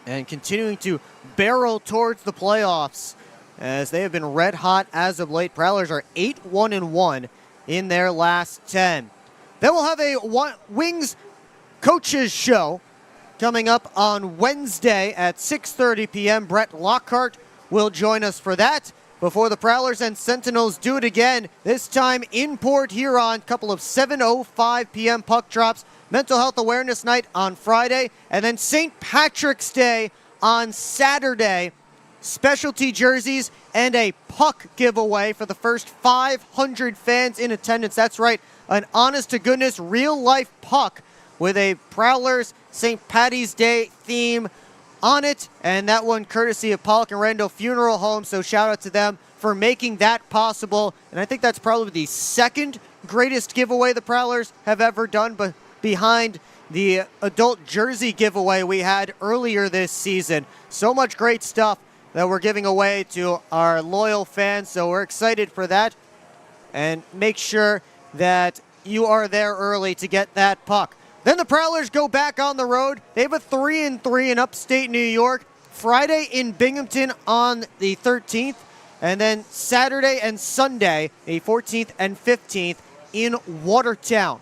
and continuing to barrel towards the playoffs as they have been red hot as of late. Prowlers are 8-1-1 in their last 10. Then we'll have a Wings coaches show coming up on Wednesday at 6:30 p.m. Brett Lockhart will join us for that before the Prowlers and Sentinels do it again, this time in Port Huron. Couple of 7:05 p.m. puck drops. Mental Health Awareness Night on Friday, and then St. Patrick's Day on Saturday. Specialty jerseys and a puck giveaway for the first 500 fans in attendance. That's right, an honest-to-goodness real-life puck with a Prowlers St. Patty's Day theme on it, and that one courtesy of Pollock and Randall Funeral Home, so shout out to them for making that possible. And I think that's probably the second greatest giveaway the Prowlers have ever done, but behind the adult jersey giveaway we had earlier this season. So much great stuff that we're giving away to our loyal fans, so we're excited for that. And make sure that you are there early to get that puck. Then the Prowlers go back on the road. They have a 3-3 in upstate New York. Friday in Binghamton on the 13th. And then Saturday and Sunday, the 14th and 15th in Watertown.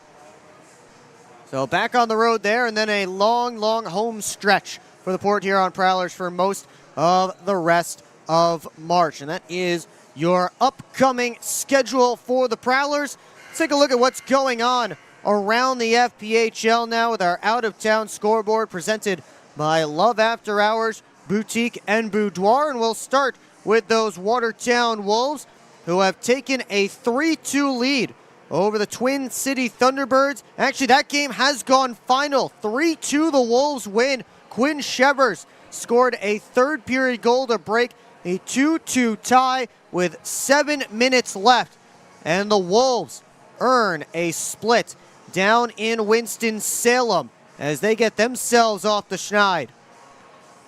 So back on the road there, and then a long, long home stretch for the Port Huron Prowlers for most of the rest of March. And that is your upcoming schedule for the Prowlers. Let's take a look at what's going on around the FPHL now with our out-of-town scoreboard presented by Love After Hours Boutique and Boudoir. And we'll start with those Watertown Wolves, who have taken a 3-2 lead over the Twin City Thunderbirds. Actually, that game has gone final. 3-2 the Wolves win. Quinn Shevers scored a third-period goal to break a 2-2 tie with 7 minutes left. And the Wolves earn a split down in Winston-Salem as they get themselves off the schneid.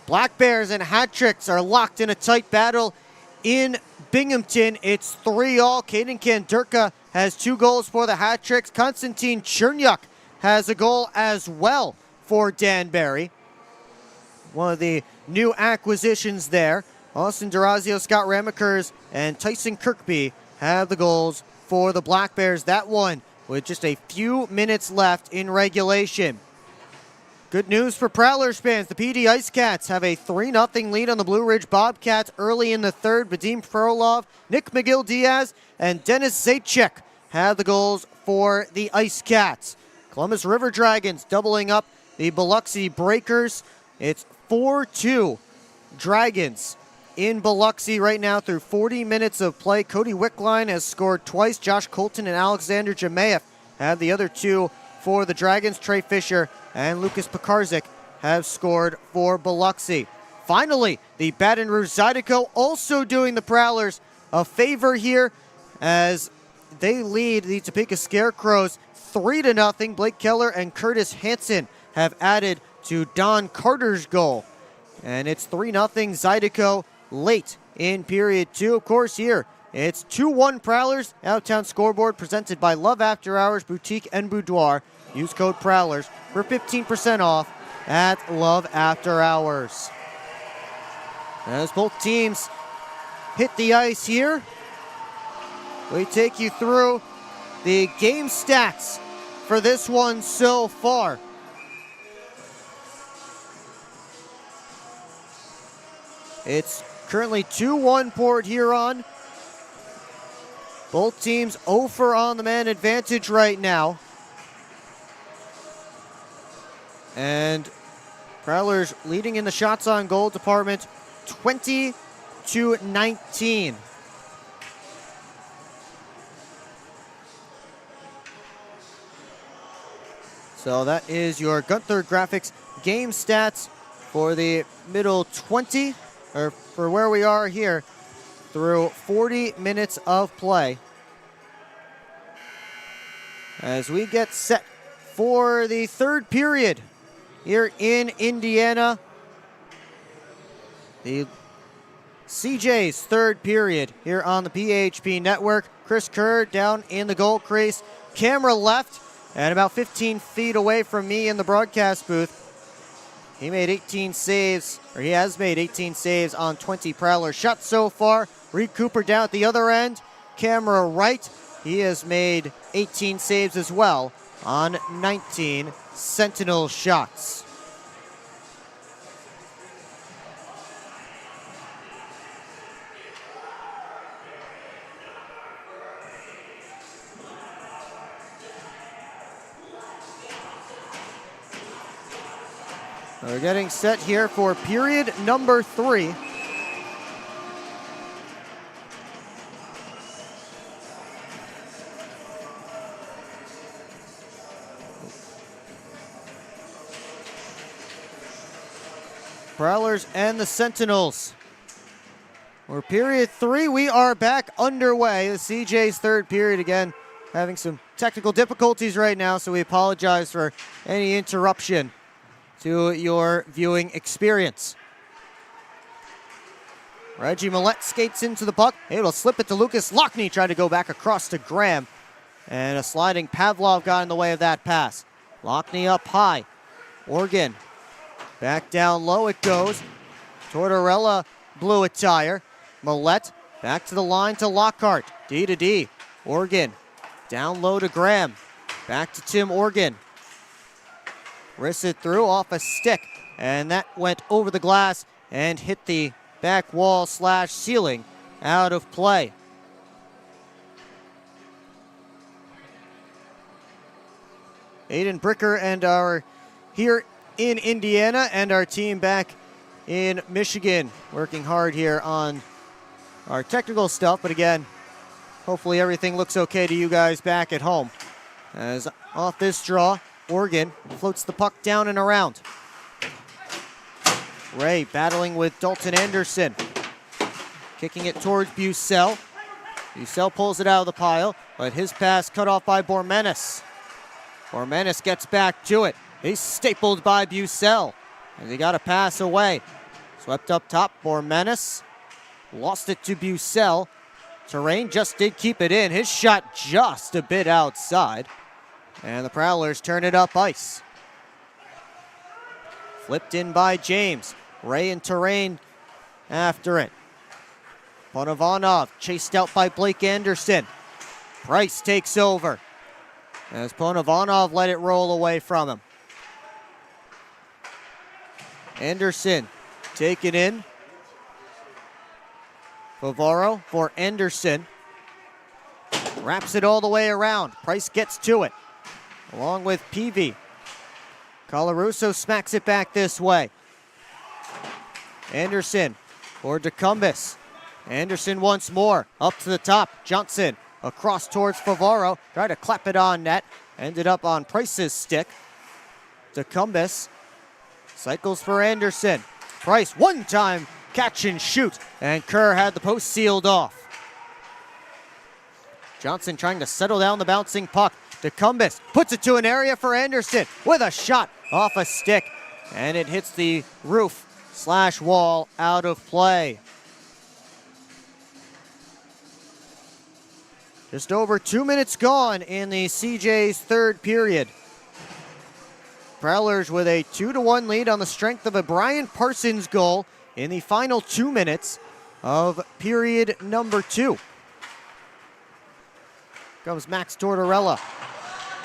Black Bears and Hat-Tricks are locked in a tight battle in Binghamton. It's 3-3. Caden Kandurka has 2 goals for the Hat-Tricks. Konstantin Chernyuk has a goal as well for Danbury. One of the new acquisitions there. Austin Durazio, Scott Ramakers, and Tyson Kirkby have the goals for the Black Bears. That one with just a few minutes left in regulation. Good news for Prowlers fans. The PD Ice Cats have a 3-0 lead on the Blue Ridge Bobcats early in the third. Vadim Frolov, Nick McGill-Diaz, and Dennis Zaitchik have the goals for the Ice Cats. Columbus River Dragons doubling up the Biloxi Breakers. It's 4-2 Dragons in Biloxi right now through 40 minutes of play. Cody Wickline has scored twice. Josh Colton and Alexander Jemayev have the other two for the Dragons. Trey Fisher and Lucas Pekarzik have scored for Biloxi. Finally, the Baton Rouge Zydeco also doing the Prowlers a favor here as they lead the Topeka Scarecrows 3-0. Blake Keller and Curtis Hansen have added to Don Carter's goal. And it's 3-0 Zydeco late in period 2. Of course, here it's 2-1 Prowlers. Out-of-town scoreboard presented by Love After Hours Boutique and Boudoir. Use code Prowlers for 15% off at Love After Hours. As both teams hit the ice here, we take you through the game stats for this one so far. It's currently 2-1 Port Huron. Both teams 0 for on the man advantage right now. And Prowlers leading in the shots on goal department 20-19. So that is your Gunther Graphics game stats for the middle 20, or for where we are here through 40 minutes of play. As we get set for the third period here in Indiana. The CJ's third period here on the PHP network. Chris Kerr down in the goal crease. Camera left and about 15 feet away from me in the broadcast booth. He made 18 saves, or he has made 18 saves on 20 Prowler shots so far. Reed Cooper down at the other end. Camera right. He has made 18 saves as well on 19 Sentinel shots. We're getting set here for period number 3. Prowlers and the Sentinels. For period 3, we are back underway. The CJ's third period again, having some technical difficulties right now, so we apologize for any interruption to your viewing experience. Reggie Millette skates into the puck. Able to slip it to Lucas Lockney, trying to go back across to Graham. And a sliding Pavlov got in the way of that pass. Lockney up high. Organ back down low it goes. Tortorella blew a tire. Millette back to the line to Lockhart. D to D. Organ down low to Graham. Back to Tim Organ. Wrists it through off a stick, and that went over the glass and hit the back wall / ceiling out of play. Aiden Bricker and our here in Indiana and our team back in Michigan working hard here on our technical stuff, but again, hopefully everything looks okay to you guys back at home. As off this draw, Oregon floats the puck down and around. Ray battling with Dalton Anderson. Kicking it towards Bucell. Bucell pulls it out of the pile, but his pass cut off by Bormanis. Bormanis gets back to it. He's stapled by Bucell. And he got a pass away. Swept up top, Bormanis. Lost it to Bucell. Terrain just did keep it in. His shot just a bit outside. And the Prowlers turn it up ice. Flipped in by James. Ray and Terrain after it. Ponovanov chased out by Blake Anderson. Price takes over as Ponovanov let it roll away from him. Anderson taken in. Favaro for Anderson. Wraps it all the way around. Price gets to it, along with Peavy. Colarusso smacks it back this way. Anderson for DeCumbis. Anderson once more, up to the top. Johnson across towards Favaro. Tried to clap it on net. Ended up on Price's stick. DeCumbis cycles for Anderson. Price one time catch and shoot. And Kerr had the post sealed off. Johnson trying to settle down the bouncing puck. DeCumbis puts it to an area for Anderson with a shot off a stick. And it hits the roof/wall out of play. Just over 2 minutes gone in the CJ's third period. Prowlers with a 2-1 lead on the strength of a Brian Parsons goal in the final 2 minutes of period number 2. Comes Max Tortorella.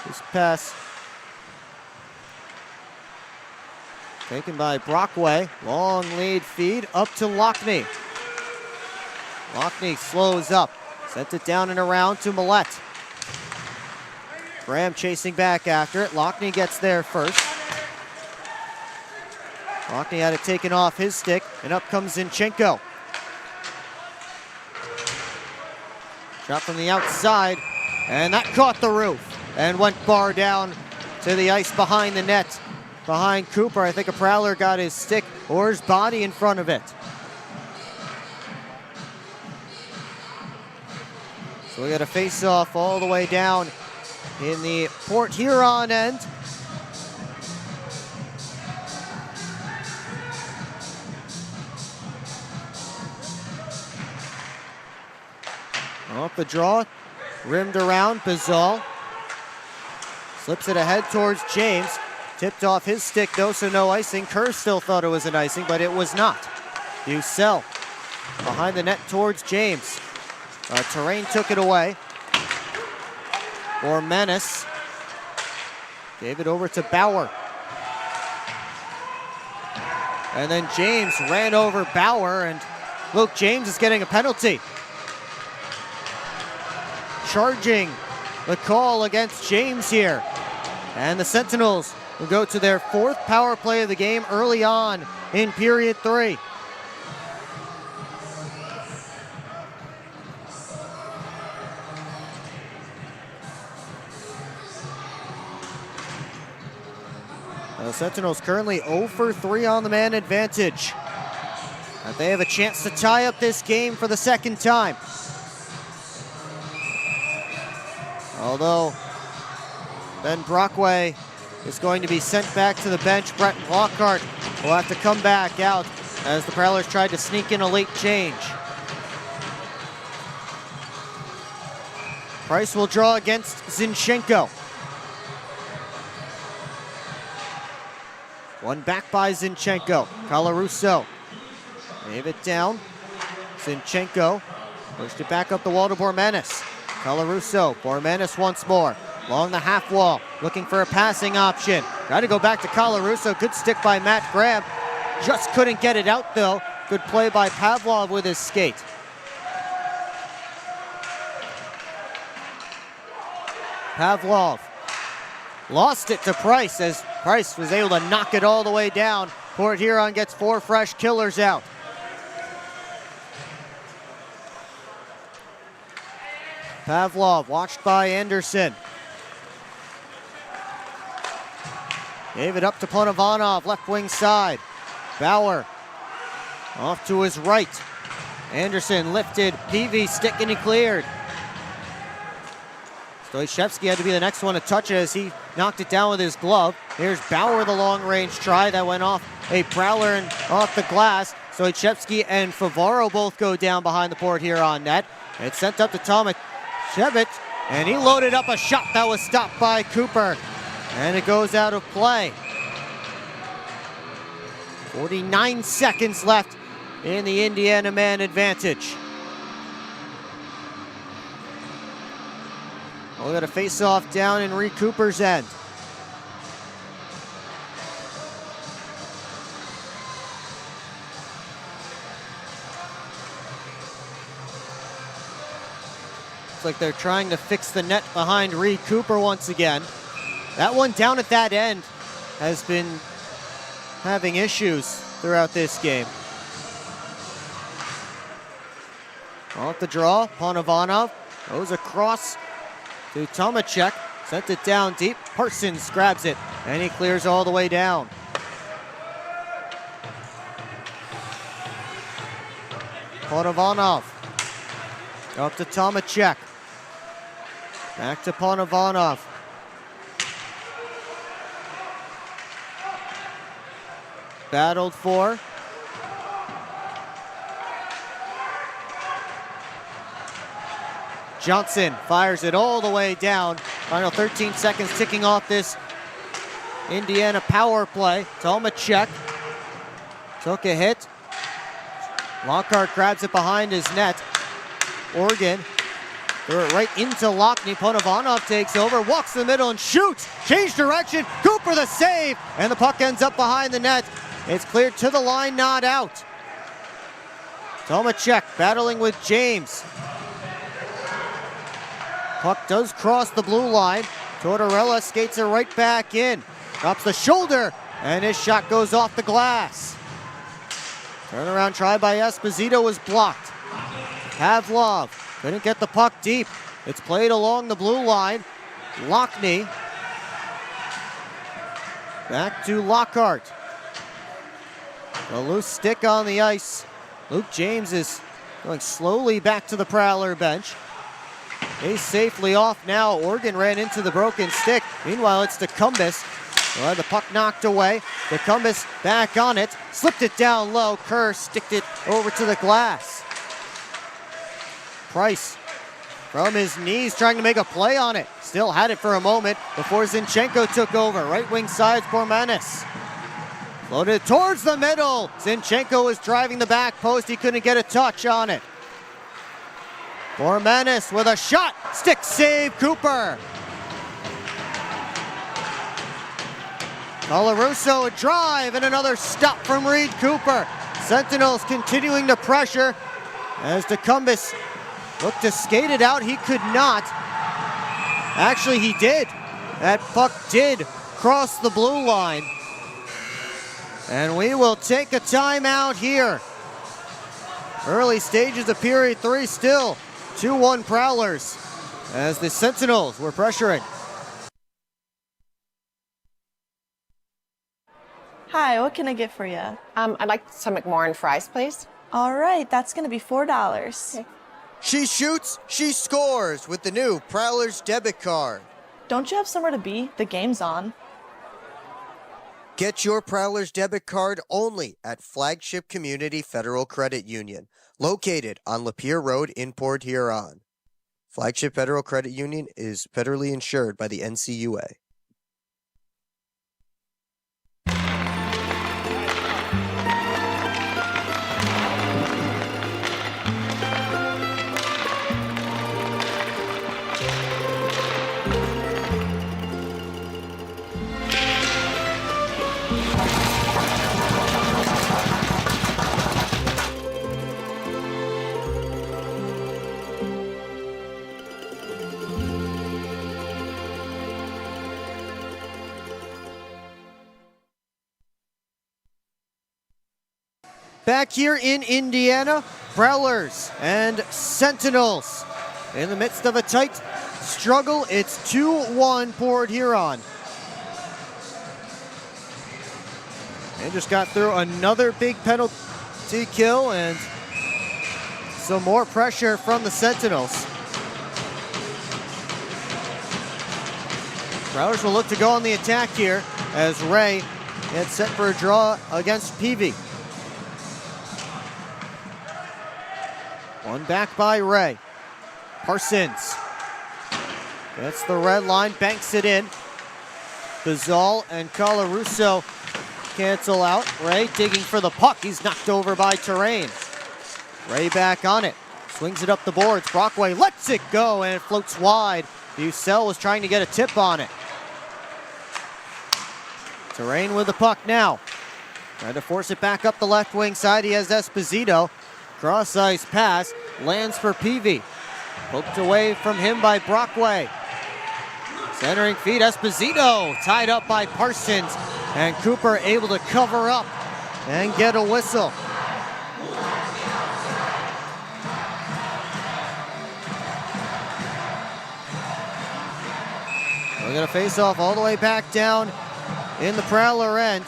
His pass taken by Brockway. Long lead feed up to Lockney. Lockney slows up. Sent it down and around to Millette. Graham chasing back after it. Lockney gets there first. Lockney had it taken off his stick, and up comes Zinchenko. Shot from the outside, and that caught the roof and went bar down to the ice behind the net. Behind Cooper, I think a Prowler got his stick or his body in front of it. So we got a face-off all the way down in the Port Huron end. Off the draw, rimmed around, Bizal. Slips it ahead towards James. Tipped off his stick though, so no icing. Kerr still thought it was an icing, but it was not. Bucell behind the net towards James. Terrain took it away. Or Menace. Gave it over to Bauer. And then James ran over Bauer, and Luke James is getting a penalty. Charging the call against James here. And the Sentinels will go to their 4th power play of the game early on in period 3. The Sentinels currently 0 for 3 on the man advantage. And they have a chance to tie up this game for the second time. Although Ben Brockway is going to be sent back to the bench. Brett Lockhart will have to come back out as the Prowlers tried to sneak in a late change. Price will draw against Zinchenko. One back by Zinchenko. Colarusso gave it down. Zinchenko pushed it back up the wall to Bormanis. Colarusso, Bormanis once more. Along the half wall, looking for a passing option. Got to go back to Colarusso. Good stick by Matt Graham. Just couldn't get it out though. Good play by Pavlov with his skate. Pavlov lost it to Price as Price was able to knock it all the way down. Port Huron gets 4 fresh killers out. Pavlov watched by Anderson. Gave it up to Ponovanov, left wing side. Bauer off to his right. Anderson lifted, Peavy stick and he cleared. Stoychevsky had to be the next one to touch it as he knocked it down with his glove. Here's Bauer, the long-range try that went off a Prowler and off the glass. Stoychevsky and Favaro both go down behind the Port Huron net. It's sent up to Tomaszewicz, and he loaded up a shot that was stopped by Cooper. And it goes out of play. 49 seconds left in the Indiana man advantage. We got a face-off down in Reed Cooper's end. Looks like they're trying to fix the net behind Reed Cooper once again. That one down at that end has been having issues throughout this game. Off the draw, Ponovanov goes across to Tomacek. Sent it down deep. Parsons grabs it, and he clears all the way down. Ponovanov. Up to Tomacek. Back to Ponovanov. Battled for. Johnson fires it all the way down. Final 13 seconds ticking off this Indiana power play. Tomacek took a hit. Lockhart grabs it behind his net. Oregon threw it right into Lockney. Ponovanov takes over, walks the middle and shoots. Change direction. Cooper the save. And the puck ends up behind the net. It's cleared to the line, not out. Tomacek battling with James. Puck does cross the blue line. Tortorella skates it right back in. Drops the shoulder, and his shot goes off the glass. Turnaround try by Esposito was blocked. Pavlov couldn't get the puck deep. It's played along the blue line. Lockney. Back to Lockhart. A loose stick on the ice. Luke James is going slowly back to the Prowler bench. He's safely off now. Oregon ran into the broken stick. Meanwhile, it's DeCumbis. The puck knocked away. DeCumbis back on it. Slipped it down low. Kerr sticked it over to the glass. Price from his knees trying to make a play on it. Still had it for a moment before Zinchenko took over. Right wing side, Bormanis. Floated towards the middle. Zinchenko was driving the back post. He couldn't get a touch on it. Bormanis with a shot. Stick save, Cooper. Colarusso a drive and another stop from Reed Cooper. Sentinels continuing to pressure as DeCumbis looked to skate it out. He could not. Actually, he did. That puck did cross the blue line. And we will take a timeout here. Early stages of period 3 still. 2-1 Prowlers as the Sentinels were pressuring. Hi, what can I get for you? I'd like some McMorrin fries, please. All right, that's going to be $4. Okay. She shoots, she scores with the new Prowlers debit card. Don't you have somewhere to be? The game's on. Get your Prowlers debit card only at Flagship Community Federal Credit Union, located on Lapeer Road in Port Huron. Flagship Federal Credit Union is federally insured by the NCUA. Back here in Indiana, Prowlers and Sentinels. In the midst of a tight struggle, it's 2-1 Port Huron. They just got through another big penalty kill and some more pressure from the Sentinels. Prowlers will look to go on the attack here as Ray gets set for a draw against Peavy. One back by Ray. Parsons gets the red line, banks it in. Bizal and Colarusso cancel out. Ray digging for the puck. He's knocked over by Terrain. Ray back on it. Swings it up the boards. Brockway lets it go and it floats wide. Bucell was trying to get a tip on it. Terrain with the puck now. Trying to force it back up the left wing side. He has Esposito. Cross ice pass, lands for Peavy. Poked away from him by Brockway. Centering feed, Esposito tied up by Parsons. And Cooper able to cover up and get a whistle. got a face-off all the way back down in the Prowler end.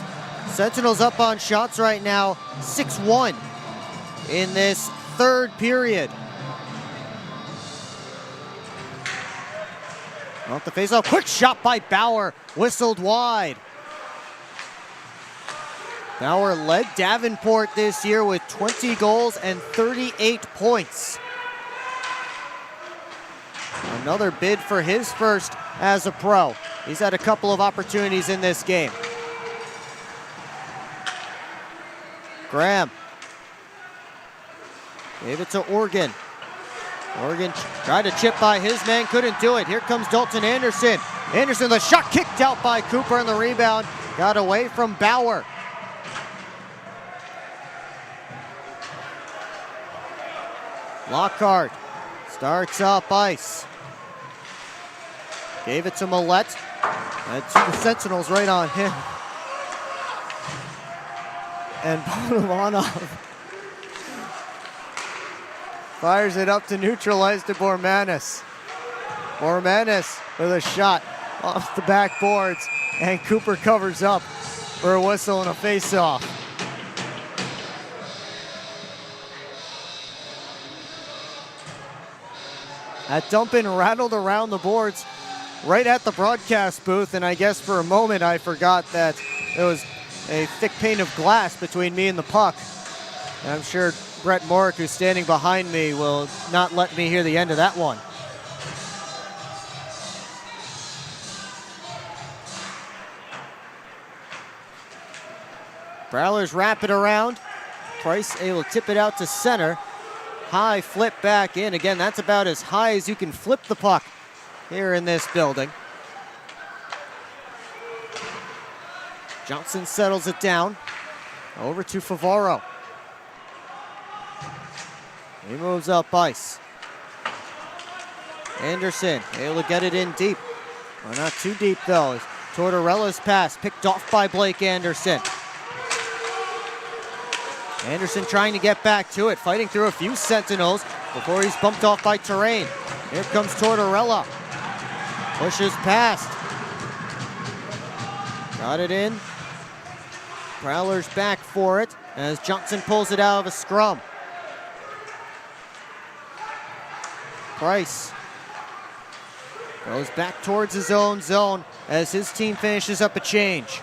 Sentinels up on shots right now, 6-1 in this third period. Off the face-off, quick shot by Bauer, whistled wide. Bauer led Davenport this year with 20 goals and 38 points. Another bid for his first as a pro. He's had a couple of opportunities in this game. Graham gave it to Organ. Organ tried to chip by his man, couldn't do it. Here comes Dalton Anderson. Anderson, the shot kicked out by Cooper, and the rebound got away from Bauer. Lockhart starts up ice. Gave it to Millette. And two Sentinels right on him. And Bonovanov fires it up to neutralize to Bormanis. Bormanis with a shot off the backboards, and Cooper covers up for a whistle and a face-off. That dump-in rattled around the boards right at the broadcast booth, and I guess for a moment I forgot that there was a thick pane of glass between me and the puck. And I'm sure Brett Morick, who's standing behind me, will not let me hear the end of that one. Prowlers wrap it around. Price able to tip it out to center. High flip back in. Again, that's about as high as you can flip the puck here in this building. Johnson settles it down. Over to Favaro. He moves up ice. Anderson able to get it in deep. Well, not too deep though. Tortorella's pass picked off by Blake Anderson. Anderson trying to get back to it, fighting through a few Sentinels before he's bumped off by Terrain. Here comes Tortorella. Pushes past. Got it in. Prowlers back for it as Johnson pulls it out of a scrum. Price goes back towards his own zone as his team finishes up a change.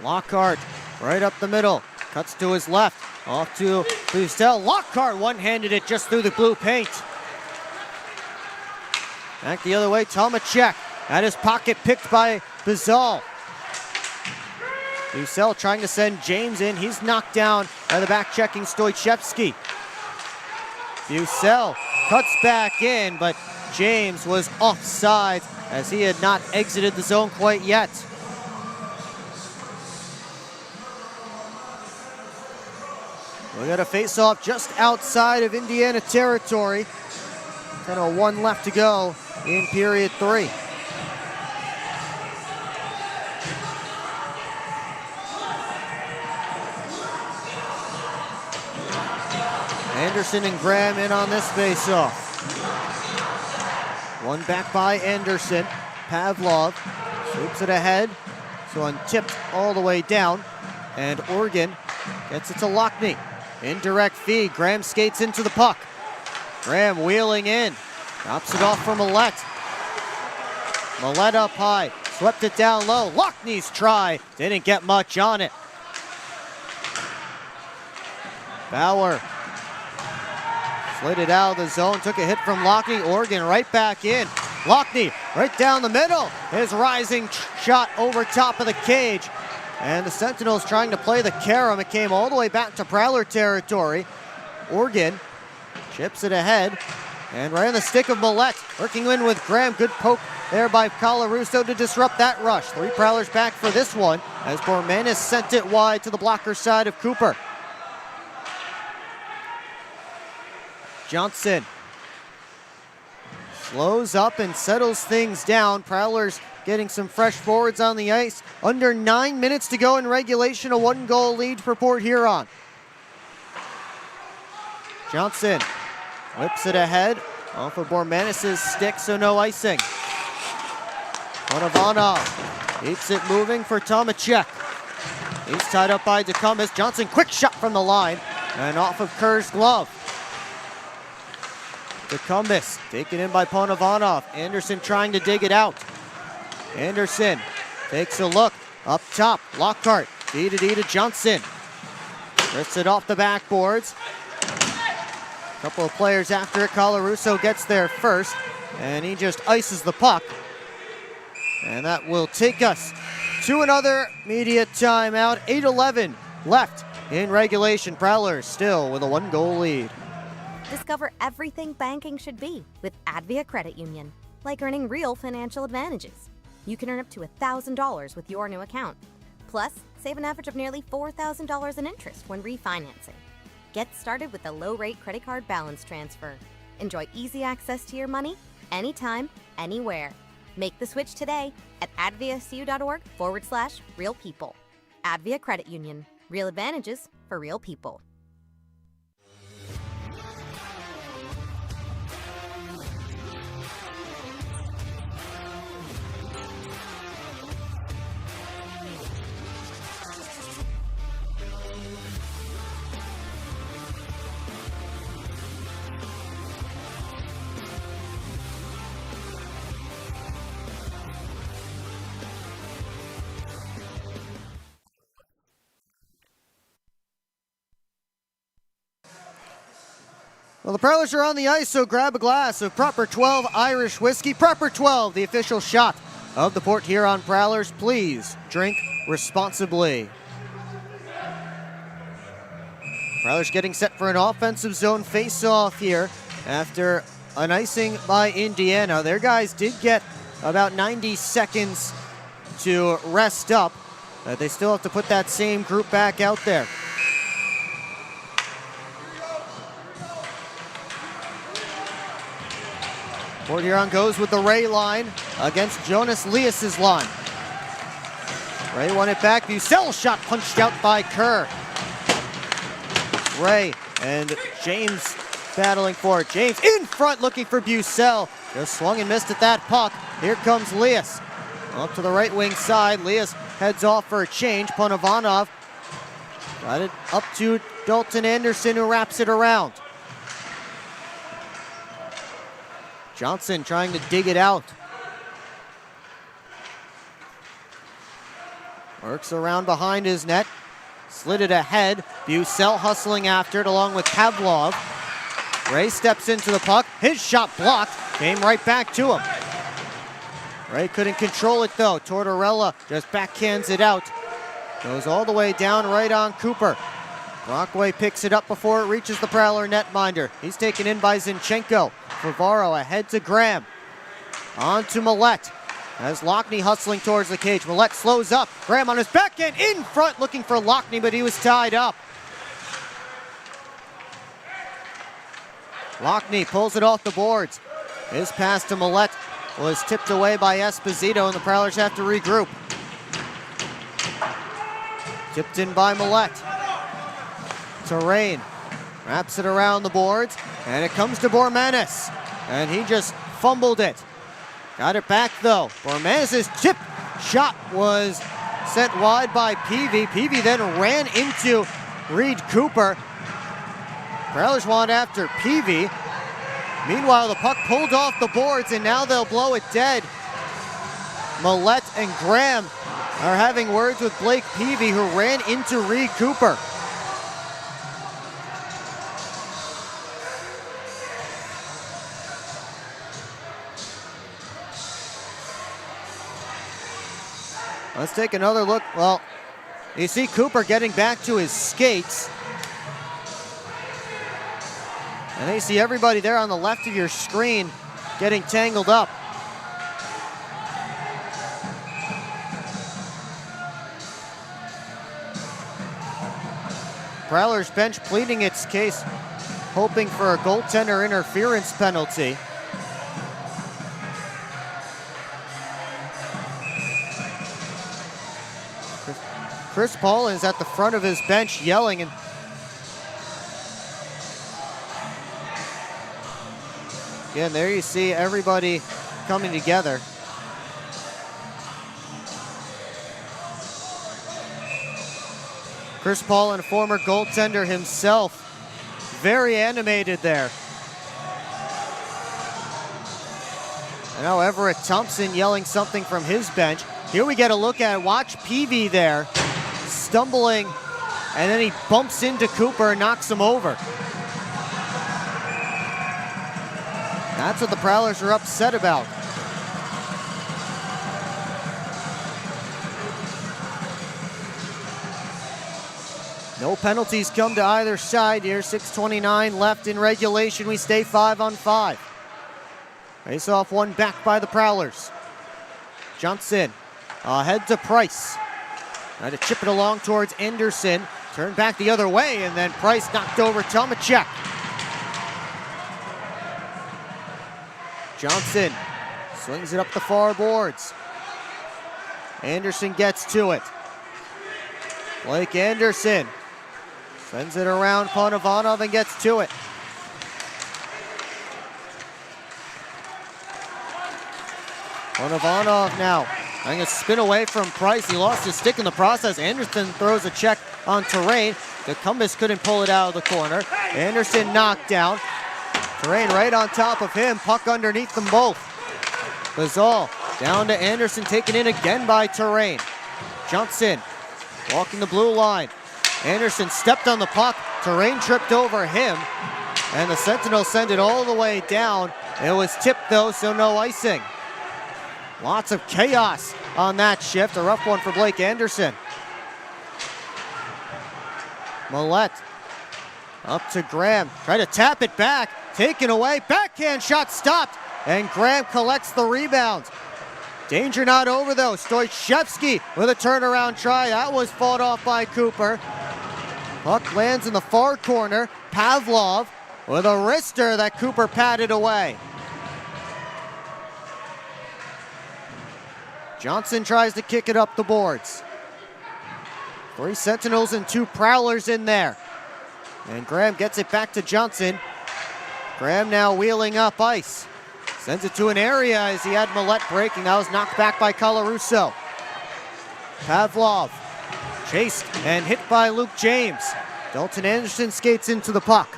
Lockhart right up the middle, cuts to his left, off to Bustel. Lockhart one-handed it just through the blue paint. Back the other way, Tomacek at his pocket, picked by Bizal. Bustel trying to send James in. He's knocked down by the back-checking Stoichevsky. Busel cuts back in, but James was offside as he had not exited the zone quite yet. We got a face-off just outside of Indiana territory. 10:01 left to go in period 3. Anderson and Graham in on this face-off. One back by Anderson. Pavlov sweeps it ahead. So untipped all the way down. And Oregon gets it to Lockney. Indirect feed. Graham skates into the puck. Graham wheeling in. Drops it off for Millette. Millette up high. Swept it down low. Lockney's try. Didn't get much on it. Bauer slid it out of the zone. Took a hit from Lockney. Oregon right back in. Lockney right down the middle. His rising shot over top of the cage. And the Sentinels trying to play the carom. It came all the way back to Prowler territory. Oregon chips it ahead. And right on the stick of Millette. Working in with Graham. Good poke there by Colarusso to disrupt that rush. 3 Prowlers back for this one as Bormanis sent it wide to the blocker side of Cooper. Johnson slows up and settles things down. Prowlers getting some fresh forwards on the ice. Under 9 minutes to go in regulation, a 1-goal lead for Port Huron. Johnson whips it ahead Off of Bormanis' stick, so no icing. Ponovanov keeps it moving for Tomacek. He's tied up by DeCumbis. Johnson, quick shot from the line, and off of Kerr's glove. DeCumbis taken in by Ponovanov. Anderson trying to dig it out. Anderson takes a look up top. Lockhart, D to Johnson. Rips it off the backboards. A couple of players after it. Colarusso gets there first, and he just ices the puck. And that will take us to another media timeout. 8:11 left in regulation. Prowlers still with a 1-goal lead. Discover everything banking should be with Advia Credit Union, like earning real financial advantages. You can earn up to $1,000 with your new account. Plus, save an average of nearly $4,000 in interest when refinancing. Get started with a low-rate credit card balance transfer. Enjoy easy access to your money anytime, anywhere. Make the switch today at adviacu.org/real people. Advia Credit Union. Real advantages for real people. Well, the Prowlers are on the ice, so grab a glass of Proper 12 Irish whiskey. Proper 12, the official shot of the Port Huron Prowlers. Please drink responsibly. Prowlers getting set for an offensive zone face-off here after an icing by Indiana. Their guys did get about 90 seconds to rest up. They still have to put that same group back out there. Port Huron goes with the Ray line against Jonas Lias's line. Ray won it back. Bucell shot punched out by Kerr. Ray and James battling for it. James in front looking for Bucell. Just swung and missed at that puck. Here comes Lias. Up to the right wing side. Lias heads off for a change. Ponovanov got it up to Dalton Anderson, who wraps it around. Johnson trying to dig it out. Works around behind his net. Slid it ahead. Bucell hustling after it along with Pavlov. Ray steps into the puck. His shot blocked. Came right back to him. Ray couldn't control it though. Tortorella just backhands it out. Goes all the way down right on Cooper. Brockway picks it up before it reaches the Prowler netminder. He's taken in by Zinchenko. Favaro ahead to Graham. On to Millette. As Lockney hustling towards the cage. Millette slows up. Graham on his backhand in front looking for Lockney, but he was tied up. Lockney pulls it off the boards. His pass to Millette was tipped away by Esposito, and the Prowlers have to regroup. Tipped in by Millette. Terrain wraps it around the boards, and it comes to Bormanis, and he just fumbled it. Got it back though. Bormanis' chip shot was sent wide by Peavy. Peavy then ran into Reed Cooper. Prowlers want after Peavy. Meanwhile, the puck pulled off the boards, and now they'll blow it dead. Millette and Graham are having words with Blake Peavy, who ran into Reed Cooper. Let's take another look. Well, you see Cooper getting back to his skates. And then you see everybody there on the left of your screen getting tangled up. Prowlers bench pleading its case, hoping for a goaltender interference penalty. Chris Paulin is at the front of his bench yelling, and Again, there you see everybody coming together. Chris Paul, and former goaltender himself, very animated there. And now Everett Thompson yelling something from his bench. Here we get a look at, watch Peavy there, stumbling, and then he bumps into Cooper and knocks him over. That's what the Prowlers are upset about. No penalties come to either side here. 6:29 left in regulation. We stay 5-on-5. Face-off one back by the Prowlers. Johnson ahead to Price. Trying to chip it along towards Anderson. Turn back the other way, and then Price knocked over Tomacek. Johnson swings it up the far boards. Anderson gets to it. Blake Anderson sends it around Ponovanov and gets to it. Ponovanov now trying to spin away from Price. He lost his stick in the process. Anderson throws a check on Terrain. Cumbus couldn't pull it out of the corner. Anderson knocked down. Terrain right on top of him. Puck underneath them both. Gazal down to Anderson, taken in again by Terrain. Johnson walking the blue line. Anderson stepped on the puck. Terrain tripped over him. And the Sentinels send it all the way down. It was tipped though, so no icing. Lots of chaos on that shift. A rough one for Blake Anderson. Millette up to Graham. Try to tap it back. Taken away. Backhand shot stopped. And Graham collects the rebound. Danger not over though. Stoychevsky with a turnaround try. That was fought off by Cooper. Puck lands in the far corner. Pavlov with a wrister that Cooper patted away. Johnson tries to kick it up the boards. 3 Sentinels and 2 Prowlers in there. And Graham gets it back to Johnson. Graham now wheeling up ice. Sends it to an area as he had Millette breaking. That was knocked back by Colarusso. Pavlov chased and hit by Luke James. Dalton Anderson skates into the puck.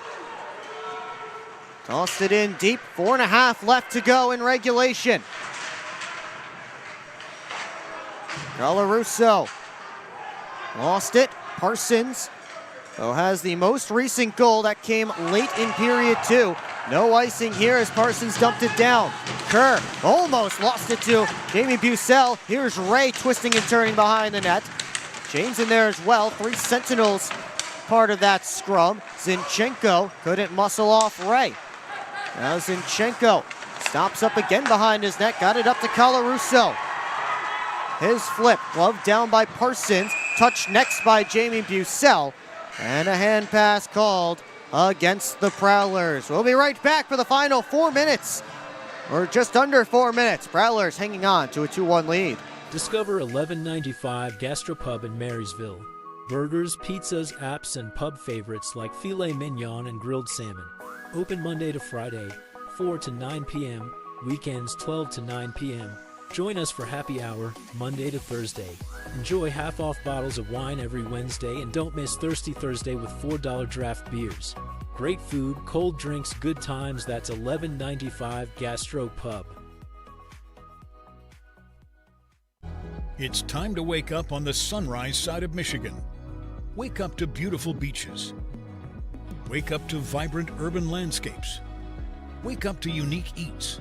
Tossed it in deep. 4.5 left to go in regulation. Colarusso lost it. Parsons, who has the most recent goal that came late in period 2. No icing here as Parsons dumped it down. Kerr almost lost it to Jamie Bucell. Here's Ray twisting and turning behind the net. James in there as well. 3 Sentinels part of that scrum. Zinchenko couldn't muscle off Ray. Now Zinchenko stops up again behind his net. Got it up to Colarusso. His flip, gloved down by Parsons, touched next by Jamie Bucell, and a hand pass called against the Prowlers. We'll be right back for the final 4 minutes, or just under 4 minutes. Prowlers hanging on to a 2-1 lead. Discover 1195 Gastropub in Marysville. Burgers, pizzas, apps, and pub favorites like filet mignon and grilled salmon. Open Monday to Friday, 4 to 9 p.m., weekends 12 to 9 p.m., Join us for happy hour, Monday to Thursday. Enjoy half-off bottles of wine every Wednesday and don't miss Thirsty Thursday with $4 draft beers. Great food, cold drinks, good times. That's $11.95 Gastro Pub. It's time to wake up on the sunrise side of Michigan. Wake up to beautiful beaches. Wake up to vibrant urban landscapes. Wake up to unique eats.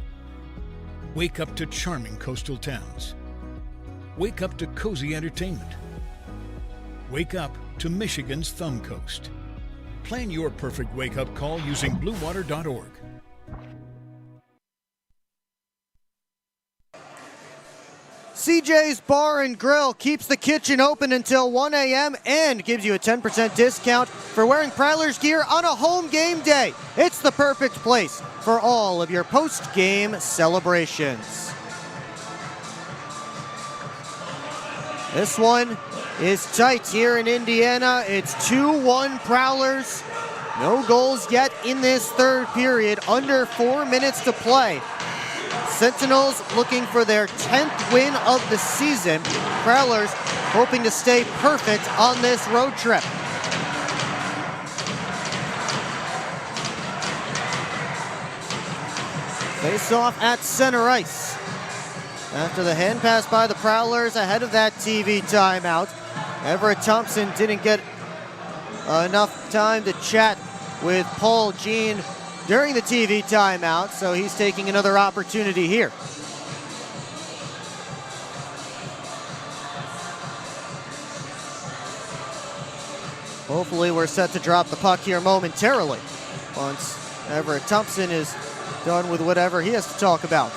Wake up to charming coastal towns. Wake up to cozy entertainment. Wake up to Michigan's Thumb Coast. Plan your perfect wake-up call using bluewater.org. CJ's Bar and Grill keeps the kitchen open until 1 a.m. and gives you a 10% discount for wearing Prowlers gear on a home game day. It's the perfect place for all of your post-game celebrations. This one is tight here in Indiana. It's 2-1 Prowlers. No goals yet in this third period, under 4 minutes to play. Sentinels looking for their 10th win of the season. Prowlers hoping to stay perfect on this road trip. Face off at center ice. After the hand pass by the Prowlers ahead of that TV timeout, Everett Thompson didn't get enough time to chat with Paul Jean during the TV timeout, so he's taking another opportunity here. Hopefully we're set to drop the puck here momentarily once Everett Thompson is done with whatever he has to talk about.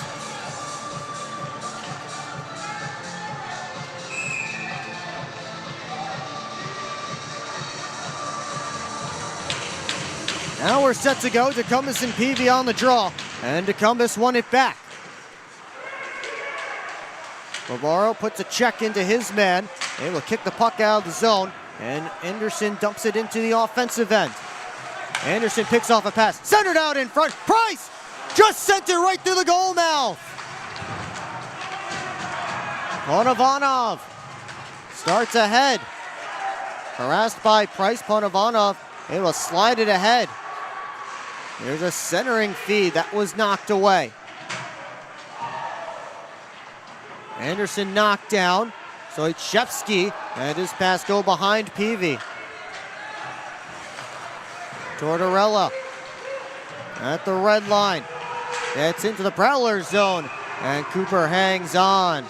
Now we're set to go. Tecumseh and Peavy on the draw, and Tecumseh won it back. Navarro puts a check into his man. They will kick the puck out of the zone, and Anderson dumps it into the offensive end. Anderson picks off a pass, centered out in front. Price just sent it right through the goal mouth. Ponovanov starts ahead. Harassed by Price, Ponovanov able to slide it ahead. There's a centering feed that was knocked away. Anderson knocked down. Soichevsky and his pass go behind Peavy. Tortorella at the red line. Gets into the Prowlers zone, and Cooper hangs on.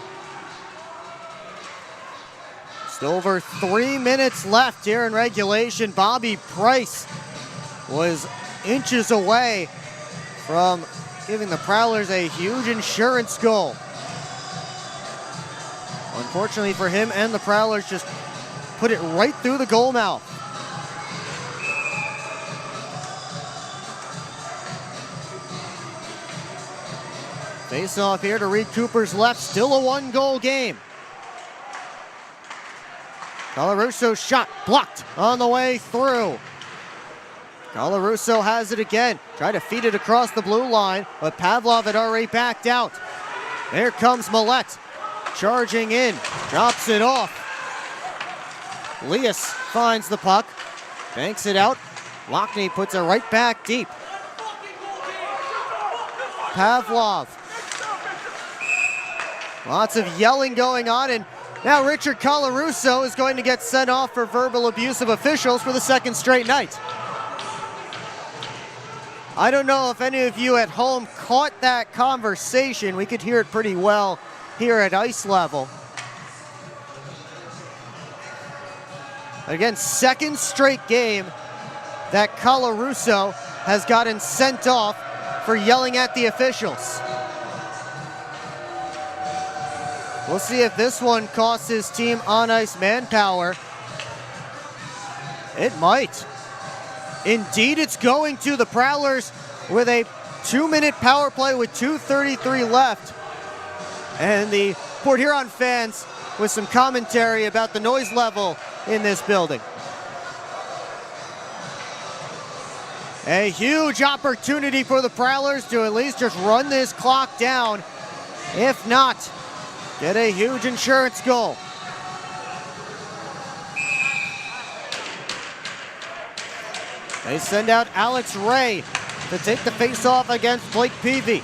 Just over 3 minutes left here in regulation. Bobby Price was inches away from giving the Prowlers a huge insurance goal. Unfortunately for him and the Prowlers, just put it right through the goal mouth. Face off here to Reed Cooper's left, still a 1-goal game. Colarusso shot blocked on the way through. Colarusso has it again. Tried to feed it across the blue line, but Pavlov had already backed out. There comes Millette, charging in, drops it off. Lias finds the puck, banks it out. Lockney puts it right back deep. Pavlov. Lots of yelling going on, and now Richard Colarusso is going to get sent off for verbal abuse of officials for the second straight night. I don't know if any of you at home caught that conversation. We could hear it pretty well here at ice level. Again, second straight game that Colarusso has gotten sent off for yelling at the officials. We'll see if this one costs his team on-ice manpower. It might. Indeed, it's going to the Prowlers with a 2-minute power play with 2:33 left. And the Port Huron fans with some commentary about the noise level in this building. A huge opportunity for the Prowlers to at least just run this clock down. If not, get a huge insurance goal. They send out Alex Ray to take the face-off against Blake Peavy.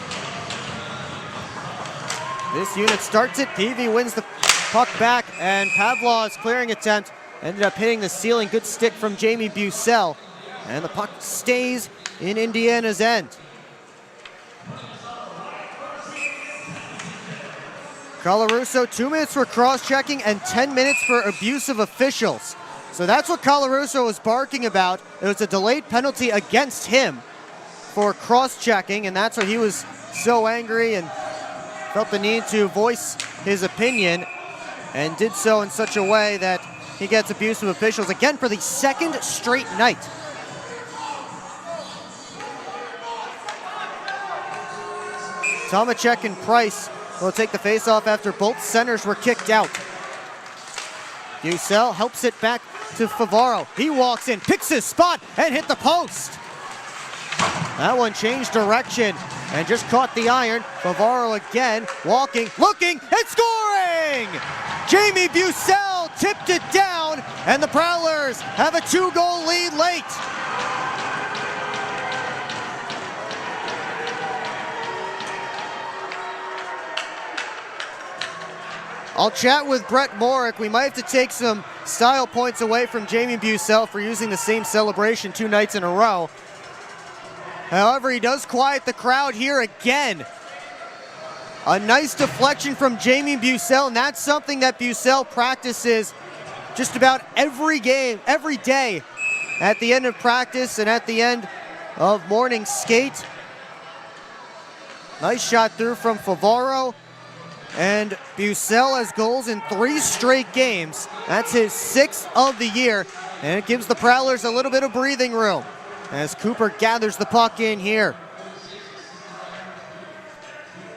This unit starts it. Peavy wins the puck back, and Pavlov's clearing attempt ended up hitting the ceiling. Good stick from Jamie Bucell, and the puck stays in Indiana's end. Colarusso, 2 minutes for cross-checking and 10 minutes for abusive officials. So that's what Colarusso was barking about. It was a delayed penalty against him for cross-checking, and that's why he was so angry and felt the need to voice his opinion, and did so in such a way that he gets abusive officials again for the second straight night. Tomacek and Price will take the face-off after both centers were kicked out. Bucell helps it back to Favaro. He walks in, picks his spot, and hit the post. That one changed direction and just caught the iron. Favaro again, walking, looking, and scoring! Jamie Bucell tipped it down, and the Prowlers have a 2-goal lead late. I'll chat with Brett Morick. We might have to take some style points away from Jamie Bucell for using the same celebration 2 nights in a row. However, he does quiet the crowd here again. A nice deflection from Jamie Bucell, and that's something that Bucell practices just about every game, every day, at the end of practice and at the end of morning skate. Nice shot through from Favaro. And Bucell has goals in 3 straight games. That's his 6th of the year, and it gives the Prowlers a little bit of breathing room as Cooper gathers the puck in here.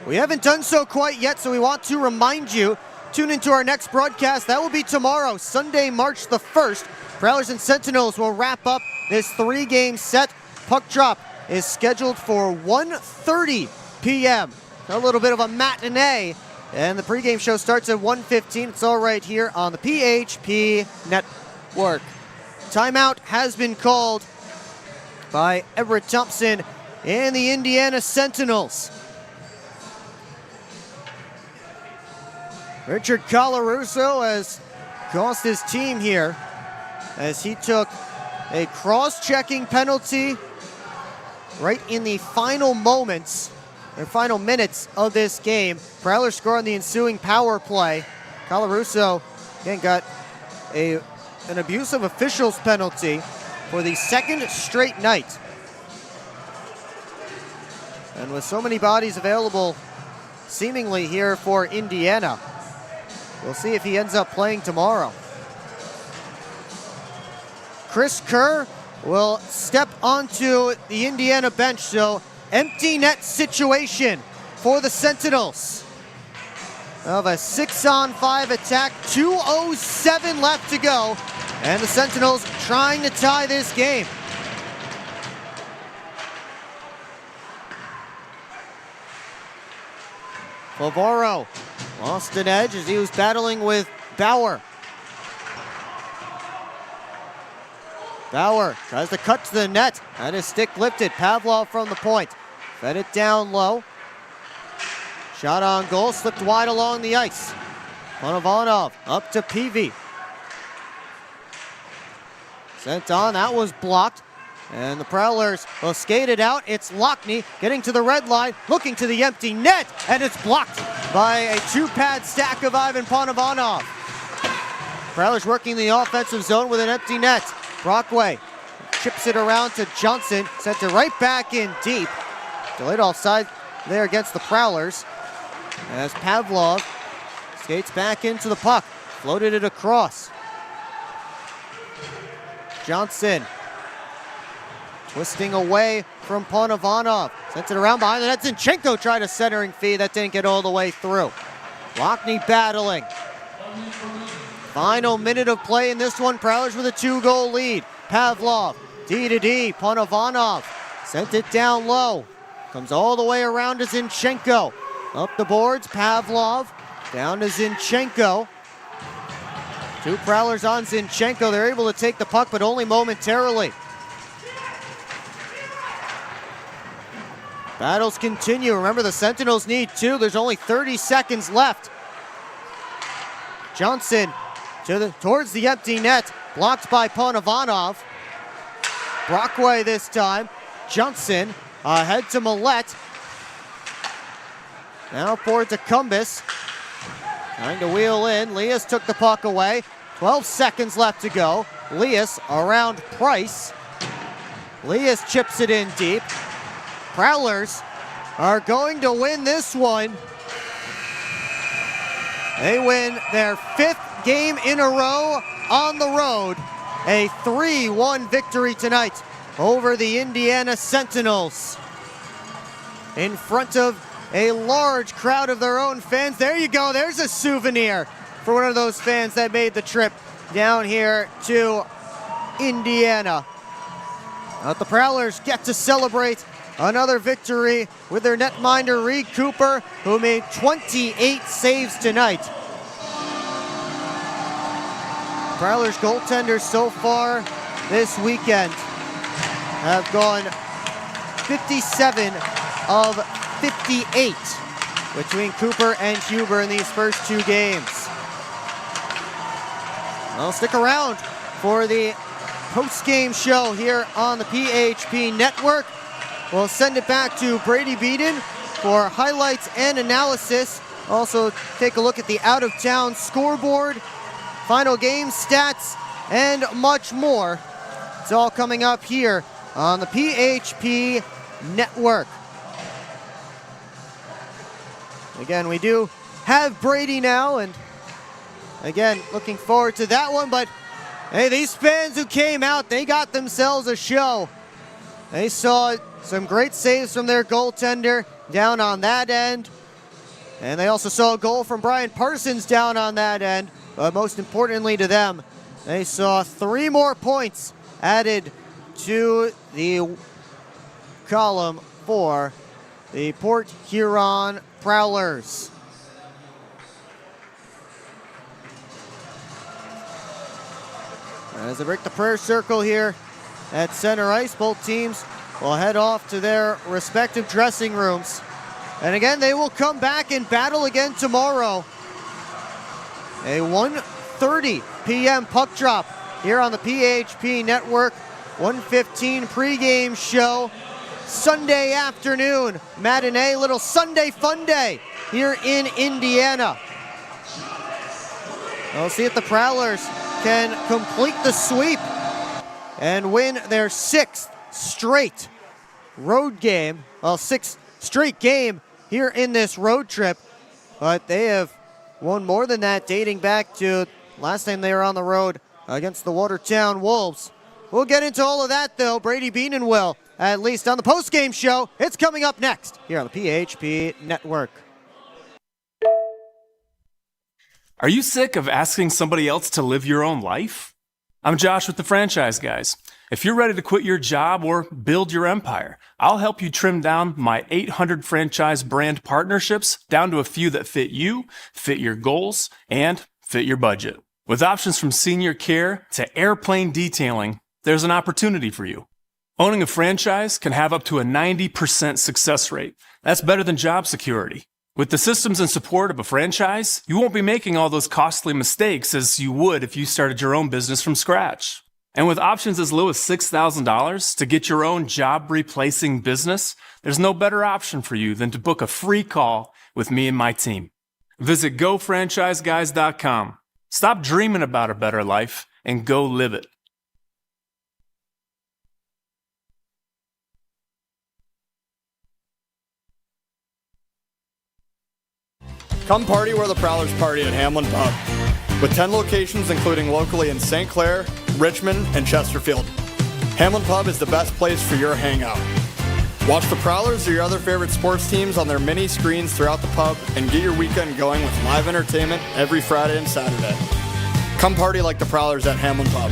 We haven't done so quite yet, so we want to remind you, tune into our next broadcast. That will be tomorrow, Sunday, March the 1st. Prowlers and Sentinels will wrap up this 3-game set. Puck drop is scheduled for 1:30 p.m. A little bit of a matinee. And the pregame show starts at 1:15. It's all right here on the PHP Network. Timeout has been called by Everett Thompson and the Indiana Sentinels. Richard Colarusso has cost his team here as he took a cross-checking penalty right in the final moments, or final minutes of this game. Prowlers score on the ensuing power play. Colarusso again got an abuse of officials penalty for the 2nd straight night. And with so many bodies available seemingly here for Indiana, we'll see if he ends up playing tomorrow. Chris Kerr will step onto the Indiana bench, so empty net situation for the Sentinels. Of a 6-on-5 attack, 2:07 left to go, and the Sentinels trying to tie this game. Favaro lost an edge as he was battling with Bauer. Bauer tries to cut to the net, and his stick lifted. Pavlov from the point. Fed it down low. Shot on goal, slipped wide along the ice. Ponovanov up to Peavy. Sent on, that was blocked. And the Prowlers will skate it out. It's Lockney getting to the red line, looking to the empty net, and it's blocked by a 2-pad stack of Ivan Ponovanov. Prowlers working the offensive zone with an empty net. Brockway chips it around to Johnson, sent it right back in deep. Delayed offside there against the Prowlers as Pavlov skates back into the puck, floated it across. Johnson twisting away from Ponovanov, sent it around behind the net. Zinchenko tried a centering feed, that didn't get all the way through. Lockney battling. Final minute of play in this one. Prowlers with a 2-goal lead. Pavlov, D-to-D. Ponovanov sent it down low. Comes all the way around to Zinchenko. Up the boards, Pavlov down to Zinchenko. 2 Prowlers on Zinchenko. They're able to take the puck, but only momentarily. Battles continue. Remember, the Sentinels need 2. There's only 30 seconds left. Johnson towards the empty net, blocked by Ponovanov. Brockway this time. Johnson ahead to Millette. Now forward to Cumbus. Trying to wheel in. Leas took the puck away. 12 seconds left to go. Leas around Price. Leas chips it in deep. Prowlers are going to win this one. They win their 5th game in a row on the road. A 3-1 victory tonight over the Indiana Sentinels. In front of a large crowd of their own fans. There you go, there's a souvenir for one of those fans that made the trip down here to Indiana. But the Prowlers get to celebrate another victory with their netminder Reed Cooper, who made 28 saves tonight. Prowlers goaltenders so far this weekend have gone 57 of 58 between Cooper and Huber in these first two games. Well, stick around for the post-game show here on the PHP Network. We'll send it back to Brady Beaton for highlights and analysis. Also take a look at the out-of-town scoreboard, final game stats, and much more. It's all coming up here on the PHP Network. Again, we do have Brady now, and again, looking forward to that one, but hey, these fans who came out, they got themselves a show. They saw some great saves from their goaltender down on that end, and they also saw a goal from Brian Parsons down on that end, but most importantly to them, they saw 3 more points added to the column for the Port Huron Prowlers. As they break the prayer circle here at center ice, both teams will head off to their respective dressing rooms. And again, they will come back and battle again tomorrow. A 1:30 p.m. puck drop here on the PHP Network. 1:15 pregame show. Sunday afternoon matinee, little Sunday fun day here in Indiana. We'll see if the Prowlers can complete the sweep and win their 6th straight road game. Well, 6th straight game here in this road trip, but they have won more than that dating back to last time they were on the road against the Watertown Wolves. We'll get into all of that though. Brady Beaton will, at least on the post-game show. It's coming up next here on the PHP Network. Are you sick of asking somebody else to live your own life? I'm Josh with the Franchise Guys. If you're ready to quit your job or build your empire, I'll help you trim down my 800 franchise brand partnerships down to a few that fit you, fit your goals, and fit your budget. With options from senior care to airplane detailing, there's an opportunity for you. Owning a franchise can have up to a 90% success rate. That's better than job security. With the systems and support of a franchise, you won't be making all those costly mistakes as you would if you started your own business from scratch. And with options as low as $6,000 to get your own job-replacing business, there's no better option for you than to book a free call with me and my team. Visit GoFranchiseGuys.com. Stop dreaming about a better life and go live it. Come party where the Prowlers party at Hamlin Pub. With 10 locations including locally in St. Clair, Richmond, and Chesterfield. Hamlin Pub is the best place for your hangout. Watch the Prowlers or your other favorite sports teams on their mini screens throughout the pub and get your weekend going with live entertainment every Friday and Saturday. Come party like the Prowlers at Hamlin Pub.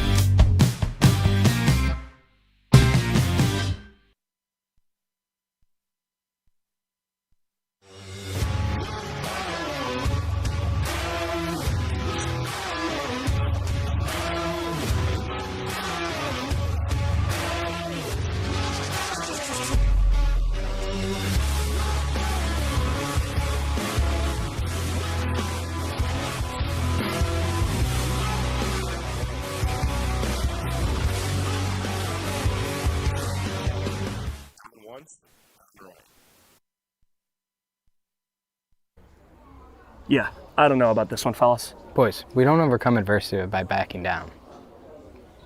Yeah, I don't know about this one, fellas. Boys, we don't overcome adversity by backing down.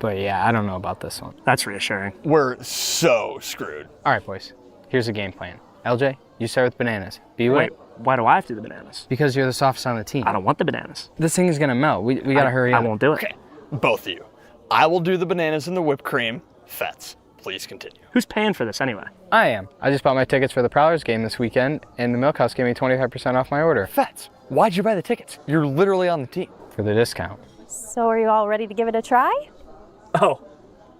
But yeah, I don't know about this one. That's reassuring. We're so screwed. All right, boys. Here's a game plan. LJ, you start with bananas. Wait, why do I have to do the bananas? Because you're the softest on the team. I don't want the bananas. This thing is gonna melt. We gotta hurry up. I won't do it. Okay, both of you. I will do the bananas and the whipped cream. Fets, please continue. Who's paying for this anyway? I am. I just bought my tickets for the Prowlers game this weekend, and the Milk House gave me 25% off my order. Fets, why'd you buy the tickets? You're literally on the team. For the discount. So are you all ready to give it a try? Oh,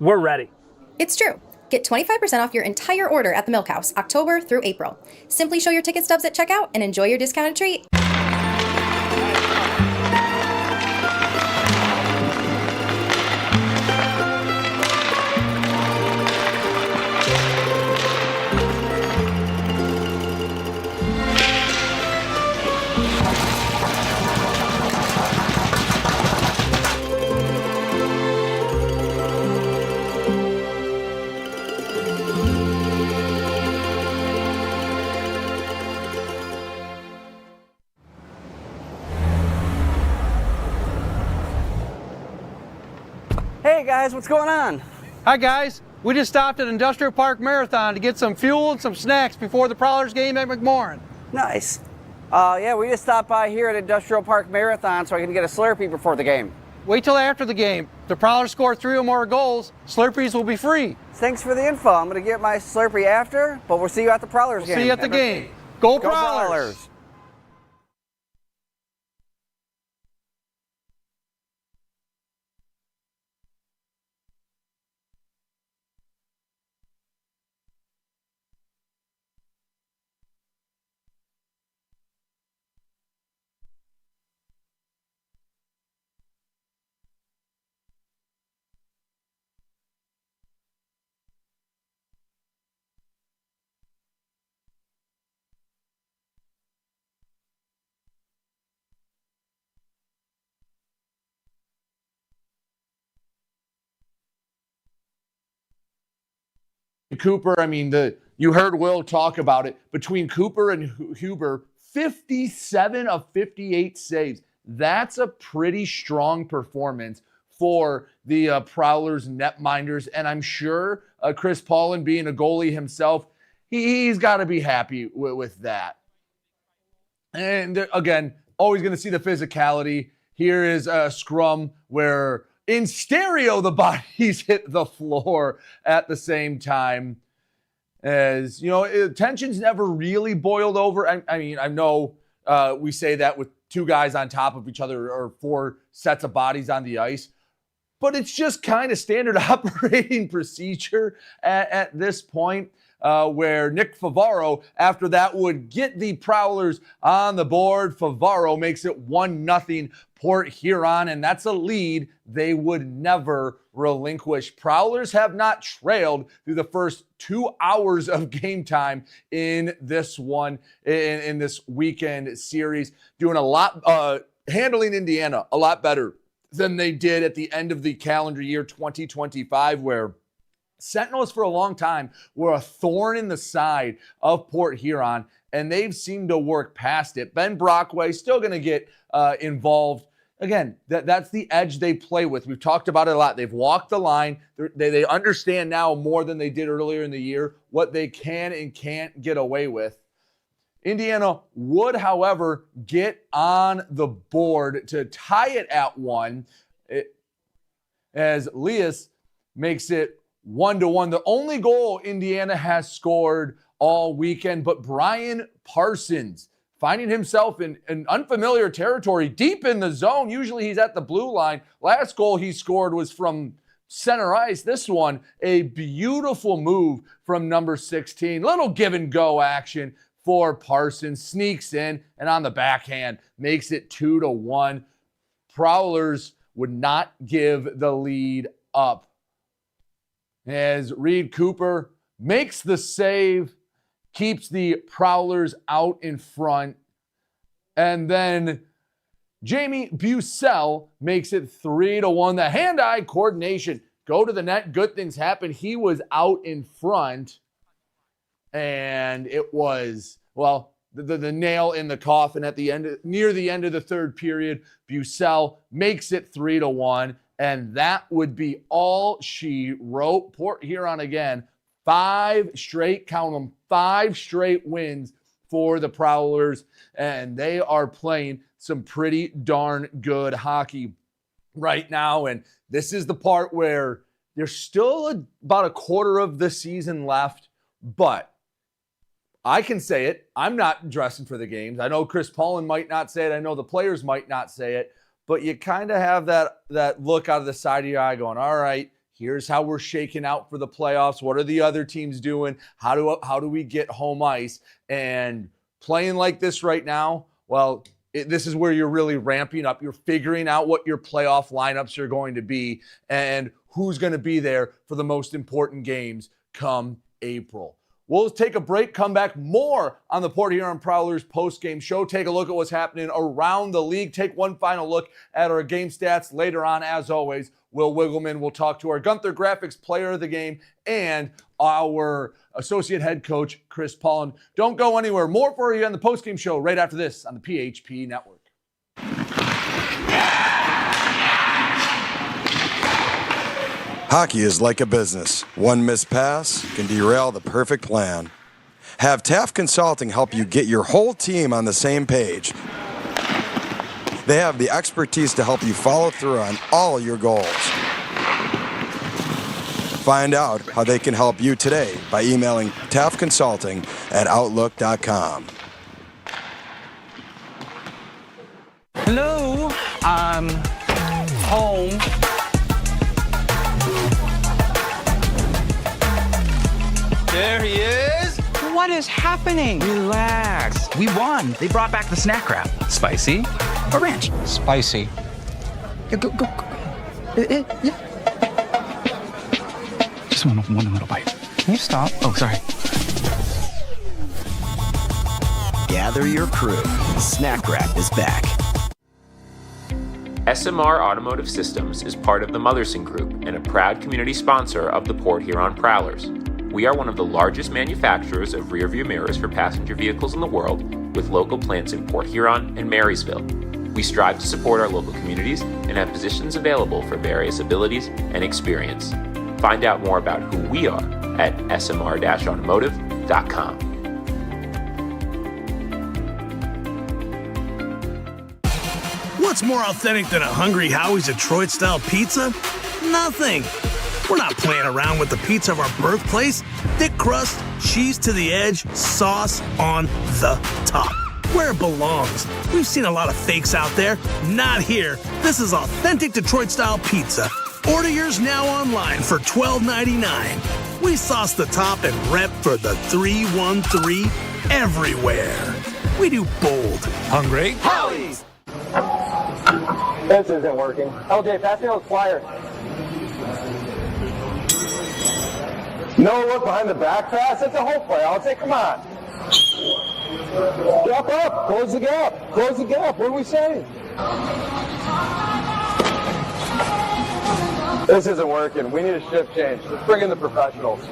we're ready. It's true. Get 25% off your entire order at the Milk House, October through April. Simply show your ticket stubs at checkout and enjoy your discounted treat. Hey guys, what's going on? Hi guys, we just stopped at Industrial Park Marathon to get some fuel and some snacks before the Prowlers game at McMorran. Nice. Yeah, we just stopped by here at Industrial Park Marathon so I can get a Slurpee before the game. Wait till after the game. If the Prowlers score 3 or more goals, Slurpees will be free. Thanks for the info. I'm going to get my Slurpee after, but we'll see you at the Prowlers game. See you at the game. Go Prowlers! Cooper, I mean, you heard Will talk about it. Between Cooper and Huber, 57 of 58 saves. That's a pretty strong performance for the Prowlers netminders. And I'm sure Chris Paulin, being a goalie himself, he's got to be happy with that. And again, always going to see the physicality. Here is a scrum where in stereo, the bodies hit the floor at the same time. As, you know, tensions never really boiled over. I mean, I know we say that with 2 guys on top of each other or 4 sets of bodies on the ice, but it's just kind of standard operating procedure at this point. Where Nick Favaro, after that, would get the Prowlers on the board. Favaro makes it 1-0 Port Huron, and that's a lead they would never relinquish. Prowlers have not trailed through the first 2 hours of game time in this one, in this weekend series, doing a lot, handling Indiana a lot better than they did at the end of the calendar year 2025, where Sentinels for a long time were a thorn in the side of Port Huron, and they've seemed to work past it. Ben Brockway still going to get involved. Again, that's the edge they play with. We've talked about it a lot. They've walked the line. They understand now more than they did earlier in the year what they can and can't get away with. Indiana would, however, get on the board to tie it at 1 as Leas makes it 1-1. The only goal Indiana has scored all weekend, but Brian Parsons finding himself in an unfamiliar territory, deep in the zone. Usually he's at the blue line. Last goal he scored was from center ice. This one, a beautiful move from number 16. Little give and go action for Parsons. Sneaks in and on the backhand makes it 2-1. Prowlers would not give the lead up as Reed Cooper makes the save, keeps the Prowlers out in front. And then Jamie Bucell makes it 3-1. The hand-eye coordination, go to the net, good things happen. He was out in front. And it was, well, the nail in the coffin at the end, near the end of the third period. Bucell makes it 3-1. And that would be all she wrote. Port Huron again, 5 straight, count them, 5 straight wins for the Prowlers. And they are playing some pretty darn good hockey right now. And this is the part where there's still about a quarter of the season left, but I can say it. I'm not dressing for the games. I know Chris Paulin might not say it. I know the players might not say it, but you kind of have that look out of the side of your eye going, all right, here's how we're shaking out for the playoffs. What are the other teams doing? How do we get home ice? And playing like this right now, well, this is where you're really ramping up. You're figuring out what your playoff lineups are going to be and who's going to be there for the most important games come April. We'll take a break, come back more on the Port Huron Prowlers post-game show. Take a look at what's happening around the league. Take one final look at our game stats. Later on, as always, Will Wiggleman will talk to our Gunther Graphics player of the game and our associate head coach, Chris Paulin. Don't go anywhere. More for you on the post-game show right after this on the PHP Network. Hockey is like a business. One missed pass can derail the perfect plan. Have Taft Consulting help you get your whole team on the same page. They have the expertise to help you follow through on all your goals. Find out how they can help you today by emailing taftconsulting@outlook.com. Hello, I'm home. There he is. What is happening? Relax. We won. They brought back the snack wrap. Spicy or ranch? Spicy. Go. Yeah. Just one little bite. Can you stop? Oh, sorry. Gather your crew. Snack Wrap is back. SMR Automotive Systems is part of the Motherson Group and a proud community sponsor of the Port Huron Prowlers. We are one of the largest manufacturers of rear-view mirrors for passenger vehicles in the world, with local plants in Port Huron and Marysville. We strive to support our local communities and have positions available for various abilities and experience. Find out more about who we are at smr-automotive.com. What's more authentic than a Hungry Howie's Detroit-style pizza? Nothing. We're not playing around with the pizza of our birthplace. Thick crust, cheese to the edge, sauce on the top. Where it belongs. We've seen a lot of fakes out there. Not here. This is authentic Detroit-style pizza. Order yours now online for $12.99. We sauce the top and rep for the 313 everywhere. We do bold. Hungry Howie's! This isn't working. LJ, pass me those flyers. No look behind the back pass. It's a whole play. I'll say, come on. Gap up. Close the gap. Close the gap. What are we saying? This isn't working. We need a shift change. Let's bring in the professionals.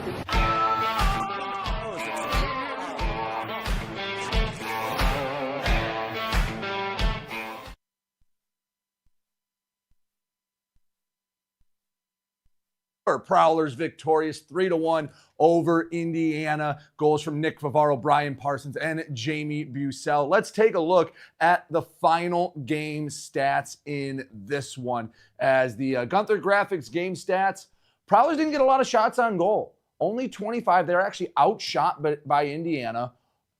Prowlers victorious 3-1 over Indiana. Goals from Nick Favaro, Brian Parsons, and Jamie Bussell. Let's take a look at the final game stats in this one. As the Gunther Graphics game stats, Prowlers didn't get a lot of shots on goal. Only 25. They're actually outshot by Indiana.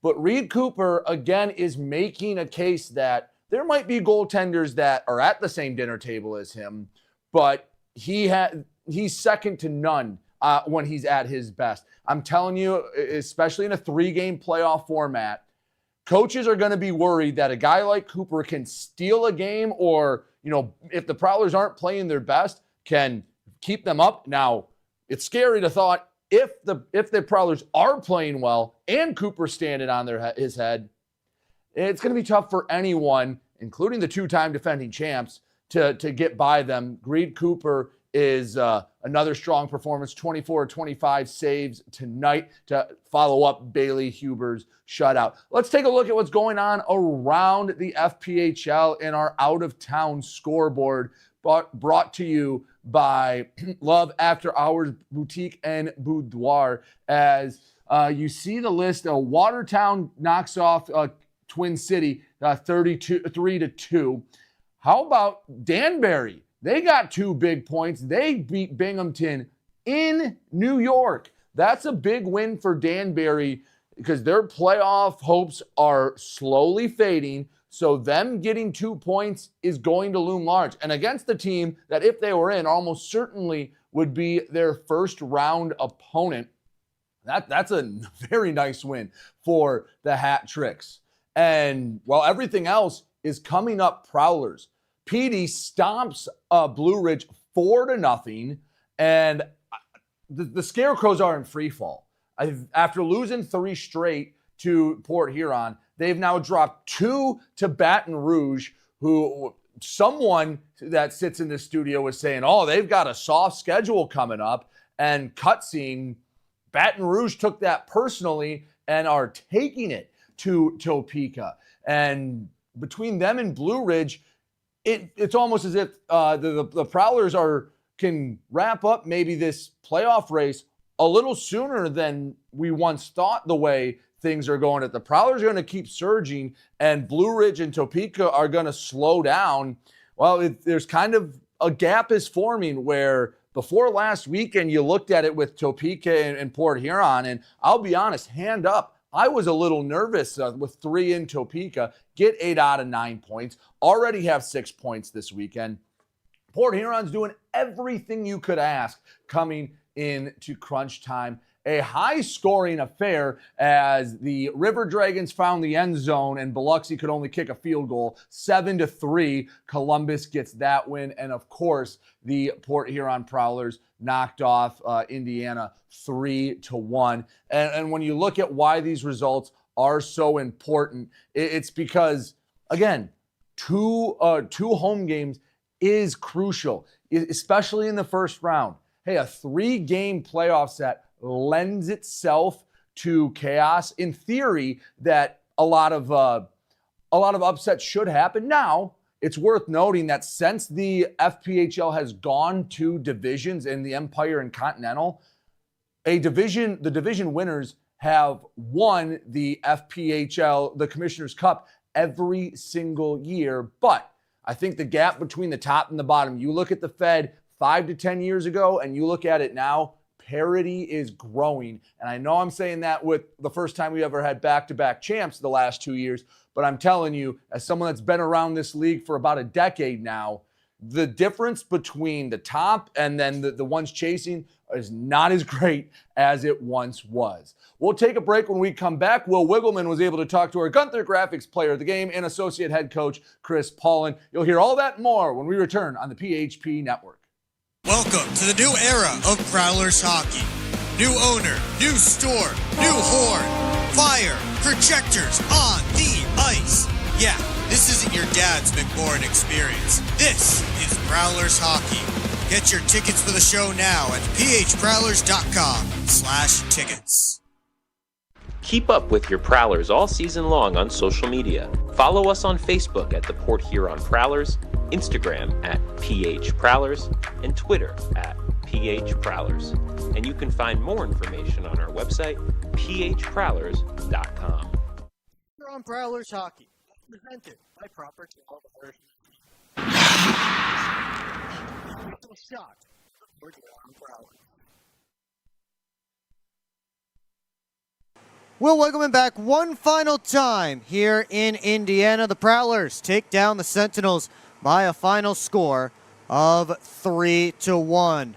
But Reed Cooper, again, is making a case that there might be goaltenders that are at the same dinner table as him, but he's second to none when he's at his best. I'm telling you, especially in a 3-game playoff format, coaches are going to be worried that a guy like Cooper can steal a game or, if the Prowlers aren't playing their best, can keep them up. Now, it's scary to thought if the Prowlers are playing well and Cooper standing on his head, it's going to be tough for anyone, including the 2-time defending champs, to get by them. Reed Cooper is another strong performance, 24-25 saves tonight to follow up Bailey Huber's shutout. Let's take a look at what's going on around the FPHL in our out-of-town scoreboard, brought to you by Love After Hours Boutique and Boudoir. As you see the list, Watertown knocks off Twin City 3-2. How about Danbury? They got 2 big points. They beat Binghamton in New York. That's a big win for Danbury because their playoff hopes are slowly fading. So them getting 2 points is going to loom large. And against the team that, if they were in, almost certainly would be their first round opponent, that's a very nice win for the Hat Tricks. And while everything else is coming up, Prowlers. PD stomps Blue Ridge 4-0, and the Scarecrows are in free fall. After losing 3 straight to Port Huron, they've now dropped 2 to Baton Rouge, who someone that sits in the studio was saying, oh, they've got a soft schedule coming up, and cutscene, Baton Rouge took that personally and are taking it to Topeka. And between them and Blue Ridge, it's almost as if the Prowlers can wrap up maybe this playoff race a little sooner than we once thought, the way things are going. The Prowlers are going to keep surging, and Blue Ridge and Topeka are going to slow down. Well, there's kind of a gap is forming where before last weekend you looked at it with Topeka and Port Huron, and I'll be honest, hand up, I was a little nervous with 3 in Topeka, get 8 out of 9 points, already have 6 points this weekend. Port Huron's doing everything you could ask coming into crunch time. A high-scoring affair as the River Dragons found the end zone and Biloxi could only kick a field goal. 7-3, Columbus gets that win. And, of course, the Port Huron Prowlers knocked off Indiana 3-1. And when you look at why these results are so important, it's because, again, two home games is crucial, especially in the first round. Hey, a 3-game playoff set lends itself to chaos. In theory, that a lot of upsets should happen. Now, it's worth noting that since the FPHL has gone to divisions in the Empire and Continental, the division winners have won the FPHL, the Commissioner's Cup, every single year. But I think the gap between the top and the bottom, you look at the Fed 5 to 10 years ago and you look at it now, parity is growing. And I know I'm saying that with the first time we ever had back-to-back champs the last 2 years, but I'm telling you, as someone that's been around this league for about a decade now, the difference between the top and then the ones chasing is not as great as it once was. We'll take a break. When we come back, Will Wiggleman was able to talk to our Gunther Graphics player of the game and associate head coach, Chris Paulin. You'll hear all that and more when we return on the PHP Network. Welcome to the new era of Prowlers hockey. New owner, new store, new horn, fire, projectors on the ice. Yeah, this isn't your dad's McMorrin experience. This is Prowlers hockey. Get your tickets for the show now at phprowlers.com/tickets. Keep up with your Prowlers all season long on social media. Follow us on Facebook at the Port Huron Prowlers, Instagram at PH Prowlers, and Twitter at PH Prowlers. And you can find more information on our website, phprowlers.com. We're on Prowlers hockey, presented by Proper Television. Shot. Will Wiggleman back one final time here in Indiana. The Prowlers take down the Sentinels by a final score of 3-1.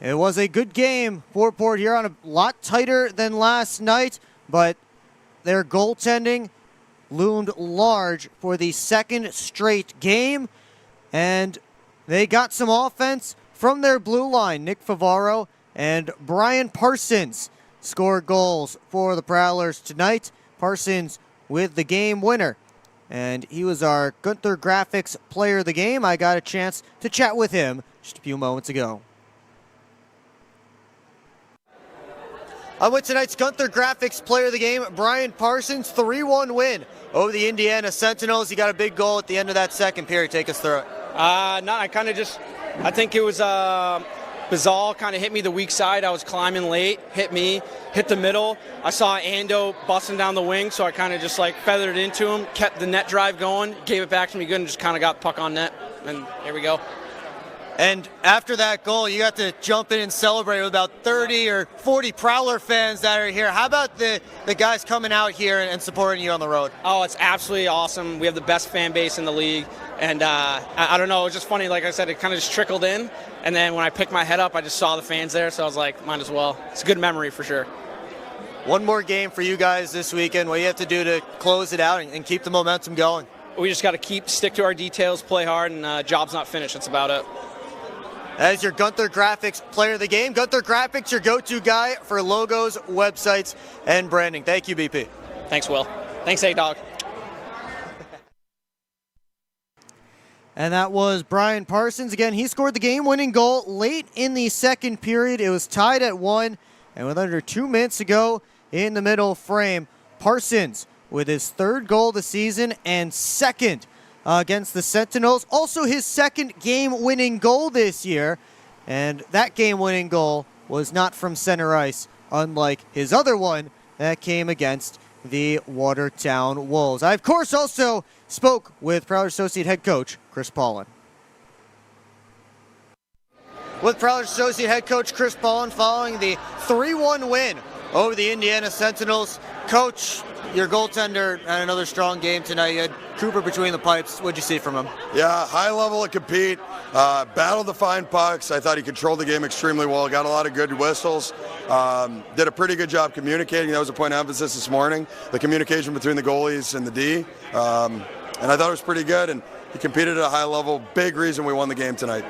It was a good game for Port Huron, a lot tighter than last night, but their goaltending loomed large for the second straight game, and they got some offense from their blue line. Nick Favaro and Brian Parsons scored goals for the Prowlers tonight. Parsons with the game winner, and he was our Gunther Graphics player of the game. I got a chance to chat with him just a few moments ago. I'm with tonight's Gunther Graphics player of the game, Brian Parsons. 3-1 win over the Indiana Sentinels. You got a big goal at the end of that second period. Take us through it. I think it was Bazal kind of hit me the weak side. I was climbing late, hit the middle. I saw Ando busting down the wing, so I kind of just feathered it into him, kept the net drive going, gave it back to me good, and just kind of got the puck on net. And here we go. And after that goal, you got to jump in and celebrate with about 30 or 40 Prowler fans that are here. How about the guys coming out here and supporting you on the road? Oh, it's absolutely awesome. We have the best fan base in the league. And I don't know, it was just funny. Like I said, it kind of just trickled in. And then when I picked my head up, I just saw the fans there. So I was like, might as well. It's a good memory for sure. One more game for you guys this weekend. What do you have to do to close it out and keep the momentum going? We just got to stick to our details, play hard, and job's not finished. That's about it. As your Gunther Graphics player of the game. Gunther Graphics, your go-to guy for logos, websites, and branding. Thank you, BP. Thanks, Will. Thanks, A-Dog. And that was Brian Parsons. Again, he scored the game-winning goal late in the second period. It was tied at 1, and with under 2 minutes to go in the middle frame, Parsons with his third goal of the season and second against the Sentinels. Also his second game-winning goal this year. And that game-winning goal was not from center ice, unlike his other one that came against the Watertown Wolves. I, of course, also spoke with Prowlers Associate Head Coach Chris Paulin. With Prowlers Associate Head Coach Chris Paulin following the 3-1 win over the Indiana Sentinels. Coach, your goaltender had another strong game tonight. You had Cooper between the pipes. What'd you see from him? Yeah, high level of compete, battled to find pucks. I thought he controlled the game extremely well, got a lot of good whistles, did a pretty good job communicating. That was a point of emphasis this morning, the communication between the goalies and the D. And I thought it was pretty good, and he competed at a high level. Big reason we won the game tonight.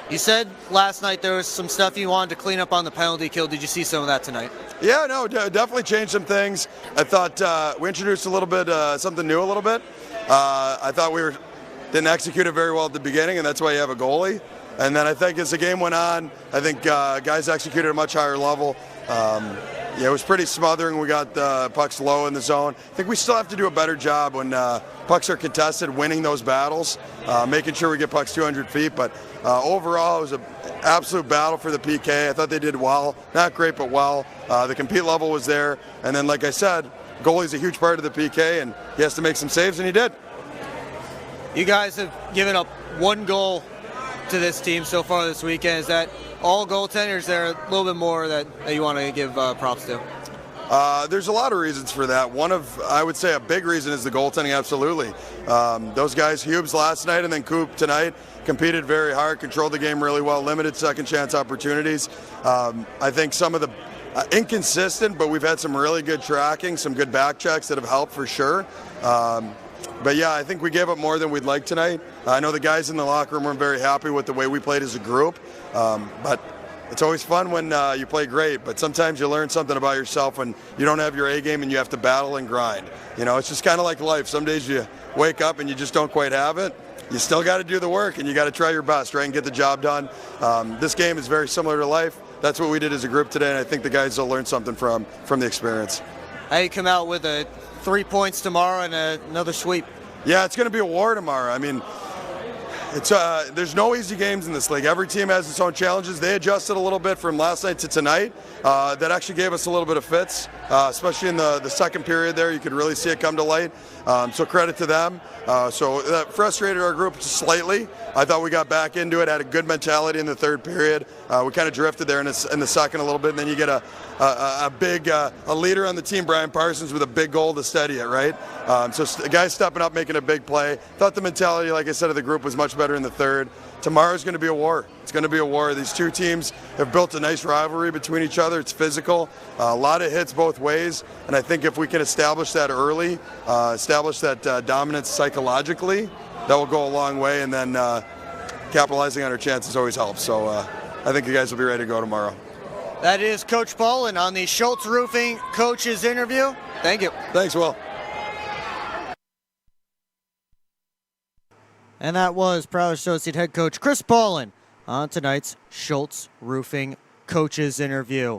You said last night there was some stuff you wanted to clean up on the penalty kill. Did you see some of that tonight? Yeah, no, definitely changed some things. I thought we introduced a little bit, something new a little bit. I thought we didn't execute it very well at the beginning, and that's why you have a goalie. And then I think as the game went on, I think guys executed at a much higher level. Yeah, it was pretty smothering. We got pucks low in the zone. I think we still have to do a better job when pucks are contested, winning those battles, making sure we get pucks 200 feet. But overall, it was an absolute battle for the PK. I thought they did well. Not great, but well. The compete level was there. And then, like I said, goalie's a huge part of the PK, and he has to make some saves, and he did. You guys have given up one goal to this team so far this weekend. Is that all goaltenders? There a little bit more that you want to give props to? There's a lot of reasons for that. One of, I would say, a big reason is the goaltending, absolutely. Those guys, Hubes last night and then Coop tonight, competed very hard, controlled the game really well, limited second chance opportunities. I think some of the inconsistent, but we've had some really good tracking, some good back checks that have helped for sure. But yeah, I think we gave up more than we'd like tonight. I know the guys in the locker room weren't very happy with the way we played as a group, but it's always fun when you play great, but sometimes you learn something about yourself when you don't have your A game and you have to battle and grind. You know, it's just kind of like life. Some days you wake up and you just don't quite have it. You still got to do the work and you got to try your best, right, and get the job done. This game is very similar to life. That's what we did as a group today, and I think the guys will learn something from the experience. How you come out with 3 points tomorrow and another sweep? Yeah, it's going to be a war tomorrow. I mean, it's there's no easy games in this league. Every team has its own challenges. They adjusted a little bit from last night to tonight. That actually gave us a little bit of fits, especially in the second period there. You could really see it come to light. So credit to them. So that frustrated our group just slightly. I thought we got back into it, had a good mentality in the third period. We kind of drifted there in the second a little bit, and then you get a big leader on the team, Brian Parsons, with a big goal to steady it, right? So the guy stepping up, making a big play. Thought the mentality, like I said, of the group was much better in the third. Tomorrow's going to be a war. It's going to be a war. These two teams have built a nice rivalry between each other. It's physical, a lot of hits both ways, and I think if we can establish that early, establish that dominance psychologically, that will go a long way, and then capitalizing on our chances always helps. So I think you guys will be ready to go tomorrow. That is Coach Paulin on the Schultz Roofing Coaches interview. Thank you. Thanks, Will. And that was Prowlers Associate Head Coach Chris Paulin on tonight's Schultz Roofing Coaches interview.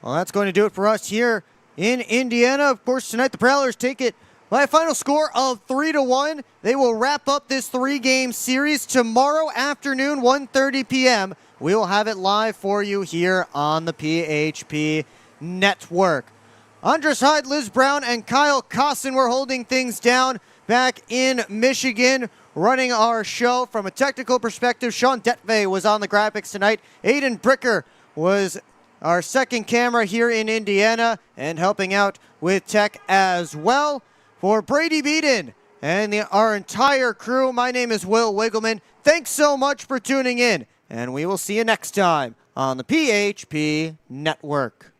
Well, that's going to do it for us here in Indiana. Of course, tonight the Prowlers take it by a final score of 3-1. They will wrap up this 3-game series tomorrow afternoon, 1:30 p.m. We will have it live for you here on the PHP Network. Andres Hyde, Liz Brown, and Kyle Costin were holding things down back in Michigan. running our show. From a technical perspective, Sean Detvey was on the graphics tonight. Aiden Bricker was our second camera here in Indiana and helping out with tech as well. For Brady Beaton and our entire crew, my name is Will Wiggleman. Thanks so much for tuning in, and we will see you next time on the PHP Network.